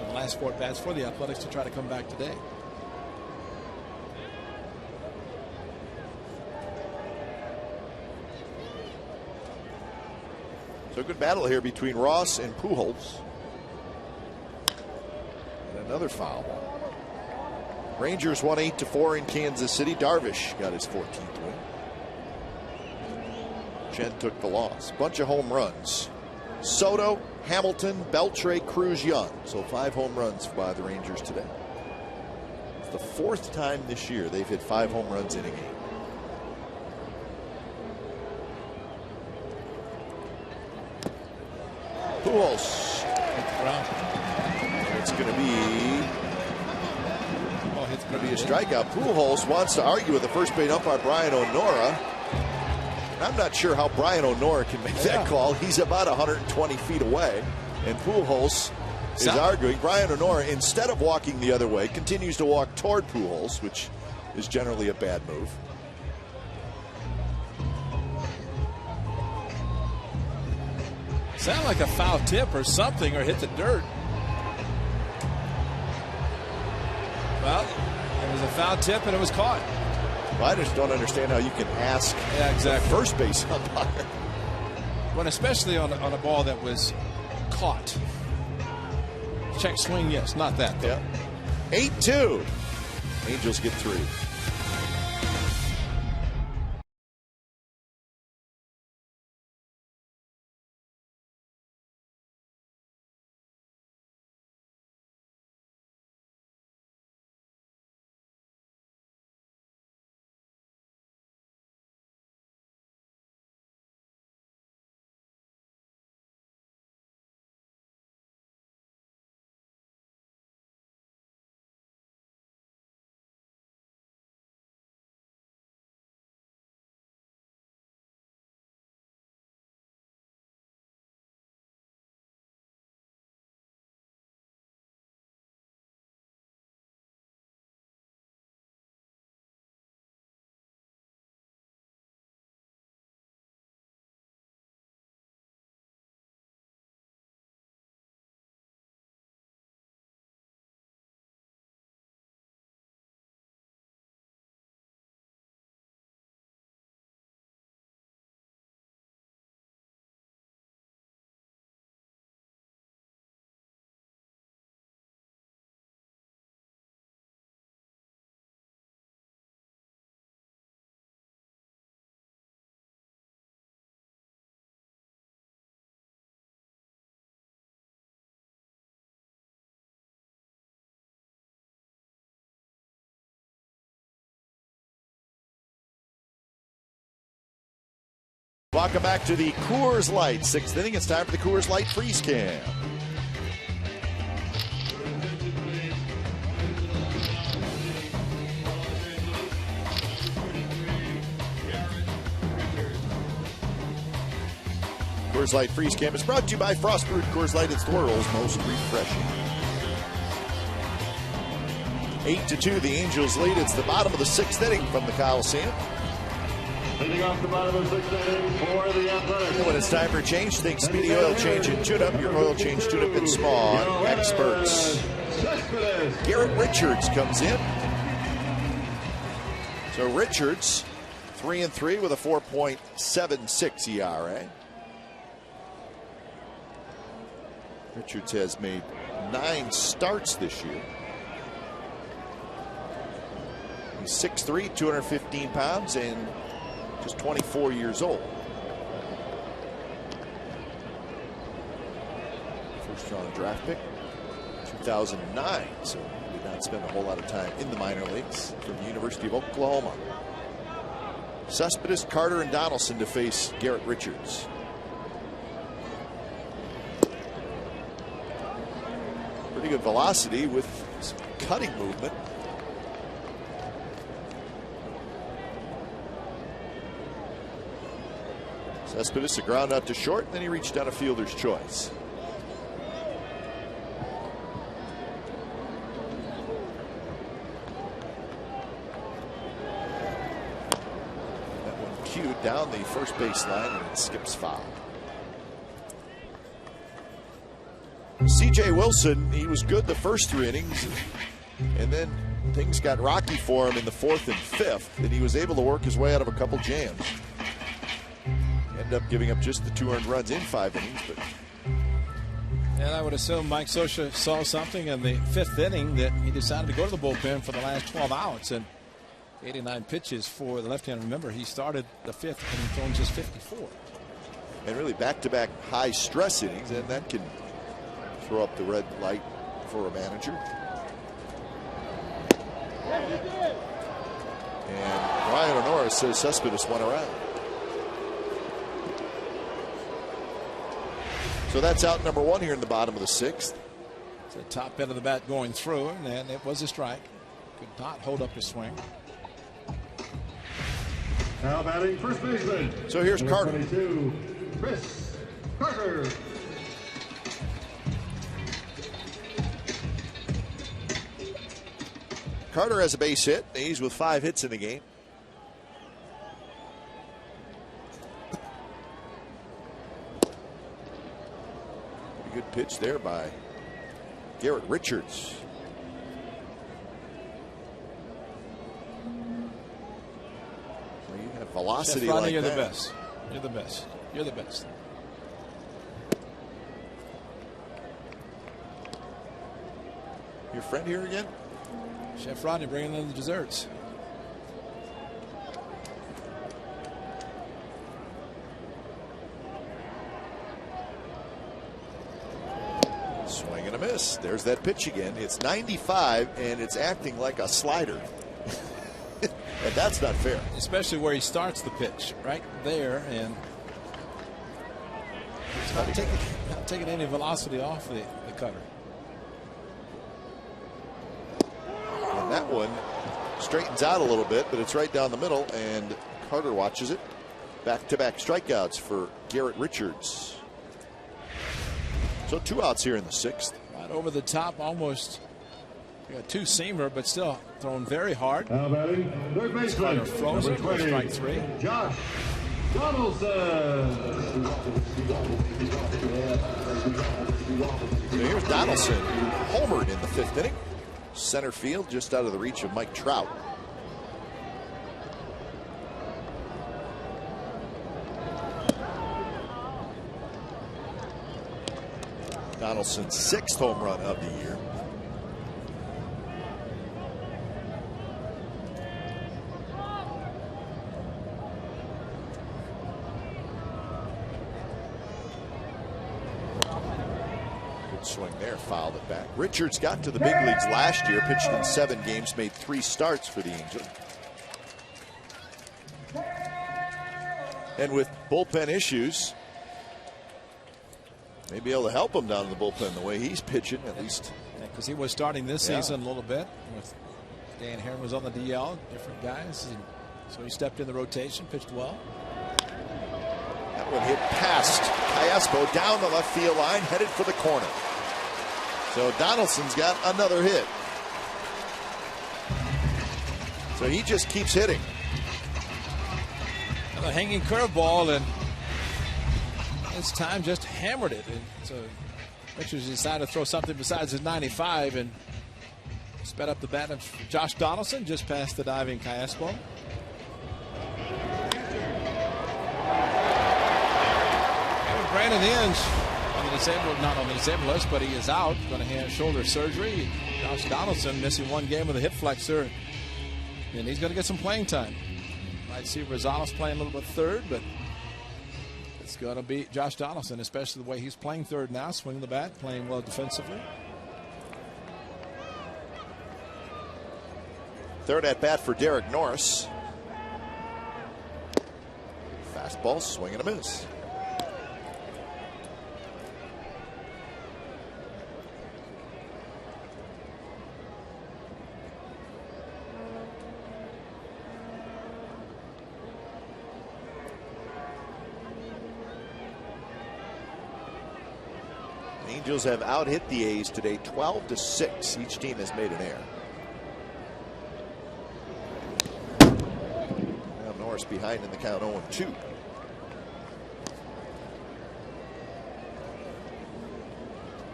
in the last 4 at-bats for the Athletics to try to come back today. So a good battle here between Ross and Pujols. And another foul. Rangers won 8-4 in Kansas City. Darvish got his 14th win. Chen took the loss. Bunch of home runs. Soto, Hamilton, Beltre, Cruz, Young. So 5 home runs by the Rangers today. It's the 4th time this year they've hit 5 home runs in a game. Pujols. It's going to be a strikeout. Pujols wants to argue with the first base umpire Brian O'Nora. I'm not sure how Brian O'Nora can make that call. He's about 120 feet away. And Pujols is arguing. Brian O'Nora, instead of walking the other way, continues to walk toward Pujols, which is generally a bad move. Sound like a foul tip or something, or hit the dirt. Well, it was a foul tip and it was caught. Well, I just don't understand how you can ask the first base umpire. When especially on a ball that was caught. Check swing, yes, not that though. Yeah. 8-2. Angels get 3. Welcome back to the Coors Light 6th inning. It's time for the Coors Light Freeze Cam. Coors Light Freeze Cam is brought to you by Frost Brewed Coors Light. It's the world's most refreshing. 8-2, the Angels lead. It's the bottom of the 6th inning from the Coliseum. Leading off the bottom of the 6th inning for the Athletics. And when it's time for a change, think Speedy Oil Change and Tune-Up. Your oil change, tune-up, and Spawn experts. Garrett Richards comes in. So Richards, 3-3 with a 4.76 ERA. Richards has made 9 starts this year. He's 6'3", 215 pounds, and just 24 years old. First round draft pick, 2009. So he did not spend a whole lot of time in the minor leagues. From the University of Oklahoma. Cespedes, Carter, and Donaldson to face Garrett Richards. Pretty good velocity with some cutting movement. Cespedes, a ground out to short, and then he reached down a fielder's choice. That one cued down the first base line, and it skips foul. C.J. Wilson, he was good the first 3 innings, and then things got rocky for him in the 4th and 5th, and he was able to work his way out of a couple jams. Ended up giving up just the 2 earned runs in 5 innings. But and I would assume Mike Scioscia saw something in the 5th inning that he decided to go to the bullpen for the last 12 outs. And 89 pitches for the left-hander. Remember, he started the 5th and he thrown just 54. And really back-to-back high-stress innings, and that can throw up the red light for a manager. And Brian O'Nora says Cespedes went around. So that's out number 1 here in the bottom of the 6th. It's the top end of the bat going through, and it was a strike. Could not hold up his swing. Now batting first baseman. So here's Number Carter. 22, Chris Carter. Carter has a base hit. He's with 5 hits in the game. Pretty good pitch there by Garrett Richards. So you have velocity Chef Rodney, like you're that. the best. You're the best. You're the best. Your friend here again? Chef Rodney bringing in the desserts. Swing and a miss. There's that pitch again. It's 95 and it's acting like a slider. And that's not fair. Especially where he starts the pitch, right there, and it's not taking any velocity off the cutter. And that one straightens out a little bit, but it's right down the middle, and Carter watches it. Back-to-back strikeouts for Garrett Richards. So 2 outs here in the 6th. Right over the top, almost. You got 2-seamer, but still thrown very hard. Now batting third baseman. Carter frozen for strike 3. Josh Donaldson. So here's Donaldson, homered in the 5th inning. Center field, just out of the reach of Mike Trout. Donaldson's 6th home run of the year. Good swing there, fouled it back. Richards got to the big leagues last year, pitched in 7 games, made 3 starts for the Angels. And with bullpen issues, may be able to help him down in the bullpen the way he's pitching, at least. Because he was starting this season a little bit. With Dan Herron was on the DL, different guys. And so he stepped in the rotation, pitched well. That one hit past Callaspo down the left field line, headed for the corner. So Donaldson's got another hit. So he just keeps hitting. A hanging curveball, and this time just hammered it. And so Richards decided to throw something besides his 95 and sped up the bat. And Josh Donaldson just past the diving Callaspo. Brandon Inge on the disabled, not on the disabled list, but he is out. Going to have shoulder surgery. Josh Donaldson missing 1 game with a hip flexor, and he's going to get some playing time. Might see Rosales playing a little bit third, but it's going to be Josh Donaldson, especially the way he's playing third now, swinging the bat, playing well defensively. Third at bat for Derek Norris. Fastball, swing and a miss. Angels have out-hit the A's today 12-6. Each team has made an error. Now Norris behind in the count 0-2.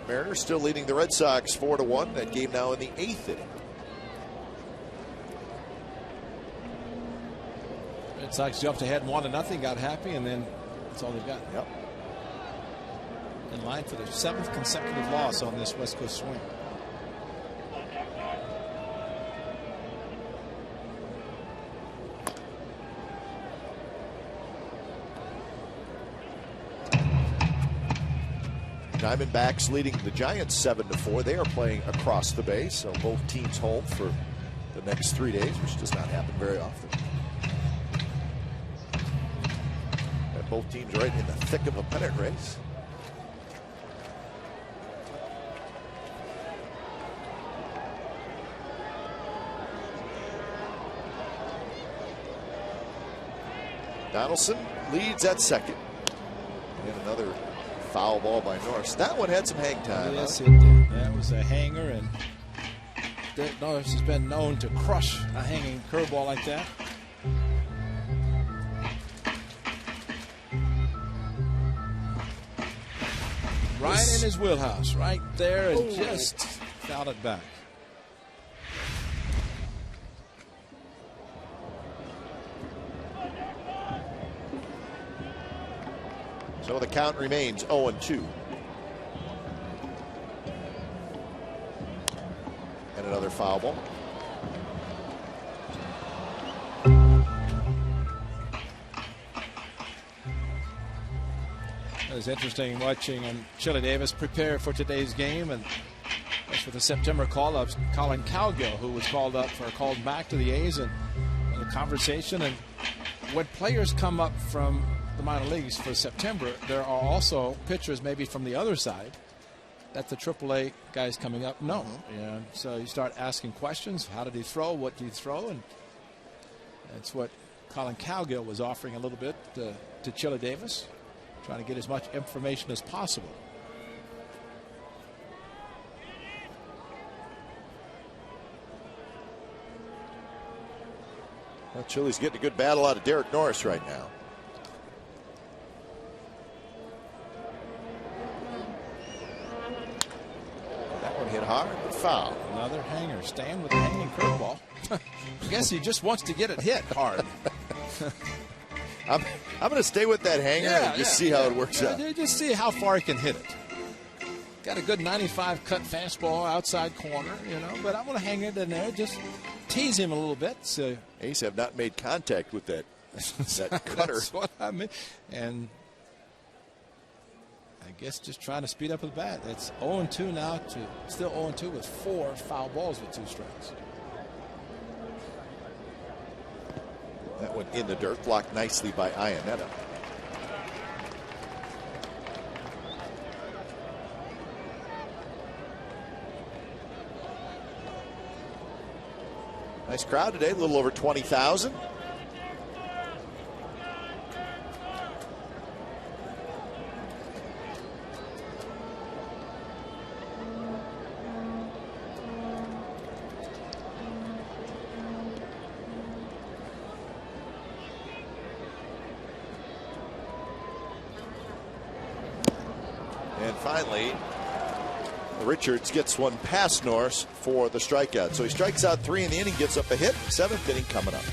Mariners still leading the Red Sox 4-1. That game now in the 8th inning. Red Sox jumped ahead 1-0, got happy, and then that's all they've got. Yep. In line for their 7th consecutive loss on this West Coast swing. Diamondbacks leading the Giants 7-4. They are playing across the bay, so both teams home for the next 3 days, which does not happen very often. And both teams right in the thick of a pennant race. Donaldson leads at second. And another foul ball by Norris. That one had some hang time. Yes, it did. That was a hanger, and Derek Norris has been known to crush a hanging curveball like that. Right in his wheelhouse, right there, and just fouled it back. So the count remains 0-2. And another foul ball. It was interesting watching Chili Davis prepare for today's game, and that's for the September call-ups. Colin Cowgill, who was called back to the A's, and the conversation. And when players come up from the minor leagues for September, there are also pitchers maybe from the other side that the AAA guys coming up know. Yeah, so you start asking questions. How did he throw? What did he throw? And that's what Colin Cowgill was offering a little bit to Chili Davis, trying to get as much information as possible. Well, Chili's getting a good battle out of Derek Norris right now. That one hit hard, but foul. Another hanger. Stan with a hanging curveball. I guess he just wants to get it hit hard. I'm going to stay with that hanger and just see how it works out. Just see how far he can hit it. Got a good 95 cut fastball outside corner, but I'm going to hang it in there, just tease him a little bit. So A's have not made contact with that cutter. That's what I mean. And I guess just trying to speed up with the bat. It's 0-2 now, still 0-2 with 4 foul balls with 2 strikes. That one in the dirt, blocked nicely by Iannetta. Nice crowd today, a little over 20,000. And finally, Richards gets one past Norris for the strikeout. So he strikes out 3 in the inning, gets up a hit. 7th inning coming up.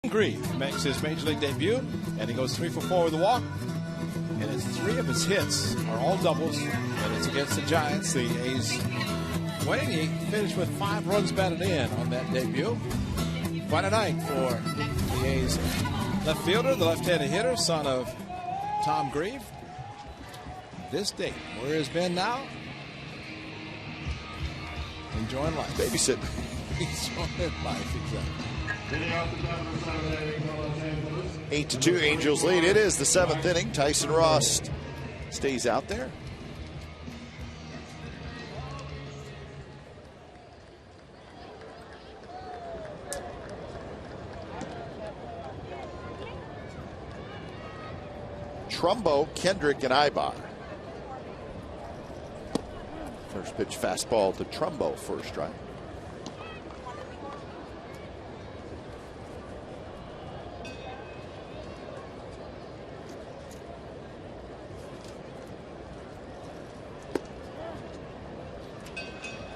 Grieve makes his major league debut, and he goes 3 for 4 with a walk. And his 3 of his hits are all doubles, and it's against the Giants. The A's winning. He finished with 5 runs batted in on that debut. Quite a night for the A's left fielder, the left-handed hitter, son of Tom Grieve. This date, where has been now? Enjoying life. Babysitting. Enjoying life, exactly. 8-2 Angels lead. It is the 7th inning. Tyson Ross stays out there. Trumbo, Kendrick, and Ibar. First pitch fastball to Trumbo, first strike.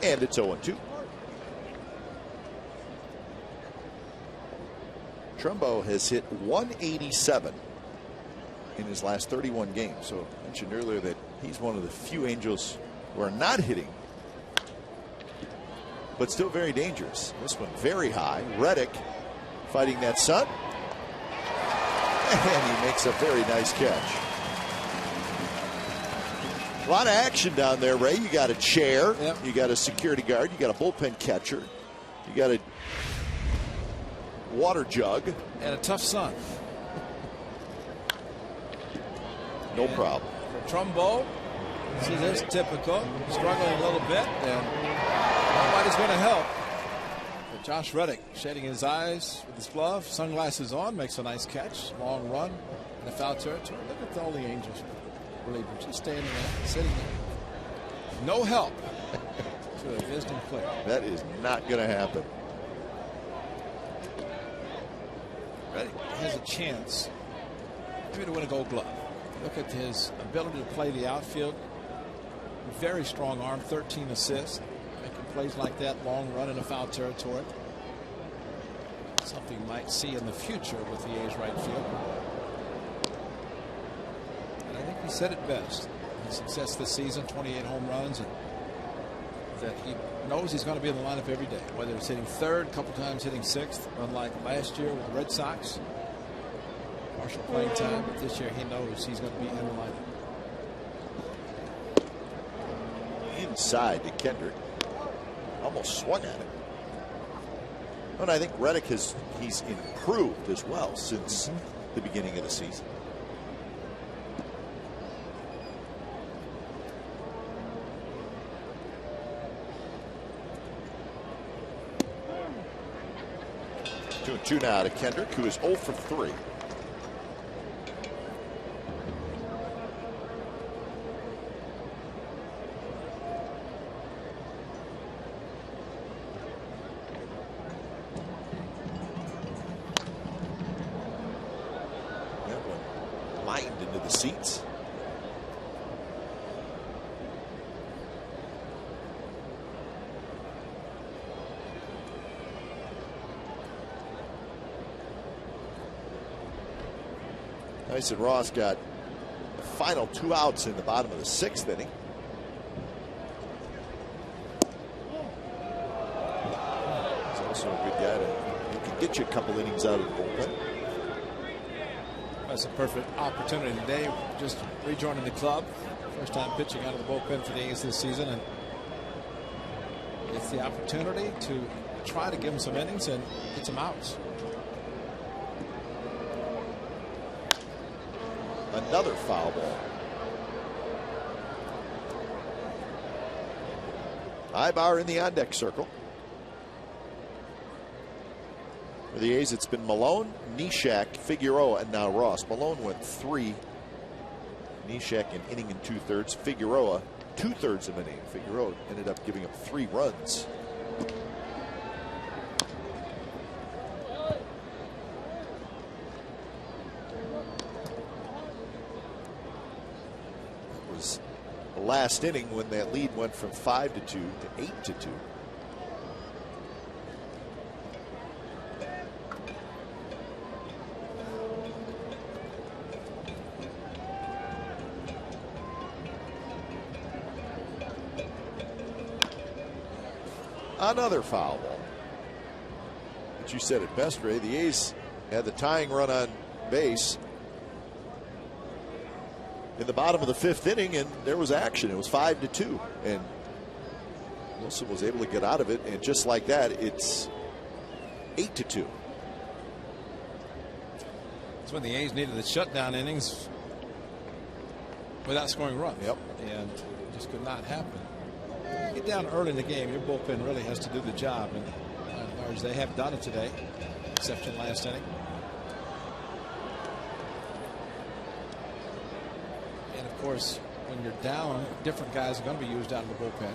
And it's 0-2. Trumbo has hit 187 in his last 31 games. So I mentioned earlier that he's one of the few Angels who are not hitting, but still very dangerous. This one very high. Reddick fighting that sun. And he makes a very nice catch. A lot of action down there, Ray. You got a chair, yep. You got a security guard, you got a bullpen catcher, you got a water jug. And a tough sun. No problem. For Trumbo, this is typical. Struggling a little bit, and nobody's going to help. But Josh Reddick shading his eyes with his glove, sunglasses on, makes a nice catch. Long run in the foul territory. Look at all the Angels relievers just standing there, sitting there. No help to a visiting player. That is not going to happen. Reddick has a chance maybe to win a Gold Glove. Look at his ability to play the outfield. Very strong arm, 13 assists. Making plays like that, long run in a foul territory. Something you might see in the future with the A's right field. And I think he said it best. His success this season, 28 home runs, and that he knows he's going to be in the lineup every day. Whether it's hitting third, a couple times hitting sixth, unlike last year with the Red Sox. Partial playing time, but this year he knows he's going to be in the lineup. Inside to Kendrick. Almost swung at it. And I think Reddick he's improved as well since the beginning of the season. Two now to Kendrick, who is 0 for 3. Lined into the seats. Tyson Ross got the final 2 outs in the bottom of the 6th inning. He's also a good guy who can get you a couple innings out of the bullpen. That's a perfect opportunity today. Just rejoining the club. First time pitching out of the bullpen for the A's this season. And it's the opportunity to try to give him some innings and get some outs. Another foul ball. Ibar in the on-deck circle. For the A's, it's been Malone, Neshek, Figueroa, and now Ross. Malone went 3. Neshek an inning and 2/3. Figueroa 2/3 of an inning. Figueroa ended up giving up 3 runs. It was the last inning when that lead went from 5-2 to 8-2. Another foul ball. But you said it best, Ray. The A's had the tying run on base in the bottom of the 5th inning, and there was action. It was 5-2, and Wilson was able to get out of it, and just like that, it's 8-2. That's when the A's needed the shutdown innings without scoring runs. Yep. And it just could not happen. You get down early in the game, your bullpen really has to do the job, and by and large, they have done it today, exception last inning. And of course, when you're down, different guys are going to be used out of the bullpen.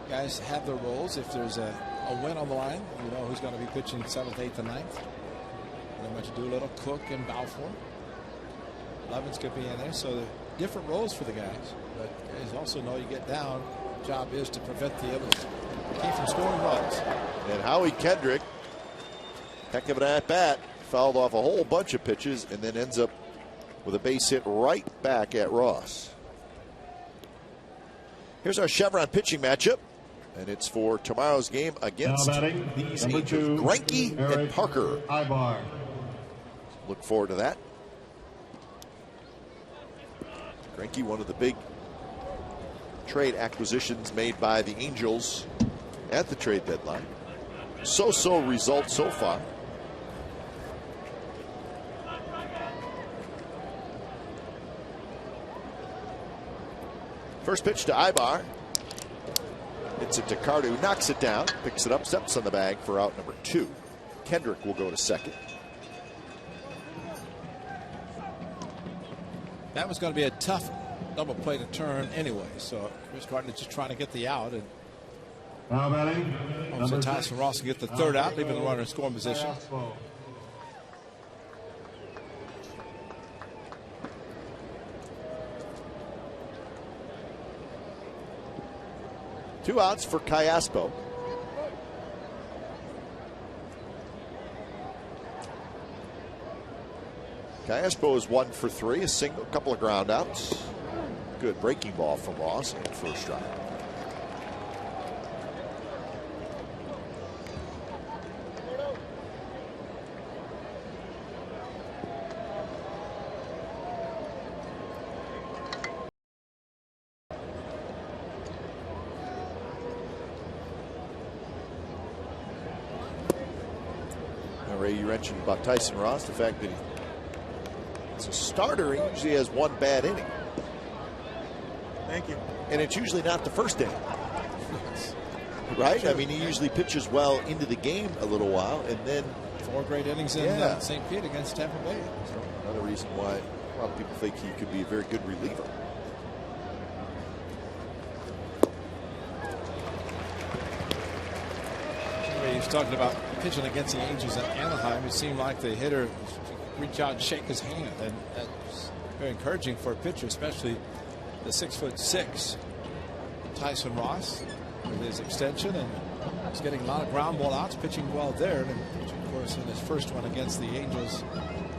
Guys have their roles. If there's a win on the line, you know who's going to be pitching 7th, 8th, and 9th. Pretty much Doolittle, Cook, and Balfour. Lovins could be in there, so there are different roles for the guys. But guys also know you get down, job is to prevent the other team from scoring runs. And Howie Kendrick, heck of an at-bat, fouled off a whole bunch of pitches and then ends up with a base hit right back at Ross. Here's our Chevron pitching matchup, and it's for tomorrow's game against these Angels, Greinke and Parker. Ibar. Look forward to that. Greinke, one of the big trade acquisitions made by the Angels at the trade deadline. So-so results so far. First pitch to Ibar. It's it to Carter, who knocks it down, picks it up, steps on the bag for out number 2. Kendrick will go to second. That was going to be a tough double play to turn anyway, so Chris Carter just trying to get the out, and Now batting, so Tyson Ross can get the third out, leaving the runner in scoring position. Two outs for Callaspo. Callaspo is 1 for 3, a single, couple of ground outs. Good breaking ball from Ross in the first strike. Ray, you mentioned about Tyson Ross, the fact that as a starter, he usually has one bad inning. Thank you. And it's usually not the first inning. Right? I mean, he usually pitches well into the game a little while, and then 4 great innings in St. Pete against Tampa Bay. So another reason why a lot of people think he could be a very good reliever. He was talking about pitching against the Angels at Anaheim. It seemed like the hitter reach out and shake his hand, and that's very encouraging for a pitcher, especially the 6'6" Tyson Ross with his extension, and he's getting a lot of ground ball outs, pitching well there, and pitching, of course, in his first one against the Angels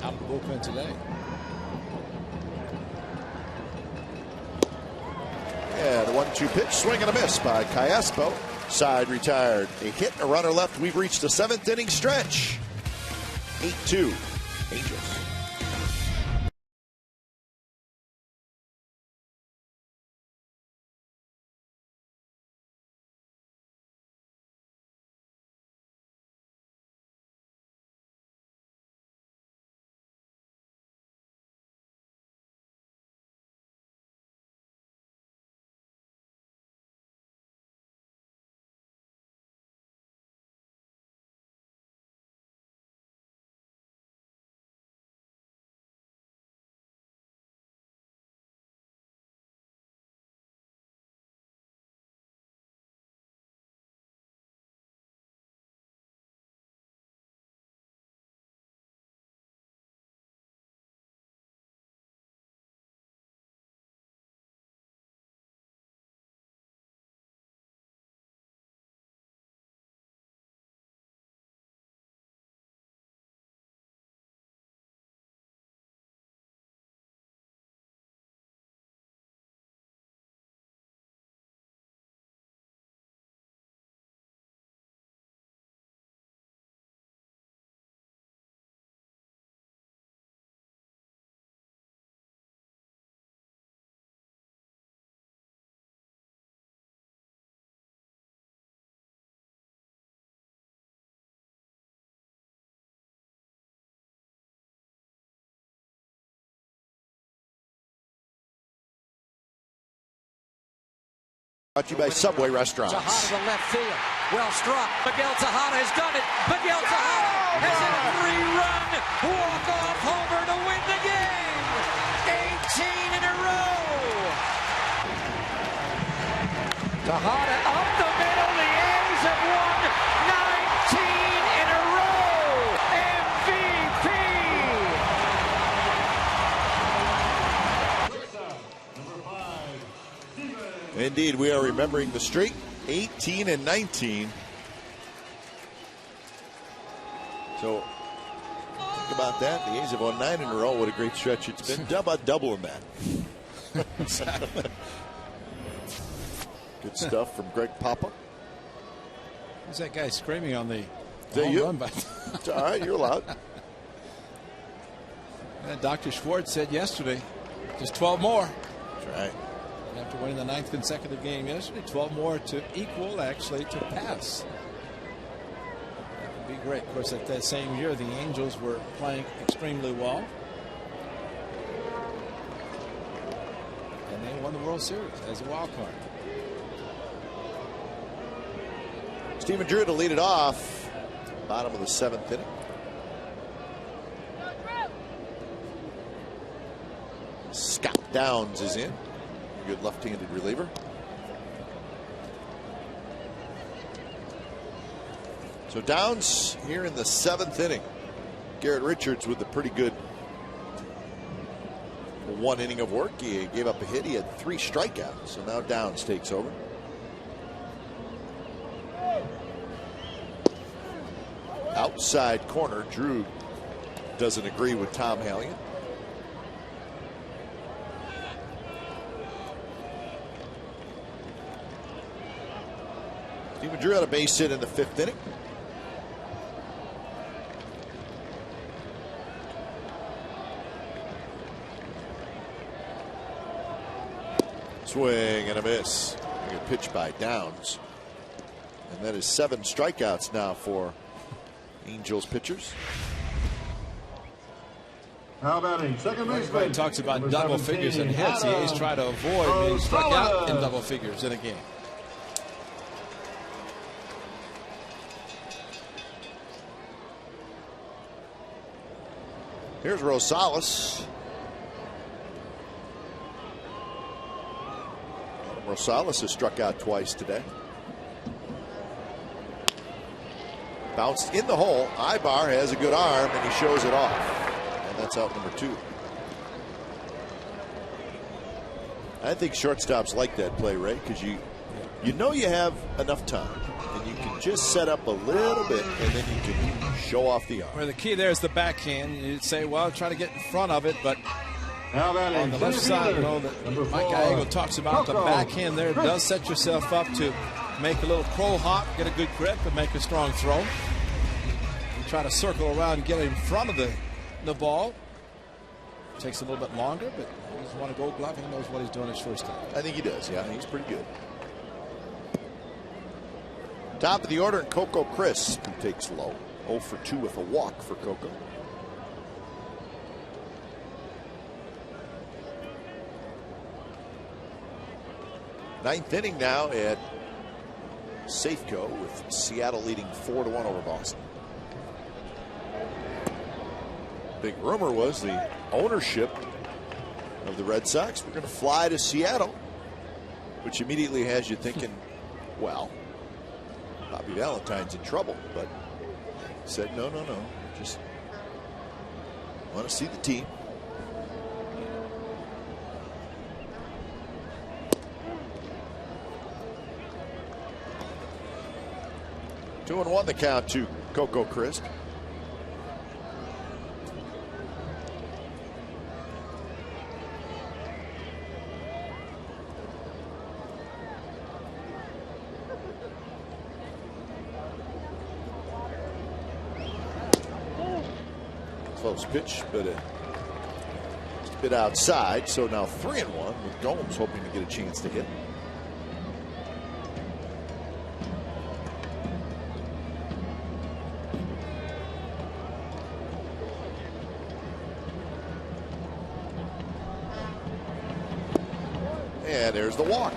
out of the bullpen today. Yeah, the 1-2 pitch, swing and a miss by Callaspo. Side retired. A hit, a runner left. We've reached the 7th inning stretch. 8-2 Angels. Brought to you by Subway Restaurants. Tejada to left field. Well struck. Miguel Tejada has done it. Miguel Tejada has hit a 3-run walk-off homer to win the game. 18 in a row. Tejada up the middle. The A's have won 19 in a row. MVP. Indeed, we are remembering the streak, 18 and 19. So, think about that. The A's have won 9 in a row. What a great stretch it's been. How about doubling that? Good stuff from Greg Papa. Who's that guy screaming on the home run? It's all right, you're allowed. Dr. Schwartz said yesterday, just 12 more. That's right. After winning the 9th consecutive game yesterday, 12 more to equal, actually, to pass. That would be great. Of course, at that same year, the Angels were playing extremely well. And they won the World Series as a wild card. Stephen Drew to lead it off. Bottom of the 7th inning. Scott Downs is in. Good left-handed reliever. So Downs here in the 7th inning. Garrett Richards with a pretty good 1 inning of work. He gave up a hit. He had 3 strikeouts. So now Downs takes over. Outside corner. Drew doesn't agree with Tom Hallion. Stephen Drew had a base hit in the 5th inning. Swing and a miss. A pitch by Downs. And that is 7 strikeouts now for Angels pitchers. How about a second base? Everybody talks about double figures in hits. The A's try to avoid being struck out in double figures in a game. Here's Rosales. Rosales has struck out twice today. Bounced in the hole. Ibar has a good arm and he shows it off. And that's out number 2. I think shortstops like that play, Ray, because you know you have enough time and you can just set up a little bit and then you can show off the arm. Where the key there is the backhand. You'd say, well, try to get in front of it, but on the left side, you know, that Mike Gallego talks about the backhand there does set yourself up to make a little crow hop, get a good grip, and make a strong throw. You try to circle around and get in front of the ball. Takes a little bit longer, but he doesn't want to go glove. He knows what he's doing his first time. I think he does, yeah. He's pretty good. Top of the order, and Coco Crisp, who takes low. 0 for 2 with a walk for Coco. Ninth inning now at Safeco with Seattle leading 4-1 over Boston. Big rumor was the ownership of the Red Sox were going to fly to Seattle, which immediately has you thinking, well, Bobby Valentine's in trouble, but he said, no, just want to see the team. Two and 1 the count to Coco Crisp. Close pitch, but just a bit outside. So now 3-1 with Gomes hoping to get a chance to hit. And there's the walk.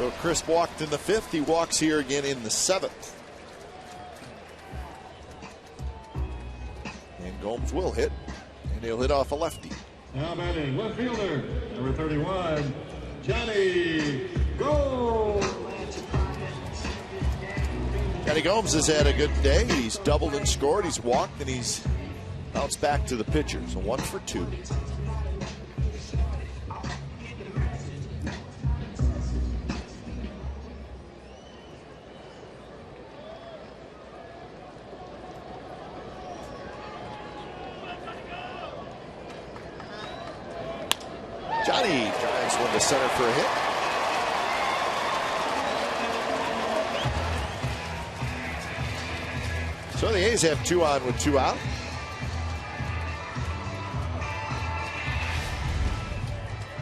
So Crisp walked in the 5th. He walks here again in the 7th. And Gomes will hit, and he'll hit off a lefty. Now batting left fielder, number 31, Johnny Gomes. Johnny Gomes has had a good day. He's doubled and scored. He's walked, and he's bounced back to the pitcher. So 1 for 2. Johnny drives one to center for a hit. So the A's have 2 on with 2 out.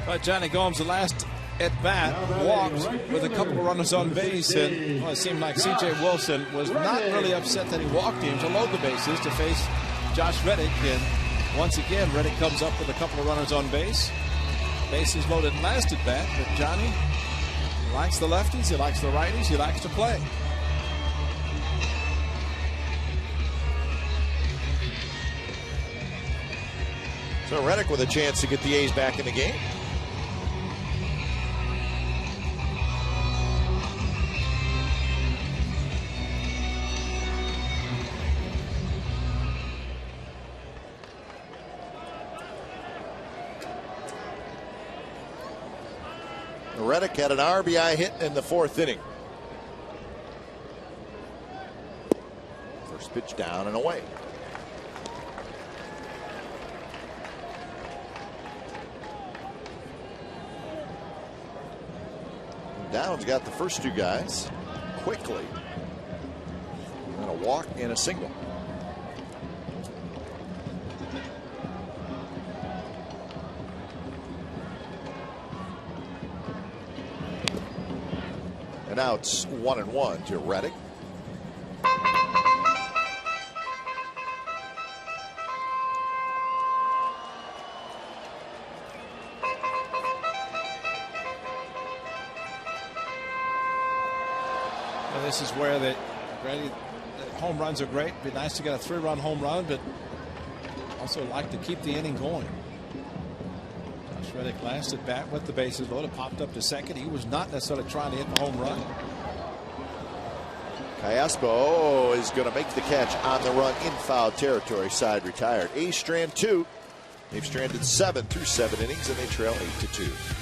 But Johnny Gomes, the last at bat, walked with a couple of runners on base, and it seemed like C.J. Wilson was not really upset that he walked him to load the bases to face Josh Reddick. And once again, Reddick comes up with a couple of runners on base. Bases loaded last at bat, but Johnny likes the lefties, he likes the righties, he likes to play. So Reddick with a chance to get the A's back in the game. Reddick had an RBI hit in the 4th inning. First pitch down and away. Downs got the first 2 guys quickly. And a walk and a single. And now it's 1-1 to Reddick. Well, this is where the home runs are great. It'd be nice to get a 3-run home run, but also like to keep the inning going. Josh Reddick last at bat with the bases loaded, popped up to second. He was not necessarily trying to hit the home run. Callaspo is going to make the catch on the run in foul territory. Side retired. A's strand 2. They've stranded 7 through 7 innings, and they trail 8-2.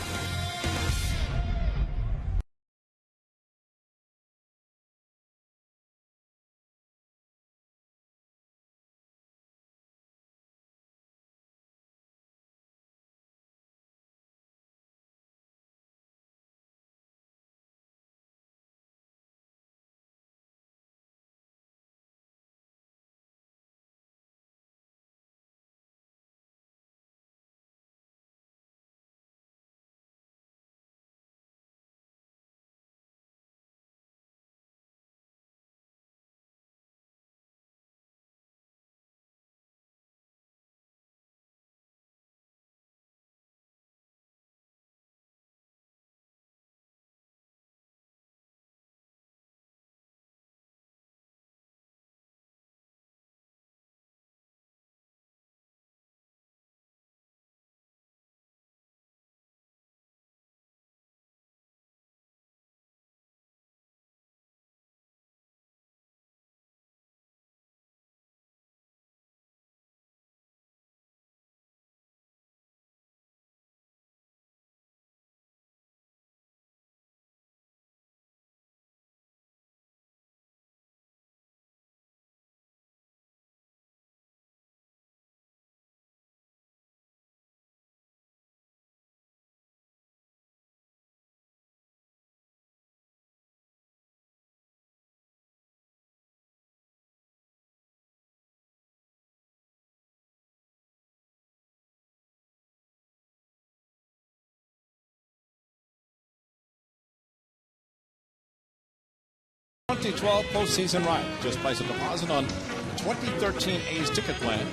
The 2012 postseason ride. Just place a deposit on the 2013 A's ticket plan.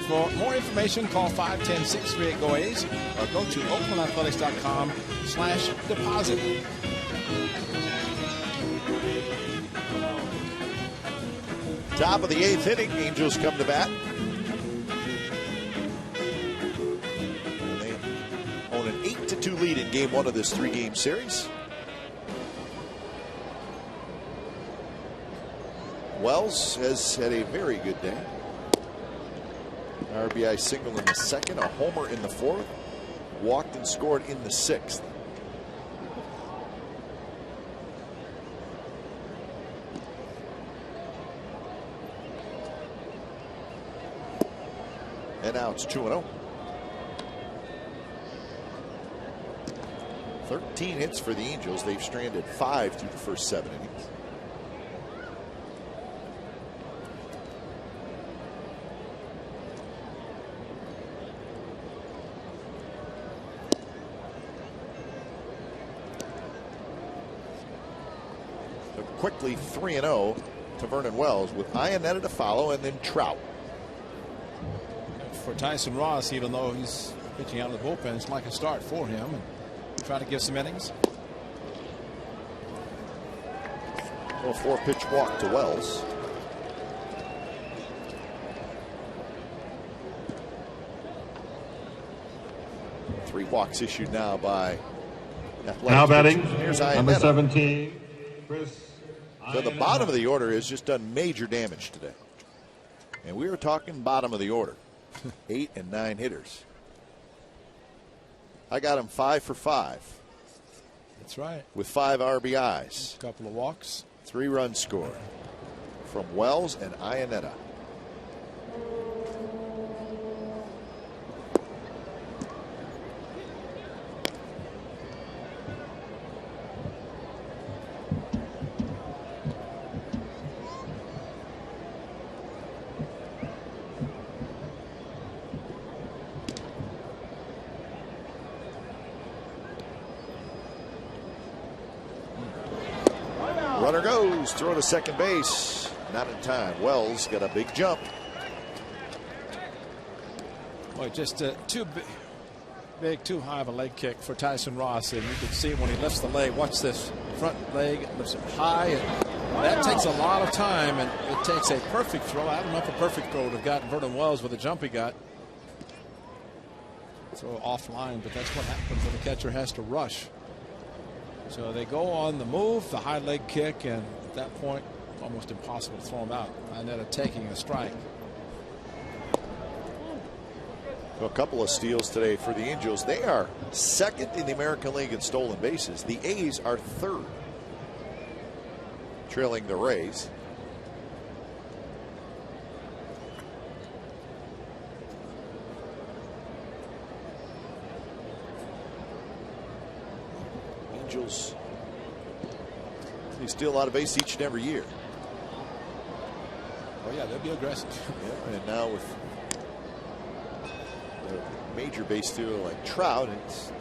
For more information, call 510-638-GO-A's or go to OaklandAthletics.com/deposit. Top of the 8th inning, Angels come to bat. They own an 8-2 lead in game 1 of this 3-game series. Wells has had a very good day. RBI single in the 2nd, a homer in the 4th, walked and scored in the 6th. And now it's 2-0. 13 hits for the Angels. They've stranded 5 through the first 7 innings. So quickly 3-0 to Vernon Wells with Iannetta to follow and then Trout. For Tyson Ross, even though he's pitching out of the bullpen, it's like a start for him and try to give some innings. A 4-pitch walk to Wells. Three walks issued now by Athletics. Now batting, Here's number Iannetta. 17, Chris. So the bottom of the order has just done major damage today. And we were talking bottom of the order. 8 and 9 hitters. I got him 5 for 5. That's right. With 5 RBIs. A couple of walks. 3 runs scored from Wells and Iannetta. Runner goes, throw to second base. Not in time. Wells got a big jump. Boy, just too big, too high of a leg kick for Tyson Ross. And you can see when he lifts the leg, watch this front leg, lifts it high. And that takes a lot of time, and it takes a perfect throw. I don't know if a perfect throw would have gotten Vernon Wells with the jump he got. Throw offline, but that's what happens when the catcher has to rush. So they go on the move, the high leg kick, and at that point, almost impossible to throw him out. Iannetta taking a strike. So a couple of steals today for the Angels. They are second in the American League in stolen bases. The A's are third, trailing the Rays. Angels, they steal a lot of base each and every year. Oh yeah, they'll be aggressive. Yeah, and now with a major base stealer like Trout,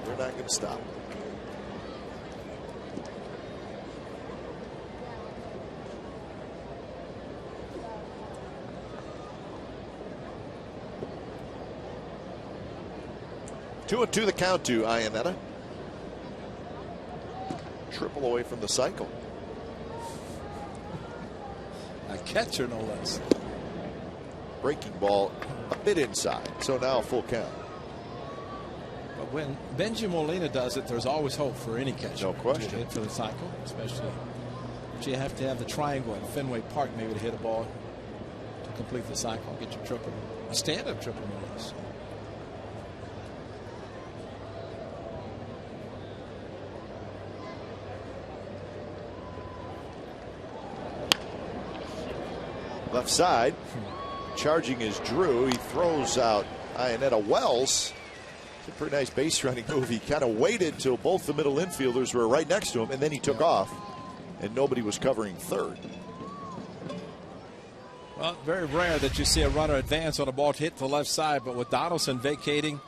they're not going to stop. Two and two the count to Iannetta. Triple away from the cycle. A catcher, no less. Breaking ball a bit inside, so now a full count. But when Benji Molina does it, there's always hope for any catcher. No question. To hit for the cycle, especially. But you have to have the triangle at Fenway Park maybe to hit a ball to complete the cycle, get your triple, a stand-up triple, no less. Left side, charging is Drew. He throws out Iannetta. Wells. It's a pretty nice base running move. He kind of waited till both the middle infielders were right next to him, and then he took off, and nobody was covering third. Well, very rare that you see a runner advance on a ball to hit the left side, but with Donaldson vacating,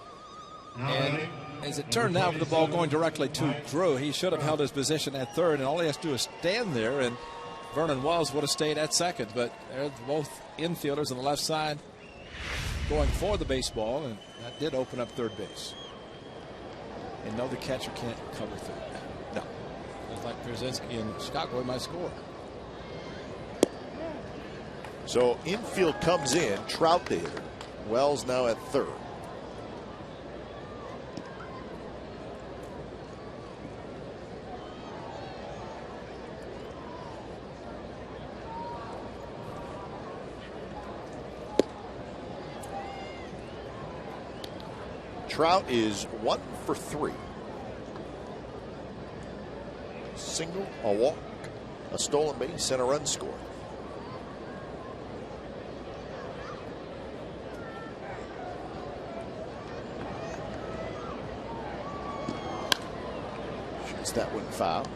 and as it turned out with the ball going directly to Drew, he should have held his position at third, and all he has to do is stand there, and Vernon Wells would have stayed at second. But they're both infielders on the left side going for the baseball, and that did open up third base. And no, the catcher can't cover third. No. Just like Pierzynski in Chicago, he might score. So infield comes in. Trout the hitter. Wells now at third. Trout is 1 for 3. Single, a walk, a stolen base, and a run scored. Shoots that one foul.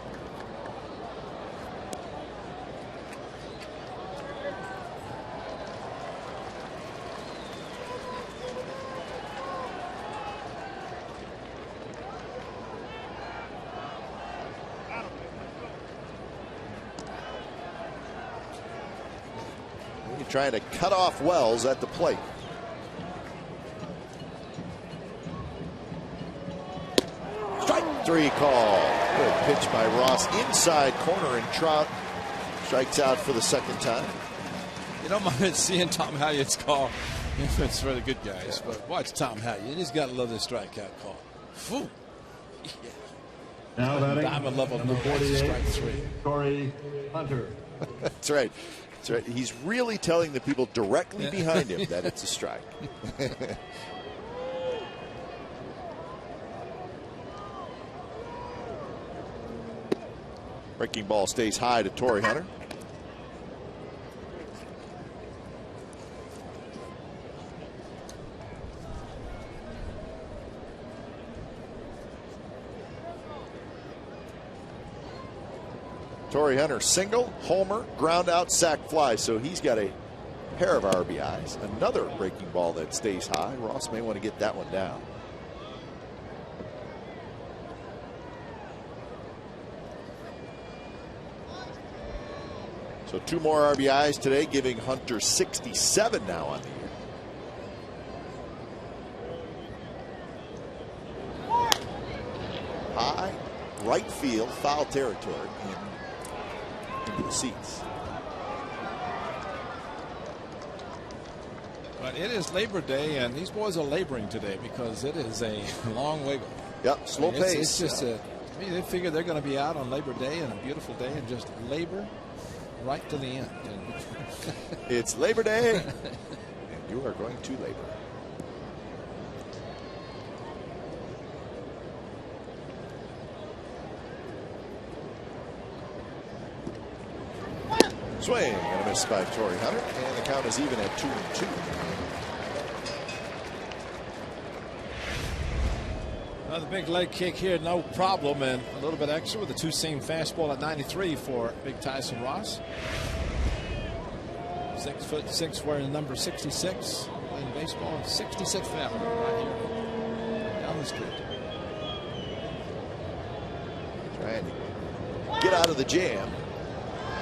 Trying to cut off Wells at the plate. Strike 3 call. Good pitch by Ross inside corner, and Trout strikes out for the second time. You don't mind seeing Tom Halyard's call. It's for the good guys, but watch Tom Halyard. You just got to love this strikeout call. Phew. Yeah. Now batting, diamond level number 48, strike 3. Torii Hunter. That's right. That's right. He's really telling the people directly behind him that it's a strike. Breaking ball stays high to Torii Hunter. Torii Hunter single, homer, ground out, sac fly. So he's got a pair of RBIs. Another breaking ball that stays high. Ross may want to get that one down. So 2 more RBIs today, giving Hunter 67 now on the year. High, right field, foul territory. Into the seats. But it is Labor Day, and these boys are laboring today because it is a long way. Yep, slow pace. It's just to me, they figure they're going to be out on Labor Day and a beautiful day and just labor right to the end. It's Labor Day, and you are going to labor. Swing and a miss by Torii Hunter, and the count is even at 2-2. The big leg kick here, no problem, and a little bit extra with a 2-seam fastball at 93 for Big Tyson Ross. 6'6", wearing number 66 in baseball. 66th Avenue right here down the street. Trying to get out of the jam.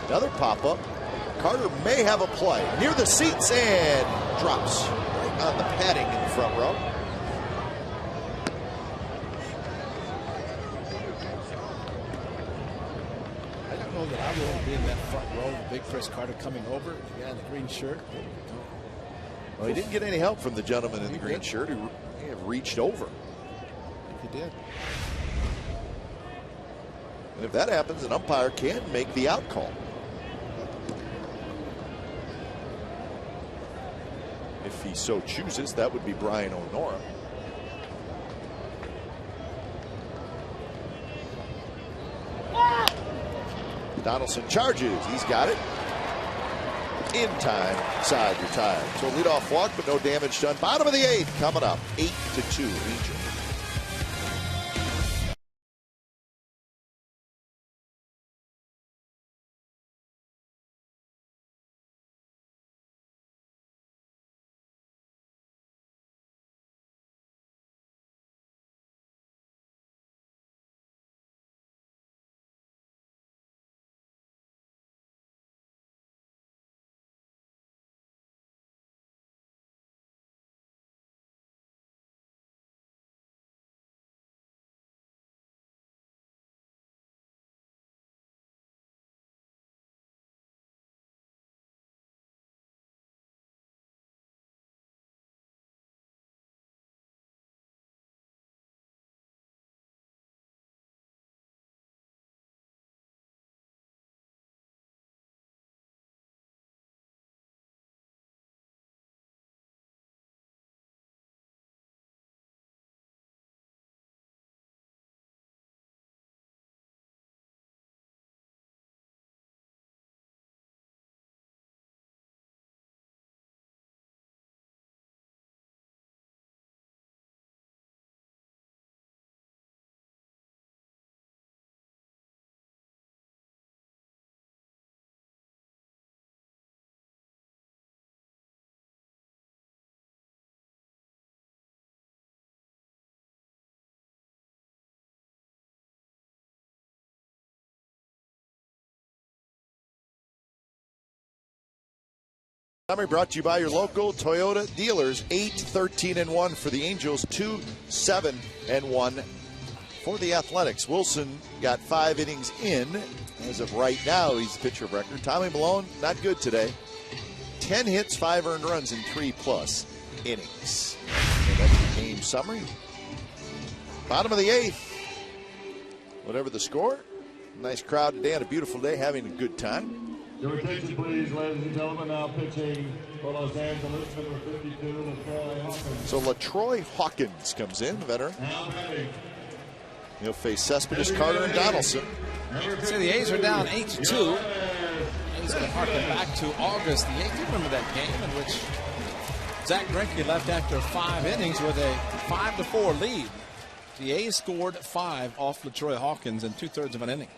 Another pop-up. Carter may have a play near the seats and drops right on the padding in the front row. I don't know that I will be in that front row. The big Chris Carter coming over. The guy in the green shirt. Well, he didn't get any help from the gentleman in the green shirt who may have reached over. I think he did. And if that happens, an umpire can make the out call. If he so chooses, that would be Brian O'Nora. Donaldson charges. He's got it. In time, side retired. So leadoff walk, but no damage done. Bottom of the 8th coming up. 8-2 Angels. Summary brought to you by your local Toyota dealers. 8-13-1 for the Angels, 2-7-1 for the Athletics. Wilson got 5 innings in. As of right now, he's the pitcher of record. Tommy Milone, not good today. 10 hits, 5 earned runs in 3+ innings. And that's the game summary. Bottom of the 8th. Whatever the score. Nice crowd today on a beautiful day, having a good time. Your attention, please, ladies and gentlemen. Now pitching for Los Angeles, number 52, LaTroy Hawkins. So LaTroy Hawkins comes in, the veteran. Now batting. He'll face Cespedes, Carter, and Donaldson. So the A's are down 8-2. A's going to harken back to August the 8th. You remember that game in which Zach Greinke left after 5 innings with a 5-4 lead. The A's scored 5 off LaTroy Hawkins in 2/3 of an inning.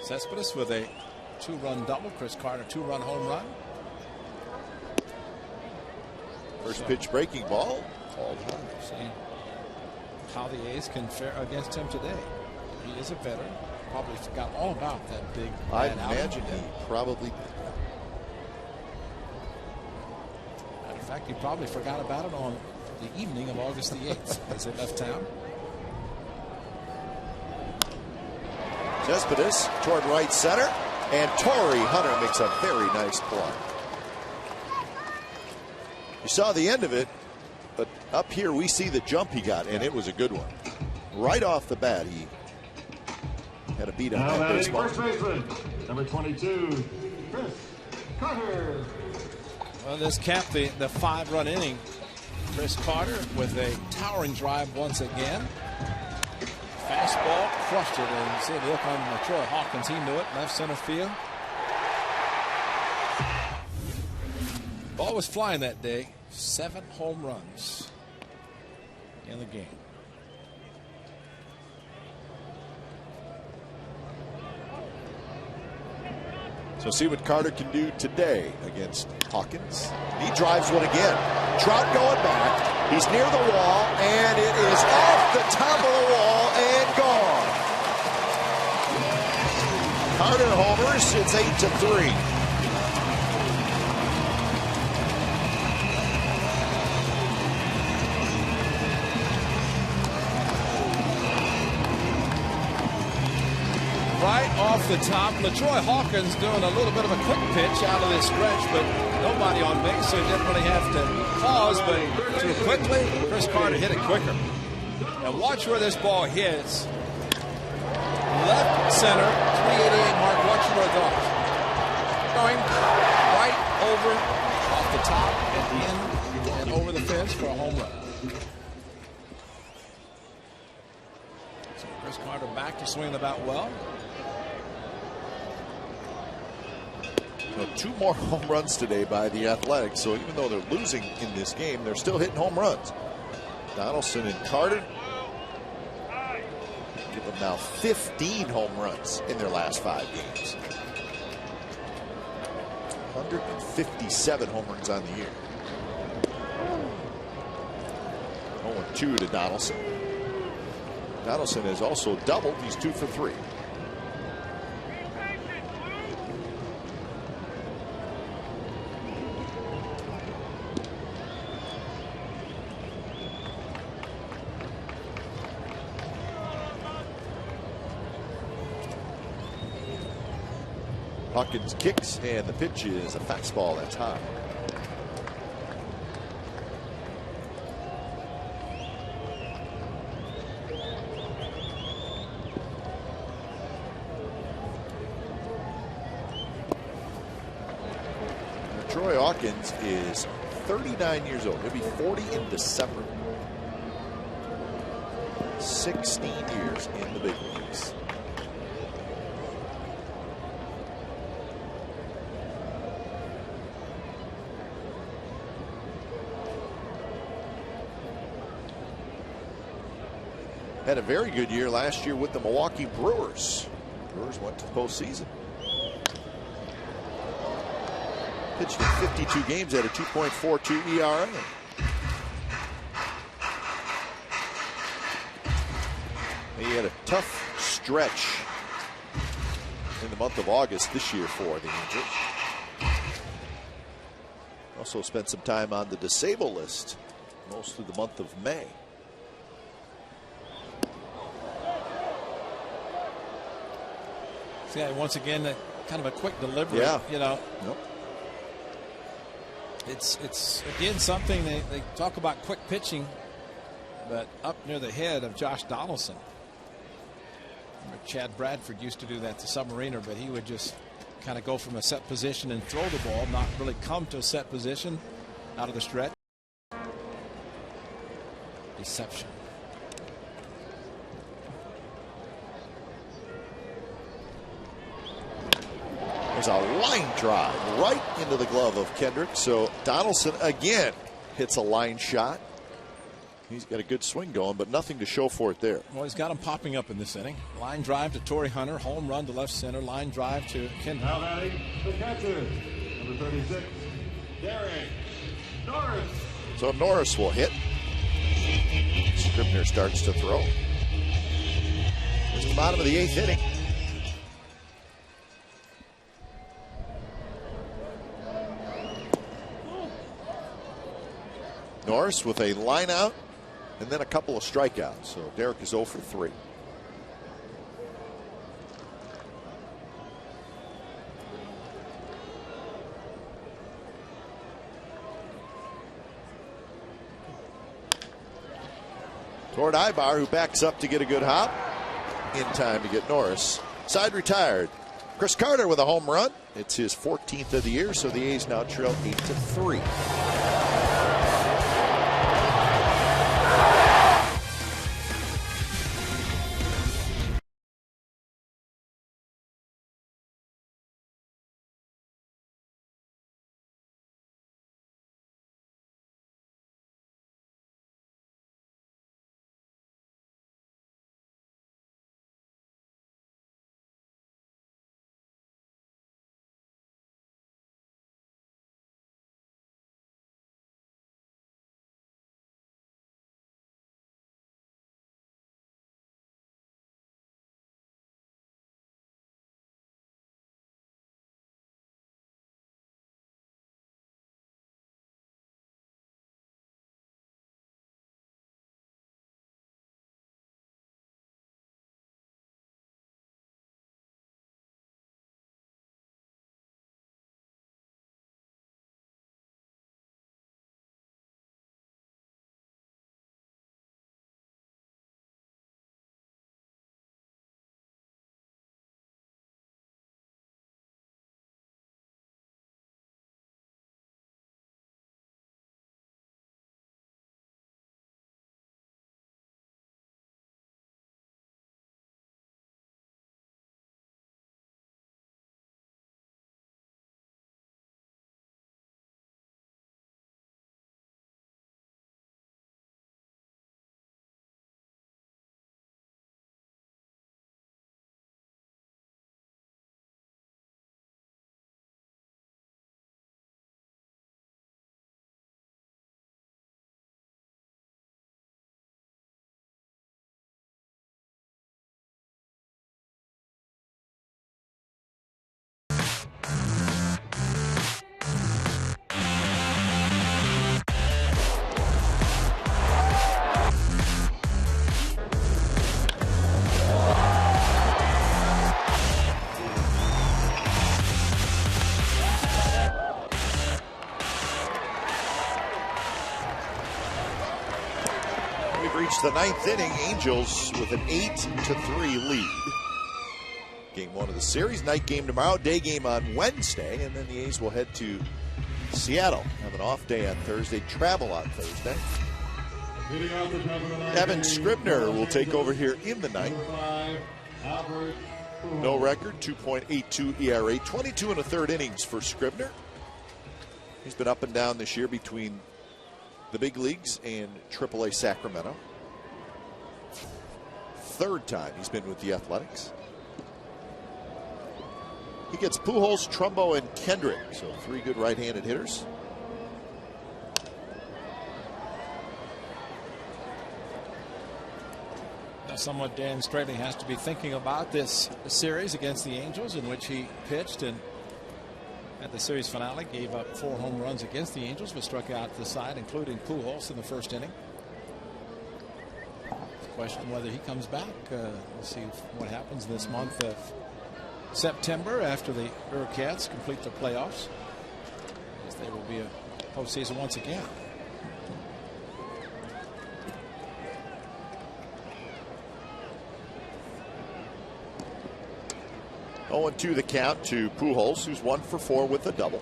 Cespedes with a 2-run double. Chris Carter, 2-run home run. First pitch breaking ball. Called home. See how the A's can fare against him today. He is a veteran. Probably forgot all about that big. I imagine he probably. Matter of fact, he probably forgot about it on the evening of August the 8th as they left town. Cespedes toward right center, and Torrey Hunter makes a very nice play. You saw the end of it, but up here we see the jump he got, and it was a good one. Right off the bat, he had a beat on Now that batting baseball. first baseman, number 22, Chris Carter. Well, this capped the 5-run inning. Chris Carter with a towering drive once again. Fastball crushed it, and you see the look on LaTroy Hawkins. He knew it, left center field. Ball was flying that day. 7 home runs in the game. So see what Carter can do today against Hawkins. He drives one again. Trout going back. He's near the wall, and it is off the top of the wall and gone. Carter homers. It's 8-3. Right off the top, LaTroy Hawkins doing a little bit of a quick pitch out of this stretch, but nobody on base, so he didn't really have to pause, but threw quickly. Chris Carter hit it quicker. And watch where this ball hits. Left center, 388 mark. Watch where it goes. Going right over, off the top, and over the fence for a home run. So Chris Carter back to swing the bat well. 2 more home runs today by the Athletics. So even though they're losing in this game, they're still hitting home runs. Donaldson and Carter give them now 15 home runs in their last 5 games. 157 home runs on the year. 0-2 to Donaldson. Donaldson has also doubled. He's 2 for 3. Hawkins kicks, and the pitch is a fastball that's high. Troy Hawkins is 39 years old. He'll be 40 in December. 16 years in the big leagues. Had a very good year last year with the Milwaukee Brewers. Brewers went to the postseason. Pitched in 52 games at a 2.42 ERA. He had a tough stretch in the month of August this year for the Angels. Also spent some time on the disabled list most of the month of May. Yeah, once again, kind of a quick delivery. Yeah. You know. Nope. It's again something they talk about quick pitching, but up near the head of Josh Donaldson. Remember Chad Bradford used to do that to Submariner, but he would just kind of go from a set position and throw the ball, not really come to a set position out of the stretch. Deception. There's a line drive right into the glove of Kendrick. So Donaldson again hits a line shot. He's got a good swing going, but nothing to show for it there. Well, he's got him popping up in this inning. Line drive to Torrey Hunter, home run to left center, line drive to Kendrick. Now batting the catcher, number 36, Derek Norris. So Norris will hit. Scribner starts to throw. It's the bottom of the 8th inning. Norris with a line out and then a couple of strikeouts. So Derek is 0 for 3. Toward Ibar, who backs up to get a good hop. In time to get Norris. Side retired. Chris Carter with a home run. It's his 14th of the year, so the A's now trail 8-3. The 9th inning, Angels with an 8-3 lead. Game 1 of the series. Night game tomorrow, day game on Wednesday, and then the A's will head to Seattle. Have an off day on Thursday, travel on Thursday. Evan Scribner will take over here in the ninth. No record, 2.82 ERA, 22 1/3 innings for Scribner. He's been up and down this year between the big leagues and AAA Sacramento. Third time he's been with the Athletics. He gets Pujols, Trumbo, and Kendrick, so 3 good right-handed hitters. Now, somewhat Dan Straley has to be thinking about this series against the Angels, in which he pitched and at the series finale. Gave up 4 home runs against the Angels, but struck out the side, including Pujols in the first inning. Question whether he comes back. We'll see what happens this month of September after the Bearcats complete their playoffs, as they will be a postseason once again. 0-2 the count to Pujols, who's 1 for 4 with a double.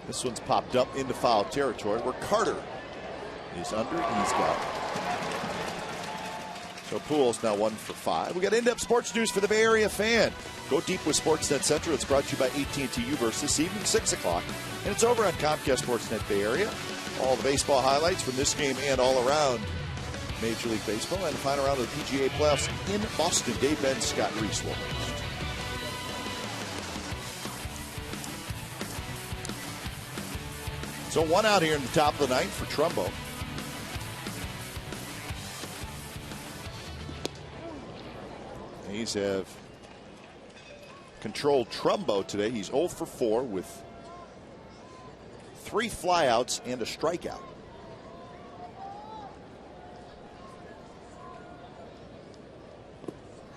This one's popped up into foul territory where Carter is under. He's got it. So Pujols now 1 for 5. We got in-depth sports news for the Bay Area fan. Go deep with Sportsnet Central. It's brought to you by AT&T U-verse this evening, 6 o'clock. And it's over on Comcast Sportsnet Bay Area. All the baseball highlights from this game and all around Major League Baseball. And the final round of the PGA playoffs in Boston. Dave Ben, Scott Reese will host. So 1 out here in the top of the ninth for Trumbo. A's have controlled Trumbo today. He's 0 for 4 with 3 flyouts and a strikeout.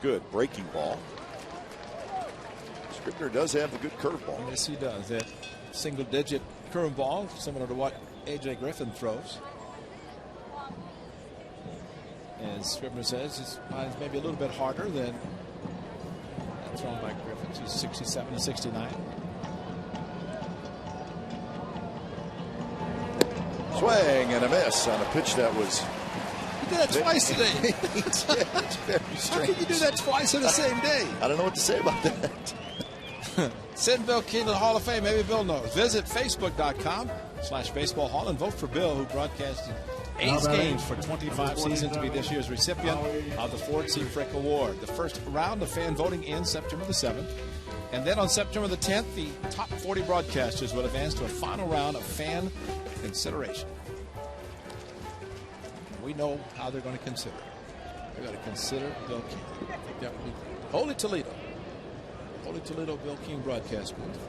Good breaking ball. Scribner does have a good curveball. Yes, he does. That single-digit curveball, similar to what A.J. Griffin throws. As Scribner says, mine's maybe a little bit harder than that thrown by Griffin. He's 67 to 69. Swing and a miss on a pitch that was. You did that twice today. It's very strange. How can you do that twice in the same day? I don't know what to say about that. Send Bill King to the Hall of Fame. Maybe Bill knows. Visit Facebook.com/Baseball Hall and vote for Bill, who broadcasted A's games for 25 seasons, to be this year's recipient of the Ford C. Frick Award. The first round of fan voting ends September the 7th. And then on September the 10th, the top 40 broadcasters will advance to a final round of fan consideration. We know how they're going to consider it. They're going to consider Bill King. I think that would be Holy Toledo. Holy Toledo Bill King broadcast booth.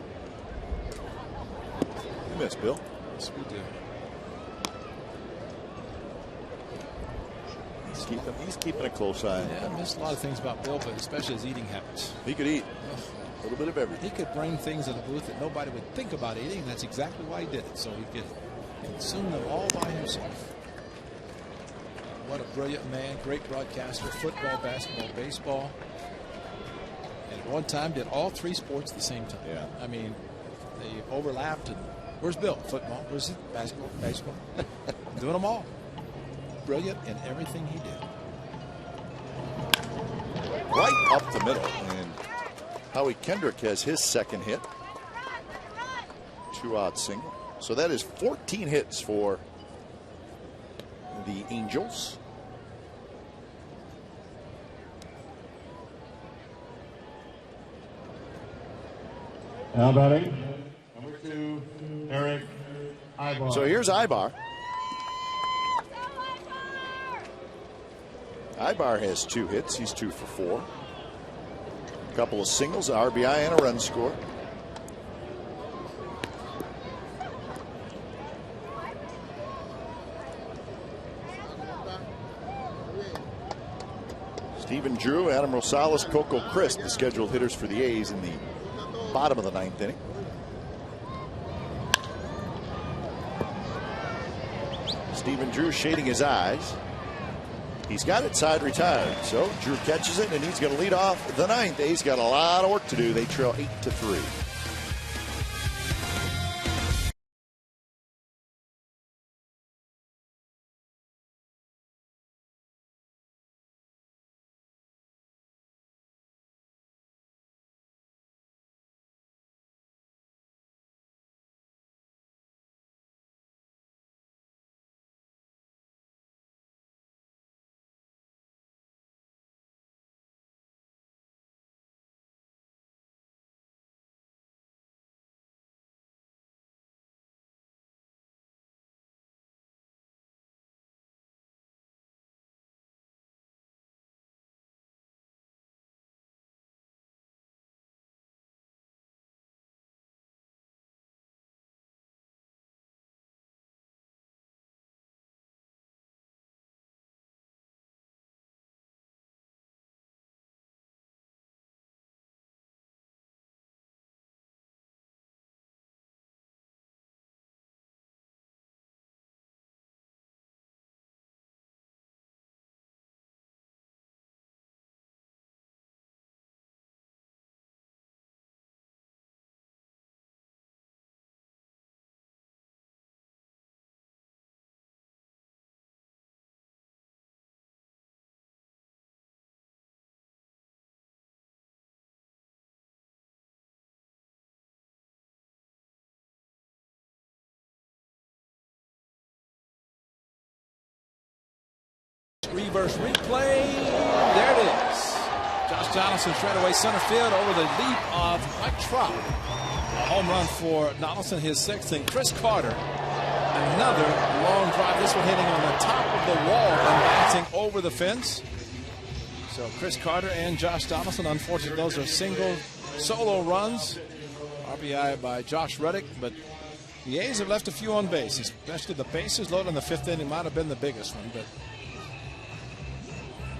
You miss, Bill. Yes, we do. He's keeping a close eye. Yeah, I missed a lot of things about Bill, but especially his eating habits. He could eat a little bit of everything. He could bring things in the booth that nobody would think about eating, and that's exactly why he did it, so he could consume them all by himself. What a brilliant man, great broadcaster, football, basketball, baseball. And at one time did all 3 sports at the same time. Yeah. I mean, they overlapped. And where's Bill? Football. Where's it? Basketball, baseball. Doing them all. Brilliant in everything he did. Right up the middle. And Howie Kendrick has his second hit. 2-out single. So that is 14 hits for the Angels. Now batting, number 2, Eric Ibar. So here's Ibar. Ibar has 2 hits. He's 2 for 4. A couple of singles, RBI, and a run score. Stephen Drew, Adam Rosales, Coco Crisp, the scheduled hitters for the A's in the bottom of the 9th inning. Stephen Drew shading his eyes. He's got it side retired. So Drew catches it, and he's going to lead off the 9th. A's got a lot of work to do. They trail 8-3. reverse replay. There it is. Josh Donaldson straight away center field over the leap of Mike Trout. A home run for Donaldson, his sixth, and Chris Carter. Another long drive. This one hitting on the top of the wall and bouncing over the fence. So Chris Carter and Josh Donaldson, unfortunately, those are single solo runs. RBI by Josh Reddick, but the A's have left a few on base, especially the bases loaded in the fifth inning might have been the biggest one, but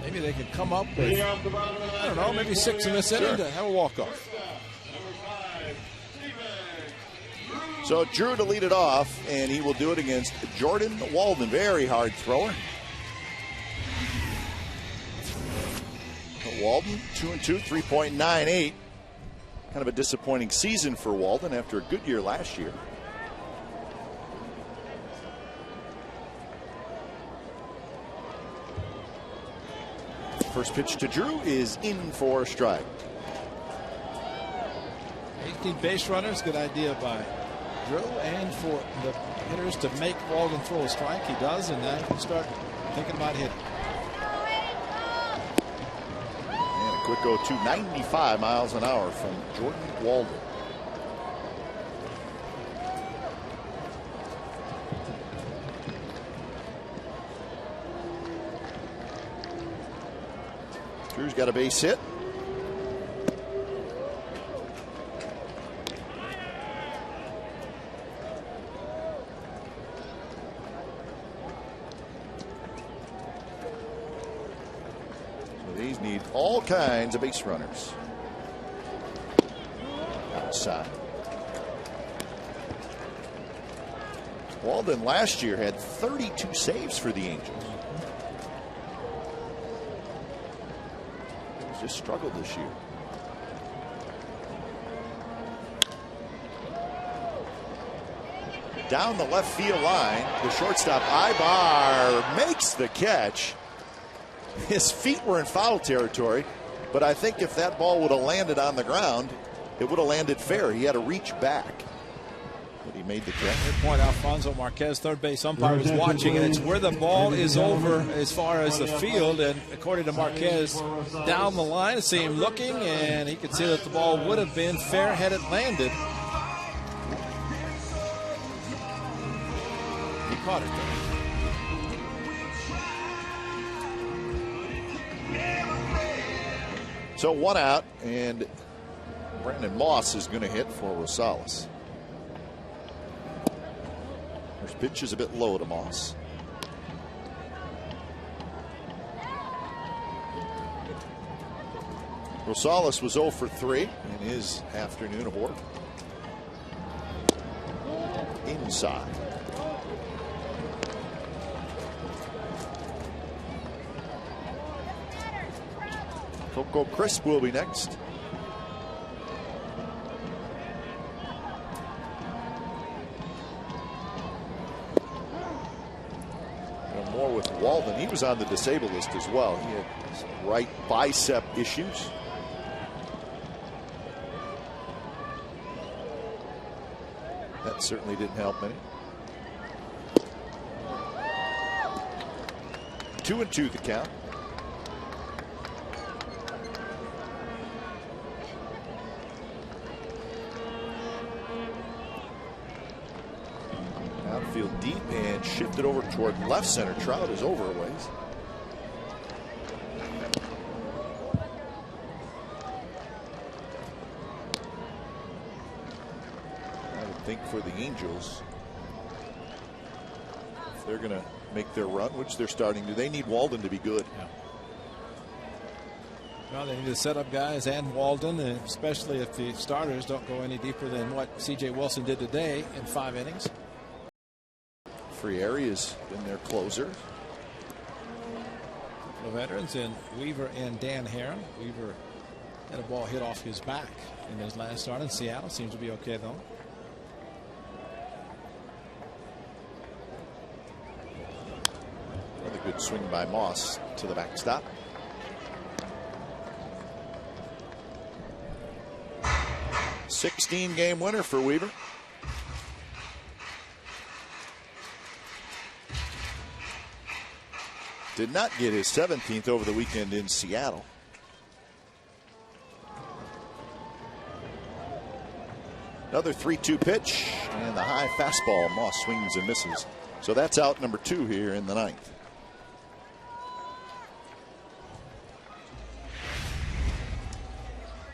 maybe they could come up with, I don't know, maybe 6 in this inning to have a walk-off. So Drew to lead it off, and he will do it against Jordan Walden. Very hard thrower. But Walden, 2-2, 3.98. Kind of a disappointing season for Walden after a good year last year. First pitch to Drew is in for a strike. 18 base runners, good idea by Drew, and for the hitters to make Walden throw a strike. He does, and now you can start thinking about hitting. And a quick 0-2, 95 miles an hour from Jordan Walden. Drew's got a base hit. So these need all kinds of base runners. Outside. Walden last year had 32 saves for the Angels. Just struggled this year. Down the left field line, the shortstop Ibar makes the catch. His feet were in foul territory, but I think if that ball would have landed on the ground, it would have landed fair. He had to reach back. But he made the catch. Good point. Alfonso Marquez, third base umpire, was watching, and it's where the ball is over as far as the field. And according to Marquez, down the line, see him looking, and he could see that the ball would have been fair had it landed. He caught it though. So 1 out, and Brandon Moss is going to hit for Rosales. First pitch is a bit low to Moss. Rosales was 0 for 3 in his afternoon of work. Inside. Coco Crisp will be next. More with Walden. He was on the disabled list as well. He had some right bicep issues. That certainly didn't help any. 2-2 the count. Outfield deep and shifted over toward left center. Trout is over a ways. I would think for the Angels, if they're going to make their run, which they're starting to, they need Walden to be good. Yeah. Well, they need to set up guys and Walden, and especially if the starters don't go any deeper than what C.J. Wilson did today in 5 innings. Frieri has been their closer. The veterans in Weaver and Dan Heron. Weaver had a ball hit off his back in his last start in Seattle. Seems to be okay though. Another good swing by Moss to the backstop. $16-game winner for Weaver. Did not get his 17th over the weekend in Seattle. Another 3-2 pitch, and the high fastball. Moss swings and misses. So that's out number 2 here in the 9th.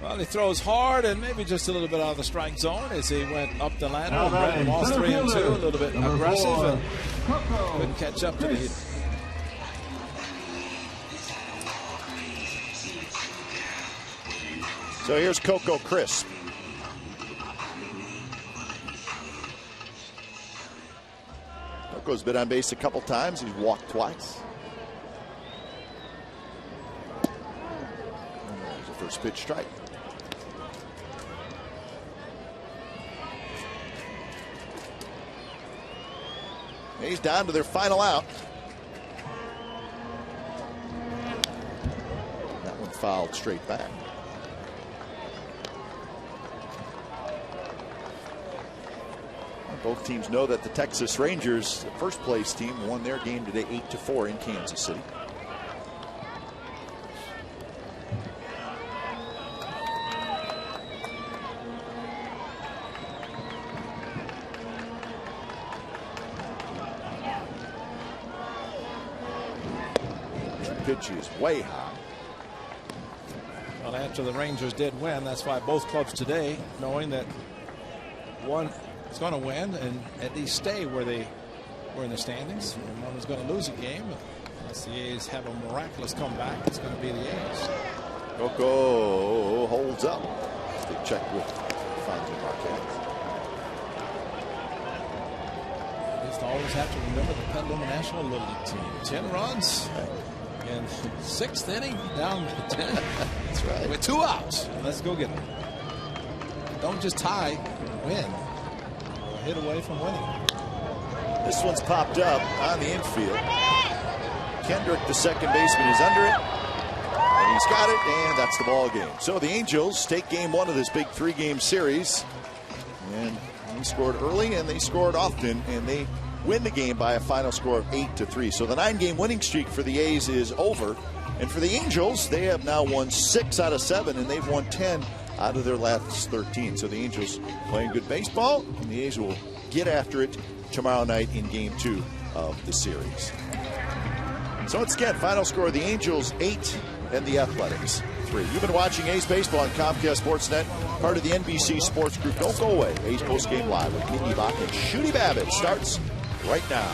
Well, he throws hard and maybe just a little bit out of the strike zone as he went up the ladder. And Brett Moss 3-2, a little bit aggressive and couldn't catch up to the hit. So here's Coco Crisp. Coco's been on base a couple times. He's walked twice. And there's the first pitch strike. He's down to their final out. That one fouled straight back. Both teams know that the Texas Rangers, the first place team, won their game today 8-4 in Kansas City. Pitch is way high. Well, after the Rangers did win, that's why both clubs today, knowing that one is going to win and at least stay where they were in the standings, and one is going to lose a game. Unless the A's have a miraculous comeback, it's going to be the A's. Coco holds up. They check with Fonzie Marquez. Just always have to remember the Petaluma National Little League team. 10 runs. In 6th inning, down to 10. That's right. With 2 outs. Let's go get them. Don't just tie, win. We're a hit away from winning. This one's popped up on the infield. Kendrick, the second baseman, is under it. And he's got it, and that's the ball game. So the Angels take game 1 of this big 3-game series. And they scored early, and they scored often, and they win the game by a final score of 8-3. So the 9-game winning streak for the A's is over. And for the Angels, they have now won 6 out of 7, and they've won 10 out of their last 13. So the Angels playing good baseball, and the A's will get after it tomorrow night in game 2 of the series. So once again, final score, the Angels 8 and the Athletics 3. You've been watching A's Baseball on Comcast Sportsnet, part of the NBC Sports Group. Don't go away. A's Postgame Live with Pete Ebach and Shooty Babbitt starts right now.